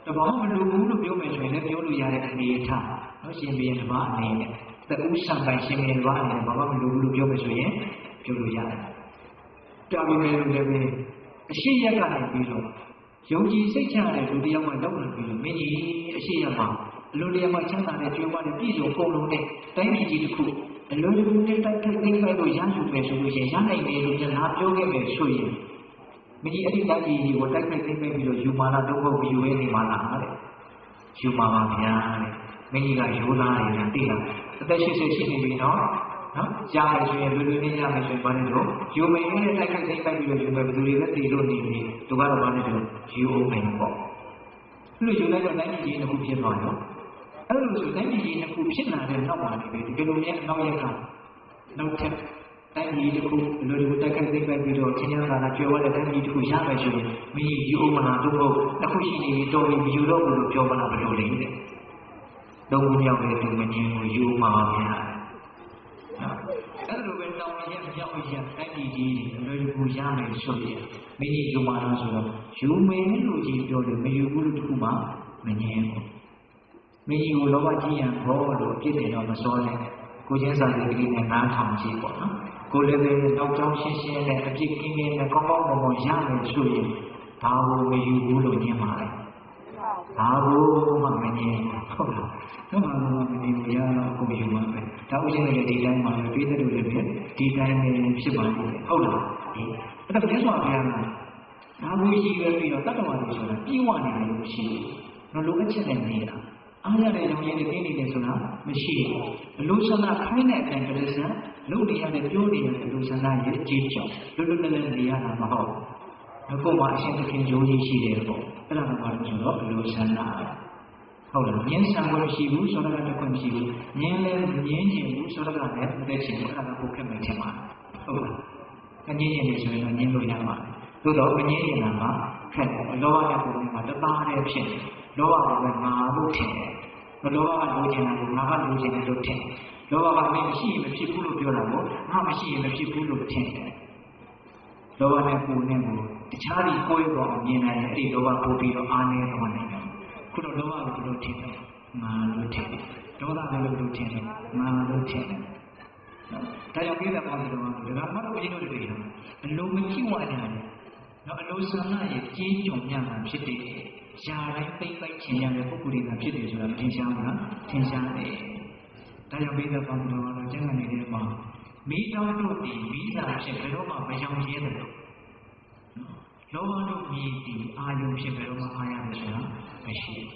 တဘောမလိုဘူးလို့ပြောမယ်ဆိုရင်လည်းပြောလို့ရတဲ့အနေအထားနော်ရှင်ဘီရင်တစ်ပါးအနေနဲ့တူးဆံပိုင်ရှင်ဘီရင်တစ်ပါးအနေနဲ့ဘာမှမလိုဘူးလို့ပြောမယ်ဆိုရင်ပြောလို့ရတယ်တာပေမဲ့လို့လည်းအရှိရက်ကနေပြီးတော့ရ ယုံကြည်စိတ်ချတဲ့လူတစ်ယောက်မှလောက်လာပြီးတော့မင်းကြီးအရှိရမှာအလိုတရားမှချမ်းသာတဲ့ကြွယ်ဝတဲ့ပြည်စုံကုန်လုံးနဲ့တိုင်းပြည်ကြီးတစ်ခုအလိုတကူနဲ့တိုက်ခိုက်သိမ်းပိုက်လို့ရယူမယ်ဆိုလို့ရှိရင်ရနိုင်တယ်လို့ပြန်လာပြောခဲ့မယ်ဆိုရင်မင်းကြီးအဲ့ဒီတိုင်းပြည်ကြီးကိုတိုက်ခိုက်သိမ်းပိုက်ပြီးတော့ယူမာလာတော့မယူရဲနေမှာလားတဲ့ယူမာပါဗျာတဲ့မင်းကြီးကရိုးသားတယ်ဗျာသိလားအသက်80ရှိနေပြီနော်ရတယ်ဆိုရင်လူလူနဲ့ရမယ်ဆိုရင်ဘာလဲတော့ယူမယ်နဲ့တိုက်ခိုက်သိမ်းပိုက်ပြီးတော့ယူမယ်ဘယ်သူတွေပဲတည်လို့နေပြီသူကတော့ဘာလဲတော့ယူအောင်မယ်ပေါ့အဲ့လိုယူလိုက်တော့တိုင်းပြည်ကြီးတစ်ခုဖြစ်သွားရောအဲ့လိုဆိုတိုင်းပြည်ကြီးတစ်ခုဖြစ်လာတဲ့နောက်မှာနေပြီဒီလိုမျိုးနောက်ရက်ကနောက်ထပ်တိုင်းပြည်တစ်ခုအလိုလိုတိုက်ခိုက်သိမ်းပိုက်ပြီးတော့ချင်းချင်းသာသာကြွယ်ဝတဲ့တိုင်းပြည်တစ်ခုရမယ်ဆိုရင်မင်းယူအောင်မလားတို့ဟုတ်တစ်ခုရှိနေပြီတော်ပြီမယူတော့ဘူးလို့ပြောမလားဘယ်လိုလဲတဲ့တော့ဘုရားရဲ့သူမငြင်းကိုယူမှာပါဗျာအဲ့လိုပဲတောင်းရမြောက်ရတိုင်းပြည်ကြီးအလိုလိုရမယ်ဆိုရင်မင်းယူမှာလားဆိုတော့ယူမယ်လို့ကြီးပြောတယ်မယူဘူးလို့တခုမှမငြင်းဘူးမင်းကြီးကိုလောဘကြီးရန်ဘောလို့အပြစ်တင်တော့မစောနဲ့ကိုချင်းစာတွေကလေးနဲ့နားထောင်ကြည့်ပေါ့နော်ကိုလည်းပဲနောက်ကြောင်းရှင်းရှင်းနဲ့အပြစ်ကင်းကင်းနဲ့ကောင်းကောင်းမွန်မွန်ရမယ်ဆိုရင်ဒါကိုမယူဘူးလို့ညင်ပါလေဒါကိုမှမငြင်းဟုတ်လားတော့မှမငြင်းဘူးရတော့ကိုယူမှာပဲဒါဥရှင်တွေဒီတိုင်းမှာတွေးတဲ့လူတွေပဲဒီတိုင်းပဲဖြစ်ပါလိမ့်မယ်ဟုတ်လားအဲ့ဒါပြည့်စုံပါဗျာဒါကိုရည်ရွယ်ပြီးတော့တတ်တော်ပါလို့ဆိုတာပြေဝနေတယ်လို့ရှိတယ်နော်လိုအပ်ချက်နဲ့နေတာအားရတဲ့ရောင်ရည်တွေနေတယ်ဆိုတာမရှိဘူးအလိုဆန္ဒခိုင်းတဲ့အတိုင်းတည်းစံလုပ်နေရတဲ့ပြောနေရတဲ့လူဆန္ဒရဲ့အကြီးကြောင့်လွတ်လွတ်လပ်လပ်နေရတာမဟုတ်ဘူးအခုမှအရှင်သခင်ဂျိုးကြီးရှိတယ်ပေါ့အဲ့ဒါကဘာလို့ဆိုတော့အလိုဆန္ဒဟုတ်လားငင်းဆံလို့မရှိဘူးဆိုတော့တခွင့်မရှိဘူးငင်းလဲငင်းချင်ဘူးဆိုတော့လည်းမသက်ချင်ဘူးအဲ့ဒါကိုခက်မှထင်ပါဟုတ်လားငင်းချင်တယ်ဆိုရင်ငင်းလို့ရမှာသို့တော့မငင်းနေတာကခက်တယ်လောဘနဲ့ပုံမှာတသားတည်းဖြစ်တယ်လောဘကလည်းငါလို့ထင်တယ်လောဘကလိုချင်တာကိုငါကလိုချင်တယ်လို့ထင်တယ်လောဘကမရှိရင်မဖြစ်ဘူးလို့ပြောတာကိုငါမရှိရင်မဖြစ်ဘူးလို့ထင်တယ်လောဘနဲ့ပူနဲ့ကိုတခြားပြီးကိုယ်ပေါ်မြင်နိုင်တယ်အဲ့ဒီလောဘပို့ပြီးတော့အားနေသွားနိုင်တယ်ခုတော့လောဘကိုလို့ထင်တယ်ငါလို့ထင်တယ်ဒေါသလည်းလို့ထင်တယ်ငါလို့ထင်တယ်ဒါကြောင့်ပြည်သက်ပေါင်းတော်ကဒါကမှတော့ဘုရားတို့တွေအလုံးမကြည့်ဝကြတယ်နော်အလိုဆန္ဒရဲ့ကြီးကျုံညံ့တာဖြစ်တယ်ယာတိုင်းပိတ်ပိုက်ချင်ရတဲ့ပုဂ္ဂိုလ်တွေကဖြစ်တယ်ဆိုတာထင်ရှားမလားထင်ရှားတယ်ဒါကြောင့်ပြည်သက်ပေါင်းတော်ကတော့ကျမ်းဂန်နေတဲ့မှာမိတော်တို့ဒီမိသားဖြစ်ဘယ်တော့မှမရောင်ရဲတယ်လောဘတို့မြည်ဒီအာယုံဖြစ်ဘယ်တော့မှအားရတယ်ဆိုတာမရှိဘူး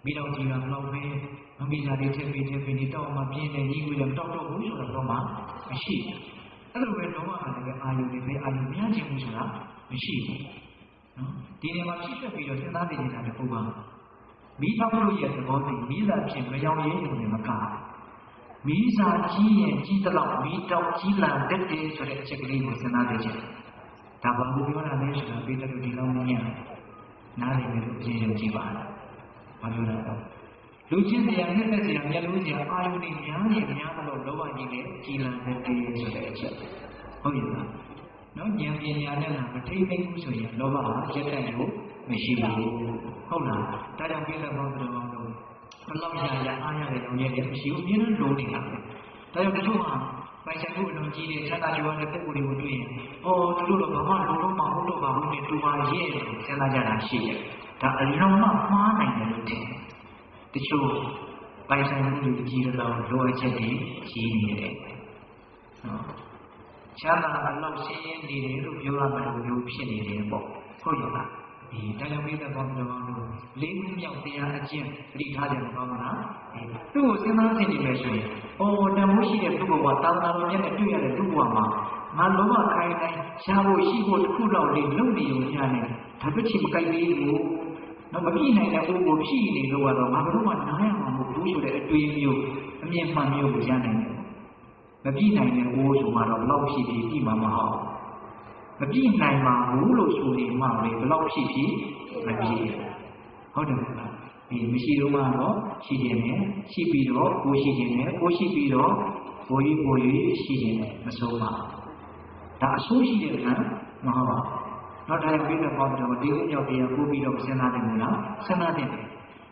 မိတော်ကြီးကဘလောက်ပဲမမိသားတွေထက်ပြီးနေတော့မှပြင်းတယ်ကြီးကိုလည်းတောက်တော့ဘူးဆိုတော့မှမရှိဘူးအဲ့လိုပဲလောဘကလည်းအာယုံတွေပဲအာယုံများခြင်းဘူးဆိုတာမရှိဘူးနော်ဒီနေရာမှာဖြစ်သက်ပြီးတော့စဉ်းစားနေကြတာတခုကမိသားတို့ရဲ့သဘောတည်းမိသားဖြစ်မရောင်ရဲရုံနဲ့မကမိသားကြီးရဲ့ကြီးတလောက်မိတော်ကြီးလာတတ်တယ်ဆိုတဲ့အချက်ကလေးကိုစဉ်းစားကြည့်ချင်ဒါဘာလို့ပြောတာလဲဆိုတာပြီးတော့ဒီလောက်မင်းရနားလည်နေလို့အရင်ကြည့်ပါလားဘာလို့လဲလူချင်းစရာနဲ့သက်စရာမျက်လုံးစရာအာယုန်တွေများရင်များတော့လောဘကြီးနဲ့ကြီးလာတတ်တယ်ဆိုတဲ့အချက်ဟုတ်ရဲ့လားနော်ဉာဏ်ပညာနဲ့မထိမ့်သိမ့်ဘူးဆိုရင်လောဘဟာရက်တက်လို့မရှိဘူးဟုတ်လားဒါကြောင့်ပြည့်စုံသောတော်တော်တို့ဘလောက်ရအားရတဲ့လုံးရဲ့မရှိဘူးအင်းလုံးနေတာပဲဒါကြောင့်တချို့ဟာပိုင်ဆိုင်မှုအလုံးကြီးတဲ့ချမ်းသာကြွယ်ဝတဲ့ပုဂ္ဂိုလ်တွေကိုတွေ့ရင်သူတို့တော့ဘာမှလုံးလုံးမဟုတ်တော့ပါဘူးနဲ့တူပါရဲ့လို့စဉ်းစားကြတာရှိတယ်ဒါအလုံးမမှားနိုင်တယ်လို့ထင်တယ်တချို့ပိုင်ဆိုင်မှုတွေကြီးတော့လိုအပ်ချက်တွေကြီးနေတယ်ချမ်းသာအလောက်ရှင်းရင်းနေတယ်လို့ပြောရမှလို့မျိုးဖြစ်နေတယ်ပေါ့ဟုတ်ရဲ့လားဒီတရားဝိသဘောတော်လို့လေးခုမြောက်တရားအကျင့်ပြိထားတယ်ကောင်းမလားသူ့ကိုစဉ်းစားကြည့်နေမယ်ဆိုရင်တန်ဖိုးရှိတဲ့ပုဂ္ဂိုလ်ကသာသနာတော်ရဲ့တွေ့ရတဲ့လူ့ဘဝမှာငါလောဘခိုင်းတိုင်းရှားဖို့ရှိဖို့တစ်ခုတော့လေးလုံနေုံရနေဒါပြချင်မကြိုက်သေးဘူးတော့မပြည့်နိုင်တဲ့ပုဂ္ဂိုလ်ဖြစ်နေလို့ကတော့ငါဘယ်တော့မှနားရမှာမဟုတ်ဘူးဆိုတဲ့အတွေ့အမျိုးအမြင်မှန်မျိုးကိုရနိုင်တယ်မပြည့်နိုင်တဲ့အိုးဆိုမှတော့ဘလောက်ဖြစ်ပြီးပြီးမှာမဟုတ်မပြည့်နိုင်ပါဘူးလို့ဆိုနေမှလေဘလောက်ဖြစ်ပြီးမပြည့်ဟုတ်တယ်မလားဒီမရှိတော့မှတော့ရှိခြင်းနဲ့ရှိပြီးတော့ကိုရှိခြင်းနဲ့ကိုရှိပြီးတော့ကိုကြီးရှိခြင်းနဲ့မဆုံးပါဒါအဆိုးရှိတဲ့ကံမဟုတ်ပါတော့ဒါပြည့်တဲ့ပေါ့တော့ဒီဥကြောင့်တရားပို့ပြီးတော့စဉ်းစားတယ်မလားစဉ်းစားတယ်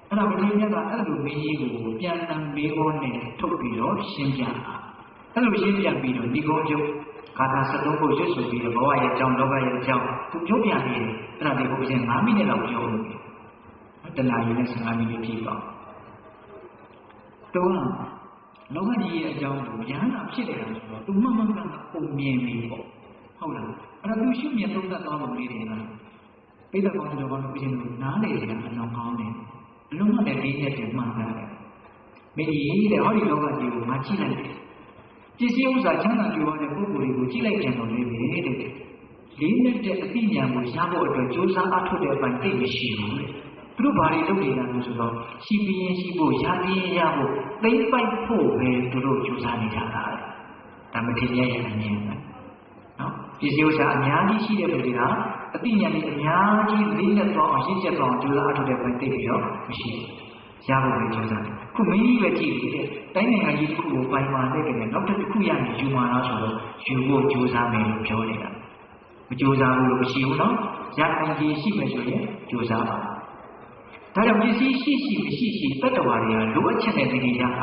အဲ့တော့ဘုရားမြတ်ကအဲ့လိုမင်းကြီးကိုပြန်တန်မေးခေါ်နဲ့ထုတ်ပြီးတော့ရှင်းပြတာအဲ့လိုရှင်းပြပြီးတော့ဒီကုန်းကျုပ် ကာထာ73ခုရွတ်ဆိုပြီးတော့ဘဝရဲ့အကြောင်းလောကရဲ့အကြောင်းသူပြောပြပြီးတယ်အဲ့ဒါလေးကိုအရင်9မိနစ်လောက်ပြောလို့တနာရီနဲ့15မိနစ်ပြည့်သွားတော့လောကကြီးရဲ့အကြောင်းကိုရဟန္တာဖြစ်နေတာဆိုတော့သူမှန်မှန်ကန်ကန်ပုံမြင်ပြီပေါ့ဟုတ်လားအဲ့ဒါသူရှုမြင်သုံးသပ်သွားပုံလေးတွေကပိဋကကောင်းတော်ကောင်းလို့ပြင်လို့နားလေတယ်အလုံးကောင်းတယ်အလုံးမနဲ့လေးရက်တည်းမှန်တယ်မင်းကြီးတဲ့ဟောဒီလောကကြီးကိုငါကြည့်လိုက်တယ်ပစ္စည်းဥစ္စာချမ်းသာကြွယ်ဝတဲ့ပုဂ္ဂိုလ်တွေကိုကြည့်လိုက်ကြတော့လေတဲ့လေးနဲ့တဲ့အသိဉာဏ်ကိုရဖို့အတွက်ကြိုးစားအားထုတ်တဲ့အပိုင်းသိမရှိဘူးတဲ့သူတို့ဘာတွေလုပ်နေတာလဲဆိုတော့ရှိပြီးရင်ရှိဖို့ရပြီးရင်ရဖို့သိမ့်ပိုက်ဖို့ပဲသူတို့ကြိုးစားနေကြတာဒါမထင်ရဲ့အမြင်ပဲနော်ပစ္စည်းဥစ္စာအများကြီးရှိတဲ့လူတွေကအသိဉာဏ်တွေအများကြီးလေးနဲ့တော့အောင်ရှင်းချက်တော့ကြိုးစားအားထုတ်တဲ့ပိုင်းသိပြီးတော့မရှိဘူးရဖို့ပဲကြိုးစားတယ်ခုမင်းကြီးပဲကြည့်ပြီးတဲ့တိုင်းနိုင်ငံကြီးတစ်ခုကိုပိုင်မာတဲ့ကနေ့နောက်တစ်ခုရရင်ယူမာလားဆိုတော့ယူဖို့ကြိုးစားမယ်လို့ပြောနေတာမကြိုးစားဘူးလို့မရှိဘူးနော်ရခိုင်ကြီးရှိမယ်ဆိုရင်ကြိုးစားပါဒါကြောင့်ပစ္စည်းရှိမရှိတတ္တဝါတွေကလိုအပ်ချက်နဲ့နေနေကြတ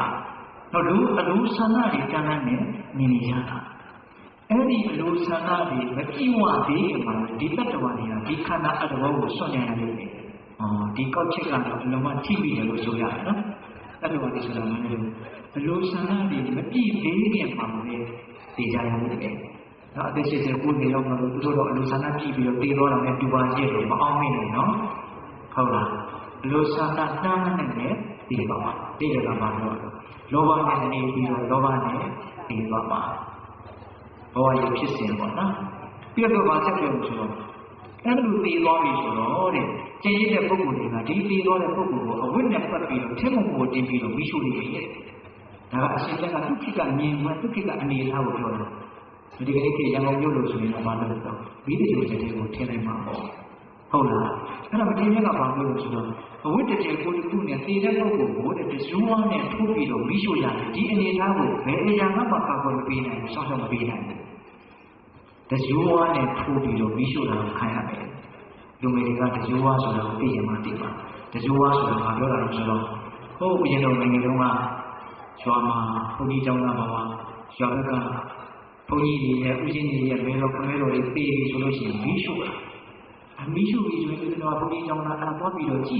ာတော့လူအလိုဆန္ဒတွေကမ်းလှမ်းနေနေကြတာအဲ့ဒီအလိုဆန္ဒတွေမပြည့်ဝသေးခင်မှာဒီတတ္တဝါတွေကဒီခန္ဓာအတ္တဘောကိုစွန့်ကြရတယ်ဒီကောက်ချက်ကတော့အလုံးဝထိမိတယ်လို့ဆိုရတယ်နော်တတ္တဝါတွေဆိုတာလည်းအလိုဆန္ဒတွေမပြည့်သေးခင်မှာပဲသိကြရတယ်နော်အသက်80ကိုနေတော့မှသူတို့တော့အလိုဆန္ဒပြည့်ပြီးတော့တည်တော့တာနဲ့တူပါရဲ့လို့မအောင်မိနေနော်ဟုတ်လားအလိုဆန္ဒနှမ်းနဲ့လည်းတည်ပါမှာတည်တယ်ကမှတော့လောဘနဲ့နေပြီးတော့လောဘနဲ့တည်ပါမှာဘောရဖြစ်စဉ်ပေါ့နော်ပြီးတော့ဗာချက်ပြောဆိုတော့အဲ့လိုတည်သွားပြီဆိုတော့တဲ့ကျင့်ရတဲ့ပုဂ္ဂိုလ်တွေကဒီတည်သွားတဲ့ပုဂ္ဂိုလ်ကိုအဝိနဲ့ပတ်ပြီးတော့ထက်မှုကိုတင်ပြီးတော့မိရှုနေတယ်ဒါကအရှင်ကဒုက္ခိကမြင်မှဒုက္ခိကအနေအထားကိုပြောတယ်ဒီကနေ့ခေတ်ရန်ကုန်မြို့လို့ဆိုရင်တော့ဘာလို့လဲဆိုတော့ဘီးတချို့ချက်တွေကိုထည့်လိုက်မှာပေါ့ဟုတ်လားအဲ့တော့မတင်မြတ်ကဘာလို့လဲဆိုတော့အဝိတ္တတေကိုတစ်ခုနဲ့တည်တဲ့ပုဂ္ဂိုလ်ကိုတဇူဝါနဲ့ထိုးပြီးတော့မိရှုရတယ်ဒီအနေအထားကိုဘယ်အရာမှကာကွယ်မပေးနိုင်ဘူးစောင့်ရှောက်မပေးနိုင်ဘူးတဇူဝါနဲ့ထိုးပြီးတော့မိရှုတာကိုခံရတယ်လူငယ်တွေကတဇူဝါဆိုတာကိုသိရင်မှသိပါတဇူဝါဆိုတာဘာပြောတာလဲဆိုတော့ဟုတ်ဦးရင်တော်ငယ်ငယ်တုန်းကရွာမှာဘုန်းကြီးကျောင်းသားဘာဝရွာဘက်ကဘုန်းကြီးတွေရဲ့ဦးဇင်းတွေရဲ့မဲတော်ခမဲတော်တွေသိပြီဆိုလို့ရှိရင်မိရှုတာမီးရှို့ပြီးဆိုရင်ဒီတော့ဘုန်းကြီးကျောင်းသားအဲ့သွားပြီးတော့ကြည်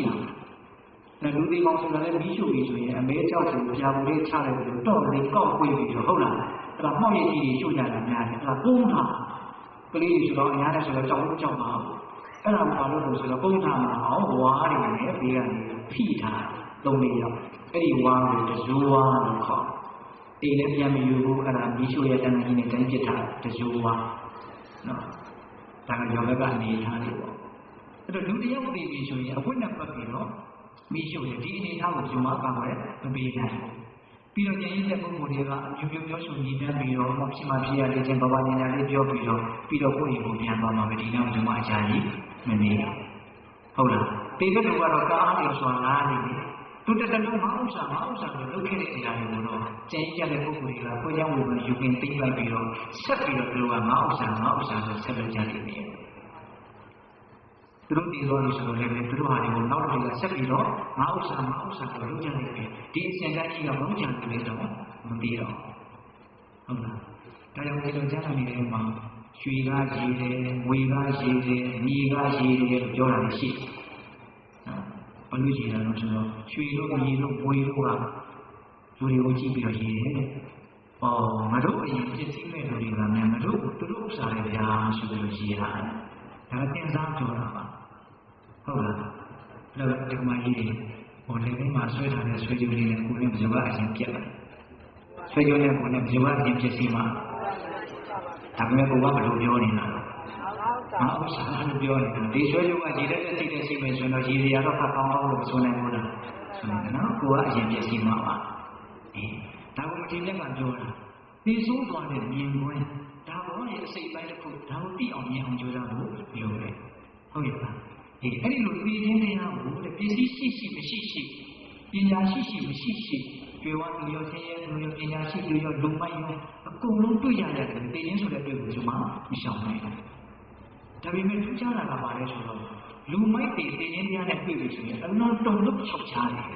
တာလူသေးကောင်းဆိုတာလည်းမီးရှို့ပြီးဆိုရင်အမဲကြောက်ကိုကြာပူလေးချလိုက်ပြီးတော့လေးကောက်ပွေးပြီးတော့ဟုတ်လားအဲ့ဒါမှောက်ရည်ကြီးတွေရှို့ကြတာများတယ်အဲ့ဒါပုံးထားကလေးတွေဆိုတော့အများနဲ့ဆိုတော့ကြောက်ကြောက်ပါအဲ့ဒါဘာလို့လဲဆိုတော့ပုံးထားမှာအောင်ဝါးတွေနဲ့ဘေးကနေဖိထားသုံးလေးရောက်အဲ့ဒီဝါးကိုတဇူဝါလို့ခေါ်တေးလည်းပြန်မယူဘူးအဲ့ဒါမီးရှို့ရဲ့တန်ကြီးနဲ့တိုင်းပစ်ထားတဇူဝါနော်ဒါကယောဂကအနေထားလေးပေါ့အဲ့တော့လူတယောက်သိပြီဆိုရင်အဝိနဲ့ပတ်ပြီးတော့မိရှုရဲ့ဒီအနေထားကိုကျွန်မပါခွဲမပေးနိုင်ပြီးတော့ဉာဏ်ရည်တဲ့ပုဂ္ဂိုလ်တွေကအမျိုးမျိုးပြောဆိုညီတန်းပြီးတော့ဖြစ်မှဖြစ်ရတဲ့ချင်းဘာဘာညာညာလေးပြောပြီးတော့ကိုယ့်အိမ်ကိုပြန်သွားမှာပဲဒီနောက်ကျွန်မအချာကြီးမနေဟုတ်လားတေဘက်တို့ကတော့ကာအားပြောဆိုတာလားနေတယ်သူတတလုံးမအောင်စားလို့လုပ်ခဲ့တဲ့အရာတွေကိုတော့ကျန်ရတဲ့ပုဂ္ဂိုလ်တွေကကိုယ်ကြောင့်ဝင်ယူခင်သိလိုက်ပြီးတော့ဆက်ပြီးတော့သူတို့ကငါဥစ္စာဆိုဆက်လုပ်ကြတယ်နေသူတို့တည်သွားလို့ဆိုတော့လည်းသူတို့ဟာတွေကိုနောက်တစ်ခါဆက်ပြီးတော့ငါဥစ္စာဆိုလုပ်ကြတယ်ဒီအစဉ်တိုင်းကြီးကဘုံကြံတယ်တော့မပြီးတော့ဟုတ်လားဒါကြောင့်ဒီလိုကြားနေတဲ့မှာရွှေကားရည်တယ်ငွေကားရည်တယ်မြေကားရည်တယ်ပြောတာရှိတယ်ဘလို့ကြည်တာလို့ဆိုတော့ရွှေတို့မြေတို့ငွေတို့ကလူတွေကိုကြည့်ပြီးတော့ရည်တယ်။အော်ငါတို့အရင်ပြည့်စည်မဲ့လူတွေကလည်းငါတို့သူတို့ဥစ္စာတွေဗျာဆိုပြီးတော့ရည်ရတယ်။ဒါကတင်စားပြောတာပါ။ဟုတ်လား။ဒါကဒီမှာကြီးတွေဟိုလက်ထဲမှာဆွဲထားတဲ့ဆွဲကြိုးလေးနဲ့ကိုယ်နဲ့ဘယ်လိုအရင်ပြတ်လဲ။ဆွဲကြိုးနဲ့ကိုယ်နဲ့ဘယ်လိုအရင်ပြည့်စည်မှာဒါပေမဲ့ကိုကဘယ်လိုပြောနေတာလဲ။ငါဥစ္စာလို့ပြောနေတာဒီဆွဲကြိုးကဒီတဲ့စိတ်နဲ့ရှိမယ်ဆိုတော့ရည်ရတော့ဖတ်ကောင်းလို့မဆိုနိုင်ဘူးလားဆိုနေတယ်နော်ကိုကအရင်ပြည့်စည်မှာပါဒါကိုမတင်တဲ့မှာပြောတာဒီဆိုးသွားတဲ့မြင်ကွင်းဒါဘောရဲ့အစိတ်ပိုင်းတစ်ခုဒါကိုသိအောင်မြင်အောင်ကြိုးစားဖို့ပြောတယ်ဟုတ်ရဲ့လားအဲ့ဒီလိုသိခြင်းတရားကိုပစ္စည်းရှိမရှိပညာရှိမရှိကျွေးဝလူရောဆင်းရဲလူရောပညာရှိလူရောလူမိုက်ရောအကုန်လုံးတွေ့ရတဲ့သိခြင်းဆိုတဲ့တွေ့ကိုကျွန်မမရှောင်နိုင်ဘူးဒါပေမဲ့ထူးခြားတာကဘာလဲဆိုတော့လူမိုက်တွေသိခြင်းတရားနဲ့တွေ့ပြီဆိုရင်အလုံးတုံလို့ချောက်ချားတယ်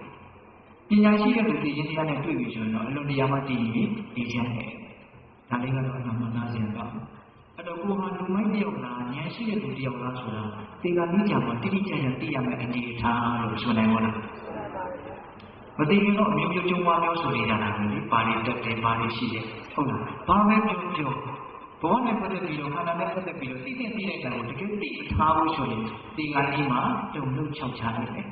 ပညာရှိတဲ့လူသိခြင်းတရားနဲ့တွေ့ပြီဆိုရင်တော့အလုံးတရားမှတည်ရင်ဒီချမ်းတယ်ဒါလေးကတော့အမှန်မှန်သားစရာပါ တယောက်လားဉာဏ်ရှိတဲ့သူတယောက်လားဆိုတာဒီကနေ့ကြောင်တိတိကျကျသိရမယ့်အနေအထားလို့ဆိုနိုင်ပါလားမသိရင်တော့အမျိုးမျိုးကျုံဝါမျိုးဆိုနေကြတာပဲလေပါရီတက်တယ်ပါရီရှိတယ်ဟုတ်လားဘာပဲပြောဘဝနဲ့ပတ်သက်ပြီးတော့ခန္ဓာနဲ့ပတ်သက်ပြီးတော့သိတဲ့တိုင်းကိုတကယ်သိထားဖို့ဆိုရင်ဒီကနေ့မှာတုံ့လို့ခြောက်ချနိုင်တယ်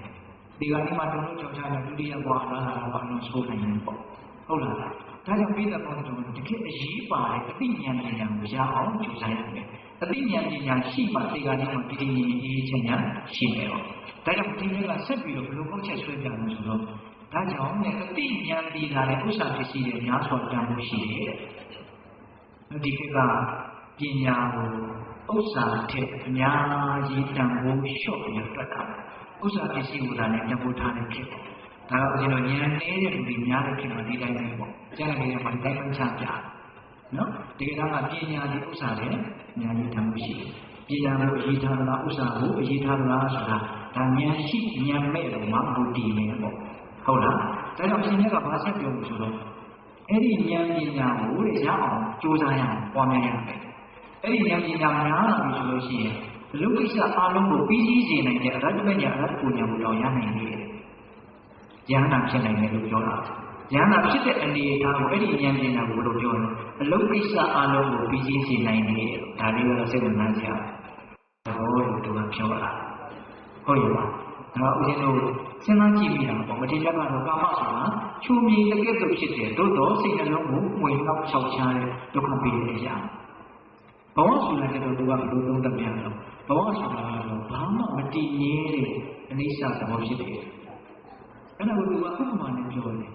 ဒီကနေ့မှာတုံ့လို့ခြောက်ချတဲ့ဒုတိယဘဝလာတာဘာလို့ဆိုနိုင်လဲပေါ့ဟုတ်လားဒါကြောင့်ပြည်သက်ပေါင်းတို့တကယ်အရေးပါတဲ့အသိဉာဏ်ဉာဏ်ကိုရအောင်ကြိုးစားရမယ်အသိဉာဏ်ဉာဏ်ရှိမှဒီကနေ့မှာဒီအေးချမ်းညာရှိမယ်ပေါ့ဒါကြောင့်ဒီနေ့ကဆက်ပြီးတော့ဘယ်လိုကောက်ချက်ဆွဲပြလို့ဆိုတော့ဒါကြောင့်လည်းအသိဉာဏ်ပြီးတာလည်းဥစ္စာပစ္စည်းတွေများစွာတန်ဖို့ရှိတယ်ဒီကပညာကိုဥစ္စာထက်အများကြီးတန်ဖိုးလျှော့ပြီးတော့တွက်တာဥစ္စာပစ္စည်းကိုလည်းတန်ဖိုးထားနေဖြစ်တယ်ဒါကဦးဇင်းတို့ဉာဏ်နေတဲ့လူတွေများတဲ့ဖြစ်မှာဒီတိုင်းပဲပေါ့ကြားနေတယ်မှာဒီတိုင်းမှချပြနော်ဒီကနေ့ကပညာဒီဥစ္စာတွေအများကြီးတန်ဖိုးရှိတယ်ပညာကိုအရေးထားတာဥစ္စာကိုအရေးထားတာဆိုတာဒါဉာဏ်ရှိဉာဏ်မဲ့လို့မှမူတည်နေပေါ့ဟုတ်လားဒါကြောင့်ရှင်မြတ်ကဘာဆက်ပြောလို့ဆိုတော့အဲ့ဒီဉာဏ်ပညာကိုရအောင်ကြိုးစားရအောင်ပွားများရမယ်အဲ့ဒီဉာဏ်ပညာများလာပြီဆိုလို့ရှိရင်အလုပ်ကိစ္စအားလုံးကိုပြီးစီးစေနိုင်တဲ့အရဟတပညာအရဟတပညာကိုတော့ရနိုင်တယ်ဉာဏ်နာဖြစ်နိုင်တယ်လို့ပြောတာဉာဏ်နာဖြစ်တဲ့အနေအထားကိုအဲ့ဒီဉာဏ်ပညာကိုလို့ပြောတယ်အလုပ်ကိစ္စအားလုံးကိုပြီးစီးစေနိုင်တယ်ဒါလေးကတော့စိတ်ဝင်စားစရာသဘောလို့သူကပြောတာဟုတ်ရဲ့ပါဒါဦးဇင်းတို့စဉ်းစားကြည့်မိတာပေါ့မထေရကတော့ကာမဆိုတာချူမြင်တကယ်တော့ဖြစ်တယ်သို့တော့စိတ်နှလုံးကိုမှွေနောက်ချောက်ချားတဲ့ဒုက္ခပေးတဲ့အရာဘဝဆိုတာကတော့သူကဘယ်လိုသုံးသပ်ပြလဲဘဝဆိုတာကတော့ဘာမှမတည်ငြိမ်တဲ့အနိစ္စသဘောဖြစ်တယ်အဲ့ဒါကိုသူကဥပမာနဲ့ပြောတယ်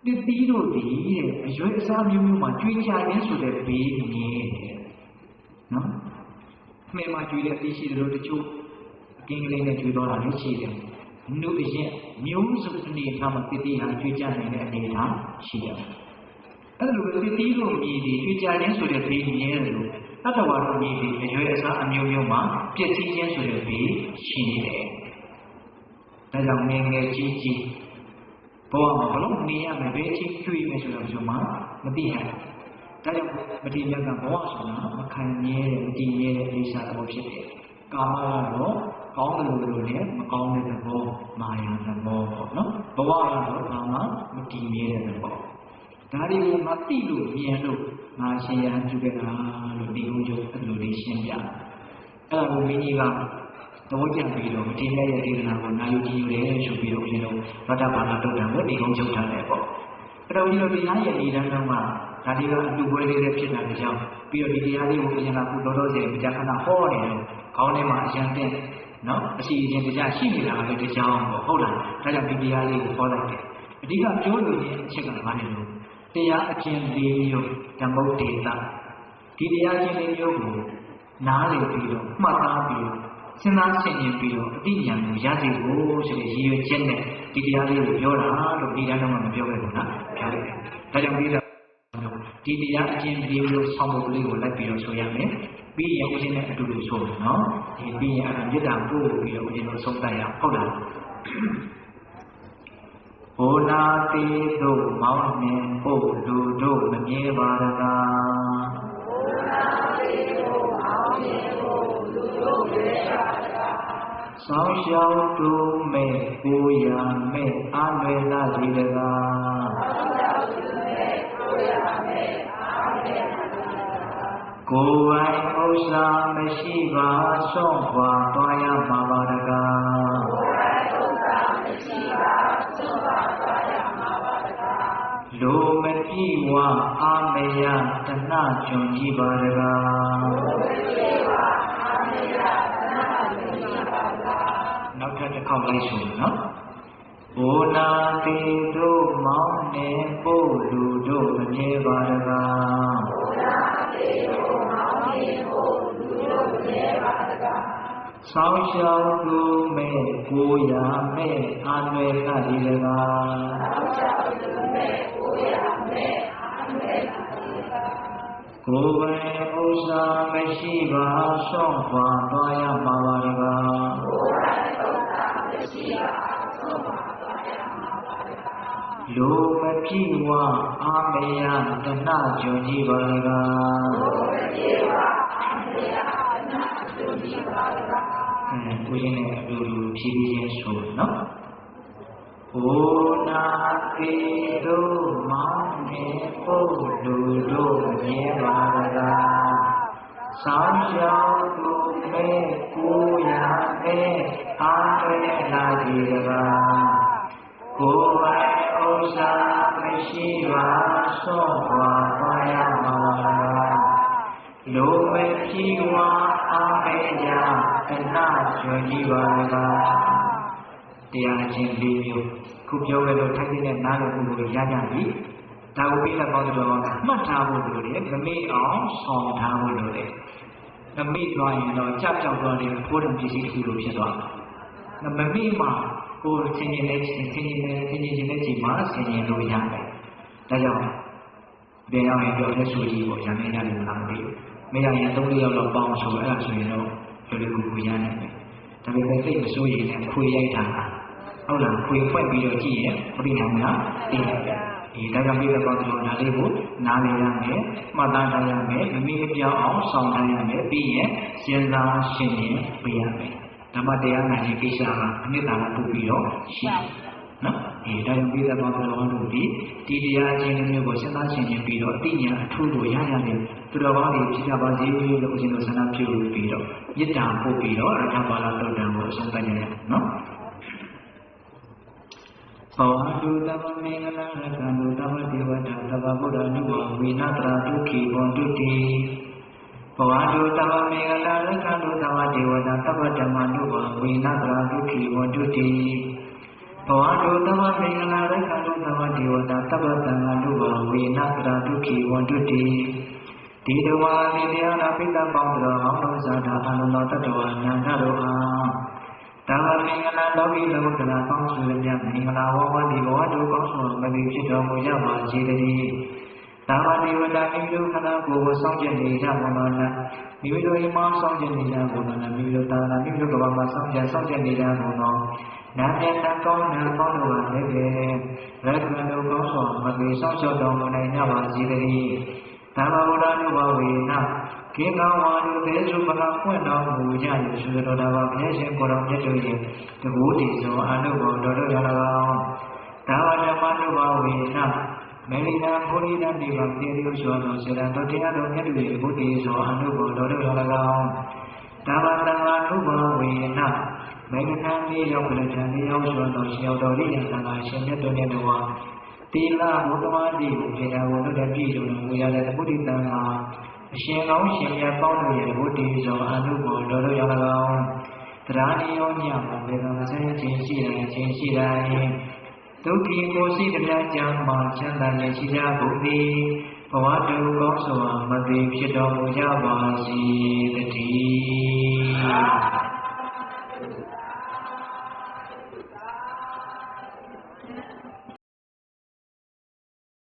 တစ်သီးတို့ဒီတဲ့အရွယ်အစားမျိုးမျိုးမှာကျွေးကြရင်းဆိုတဲ့ဘေးမြင်တယ်နော်မှဲမှာကျွေးတဲ့အသီးရှိတယ်လို့တချို့အကင်းကလေးနဲ့ကျွေးတော့တာလည်းရှိတယ်နှုတ်ရဲ့မျိုးစုံအနေထားမှာတည်တည်ဟာကျွေးကြနိုင်တဲ့အနေထားရှိတယ်အဲ့လိုပဲတည်တည်လို့မြည်ပြီးကျွေးကြရင်းဆိုတဲ့ဘေးမြင်တယ်လို့တတ္တဝါတို့မြည်ပြီးအရွယ်အစားအမျိုးမျိုးမှာပြည့်စည်ခြင်းဆိုတဲ့ဘေးရှိနေတယ်ဒါကြောင့်ငယ်ငယ်ကြီးကြီးဘဝမှာဘလို့နေရမယ်ဘယ်အချိန်ကျွေးမယ်ဆိုတော့ကျွန်မမသိရဘူးဒါကြောင့်မတိမြတ်ကဘဝဆိုတာမခံမြဲတဲ့မတည်မြဲတဲ့အိရှာသဘောဖြစ်တယ်ကာမကတော့ကောင်းတယ်လို့လည်းမကောင်းတဲ့သဘောမာယာသဘောပေါ့နော်ဘဝကတော့ဘာမှမတည်မြဲတဲ့သဘောဒါတွေကိုမသိလို့မြင်လို့ငါရှင်ရန်ပြုခဲ့တာလို့ဒီလိုမျိုးအဲ့လိုလေးရှင်းပြအဲ့ဒါကိုမင်းကြီးကသဘောကျပြီးတော့မထေရရဲ့ဒေသနာကိုနာယူကြည့်ရတယ်ဆိုပြီးတော့ဦးဇင်းတို့ဗတ္တဘာသာတုတ်တံကိုဒီကုန်းချုပ်ထားတယ်ပေါ့အဲ့တော့ဦးဇင်းတို့တရားရဲ့ဒီတန်းတော့မှဒါဒီကအတူပွဲလေးတွေဖြစ်တာကြောင့်ပြီးတော့ဒီတရားလေးကိုဦးဇင်းကခုတော်တော်စီမကြခဏဟောနေတယ်ခေါင်းထဲမှာအရန်တဲ့နော်အစီအစဉ်တရားရှိနေတာလည်းဒီကြောင်းပေါ့ဟုတ်လားဒါကြောင့်ဒီတရားလေးကိုဟောလိုက်တယ်အဓိကပြောလို့ရတဲ့အချက်ကဘာလဲလို့တရားအကျဉ်း၄မျိုးဓမ္မုတ်တေတဒီတရားအကျဉ်း၄မျိုးကိုနားလည်ပြီးတော့မှတ်သားပြီးတော့စဉ်းစားဆင်ခြင်ပြီးတော့အတိညာကိုရစေဖို့ဆိုတဲ့ရည်ရွယ်ချက်နဲ့ဒီတရားလေးကိုပြောတာလို့ဒီတိုင်းတော့မပြောခဲ့ဘူးနော်ပြောလိုက်တယ်ဒါကြောင့်ဒီတရားအကျဉ်း၄မျိုးဆောင်းဖို့ကလေးကိုလိုက်ပြီးတော့ဆိုရမယ်ပြီးရင်ဦးဇင်းနဲ့အတူတူဆိုမယ်နော်ဒီပြီးရင်အဲ့ဒါမေတ္တာပို့ပြီးတော့ဦးဇင်းတို့ဆုံးသတ်ရအောင်ဟုတ်လားဘုနာတိတို့မောင်းနှင်ဖို့လူတို့မမြဲပါရကားဘုနာတိတို့မောင်းနှင်ဖို့လူတို့မမြဲပါရကားဆောင်းရှောင်းတူမဲ့ကိုရမဲ့အာနွေလာဒီတကားကိုယ်ပိုင်ဥစ္စာမရှိပါဆွန့်ခွာသွားရမှာပါတကားကိုယ်ပိုင်ဥစ္စာမရှိပါဆွန့်ခွာသွားရမှာပါတကားလူမပြည့်ဝအာမယတဏကျွံကြီးပါတကားလူမပြည့်ဝအာမယတဏကျွံကြီးပါတကားနောက်ထပ်တစ်ခေါက်လိုက်ဆိုနော်ဘုနာတိတို့မောင်းနေဖို့လူတို့မမြဲပါတကားဘုနာတိတို့မောင်းနေဖို့လူတို့မမြဲပါတကားဆောင်းရှောင်းသူမဲ့ကိုရမဲ့အာနွယ်ကဒီတကားဆောင်းရှောင်းသူမဲ့ကိုရမဲ့အာနွယ်ကဒီတကားကိုယ်ပိုင်ဥစ္စာမရှိပါဆွန့်ခွာသွားရမှာပါတကားကိုယ်ပိုင်ဥစ္စာမရှိပါဆွန့်ခွာလူမပြည့်ဝအာမယတဏကျွံကြီးပါတကားလူမပြည့်ဝအာမယတဏ ကိုချင်းနဲ့အတူတူဖြည်းဖြည်းချင်းဆိုနော်ဩနာတိတို့မောင်းနေဖို့လူတို့မြဲပါလားဆောင်းရှောင်းသူမဲကိုရမဲအားပဲလာကြည်ပါကိုယ်ပိုင်ဥစ္စာမရှိပါစော့ပါပါရမှာလူပဲကြီးဝါအားပဲကြတနာကျွကြည်ပါလားတရားချင်းလေးမျိုးခုပြောခဲ့လို့ထိုက်တဲ့နားလည်မှုကိုရကြပြီဒါကိုပြီးတော့တော့မှတ်ထားဖို့လိုတယ်မမေ့အောင်ဆောင်ထားဖို့လိုတယ်မမေ့သွားရင်တော့ကြောက်သွားတဲ့ဖိုးတုံပစ္စည်းတစ်ခုလိုဖြစ်သွားတယ်မမေ့မှကိုယ်ချင်းချင်းနဲ့ချိန်မှာဆင်ញင်လို့ရတယ်ဒါကြောင့်ပြန်ရောက်ရင်တော့လက်ဆူကြီးပေါ့ရန်နေရတယ်မလားမသိဘူးမရရင်3-4ယောက်လောက်ပေါင်းဆိုအဲ့ဒါဆိုရင်တော့လွယ်လွယ်ကူကူရနိုင်တယ်ဒါပေမဲ့စိတ်မစိုးရင်လည်းခွေရိုက်တာဟုတ်လားခွေဖွက်ပြီးတော့ကြည့်ရင်ပြိနိုင်မလားသိတယ်ဒီဒါကြောင့်ပြည့်တဲ့ပေါင်းတော့ဒါလေးကိုနားလည်ရမယ်မှတ်သားထားရမယ်မမိမပြောင်းအောင်ဆောင်ထားရမယ်ပြီးရင်စဉ်းစားရှင်းရင်ပြရမယ်ဓမ္မတရားနိုင်ရင်ကိစ္စကအနှစ်သာရပို့ပြီးတော့ရှိနော်ဒါကြောင့်ပြည့်တဲ့ပေါင်းတော်တို့ဒီတရားချင်းမျိုးကိုစဉ်းစားရှင်းရင်ပြီးတော့အတိညာအထူးကိုရရတယ်သူတော်ကောင်းတွေဖြစ်ကြပါစေလို့ဦးဇင်းတို့ဆန္ဒပြုပြီးတော့မေတ္တာပို့ပြီးတော့ရထဘာလတုတ်တံကိုအဆုံးသတ်ကြရအောင်နော်ဘောဓုတဗ္ဗမင်္ဂလာရကံတုတဗ္ဗဒေဝတာတဗ္ဗဗုဒ္ဓနုဘဝိနတရာဒုက္ခိဘွန်တုတိဘောဓုတဗ္ဗမင်္ဂလာရကံတုတဗ္ဗဒေဝတာတဗ္ဗဓမ္မနုဘဝိနတရာဒုက္ခိဘွန်တုတိဘောဓုတဗ္ဗမင်္ဂလာရကံတုတဗ္ဗဒေဝတာတဗ္ဗသံဃာနုဘဝိနတရာဒုက္ခိဘွန်တုတိဒီတဝါဒီတရားနာပိဋကပေါင်းတော်အောင်လို့ဇာတာအလုံးတော်တတဝါဉာဏ်တော်အားသာဝမင်္ဂလာလောကီလောကနာကောင်းစွာမြတ်မင်္ဂလာဝဝတိဘဝတို့ကောင်းစွာမသိဖြစ်တော်မူကြပါစေတည်းသာဝတိဝတ္တမိမိတို့ခန္ဓာကိုယ်ကိုစောင့်ကြနေကြပါတော့လားမိမိတို့အိမ်မှာစောင့်ကြနေကြပါတော့လားမိမိတို့သာနာမိမိတို့ကဘာမှစောင့်ကြနေကြပါတော့နာမည်နာကောင်းနာကောင်းတို့ပါလည်းပဲရက္ခဏတို့ကောင်းစွာမသိစောင့်ရှောက်တော်မူနိုင်ကြပါစေတည်းသာဝဗုဒ္ဓနုဘဝေနကေကဝါတို့သေစုပကဖွင့်တော်မူကြရဆိုတော်တာပါဘုရားရှင်ကိုယ်တော်မြတ်တို့ရဲ့တကူတည်သောအနုဘောတော်တို့ရ၎င်းသာဝဓမ္မနုဘဝေနမေလိနာဘုရိဒတိပါပြေရုဆိုတော်စေတံတော်တရားတော်မြတ်တို့ရဲ့တကူတည်သောအနုဘောတော်တို့ရ၎င်းသာဝတံဃာနုဘဝေနမေလိနာမြေရောက်ကြတဲ့မြေရောက်ဆိုတော်ရှင်ရောက်တော်ရိယသံဃာရှင်မြတ်တို့နဲ့တဝါတိလဘုဒ္ဓမာတိကိုပြေတာကိုတို့တပြည့်စုံမူရတဲ့တကုတိတံဃာအရှင်ကောင်းရှင်မြတ်ပေါင်းတို့ရဲ့ဘုဒ္ဓေဇောအနုဘောတော်တို့ရောက်၎င်းတရားနိယောညမှာဘေကမဆင်းခြင်းရှိတိုင်းဒုက္ခိကိုစိတ္တပြကြမှာချမ်းသာရရှိကြကုန်သည်ဘဝတုကောင်းစွာမသိဖြစ်တော်မူကြပါစေတည်း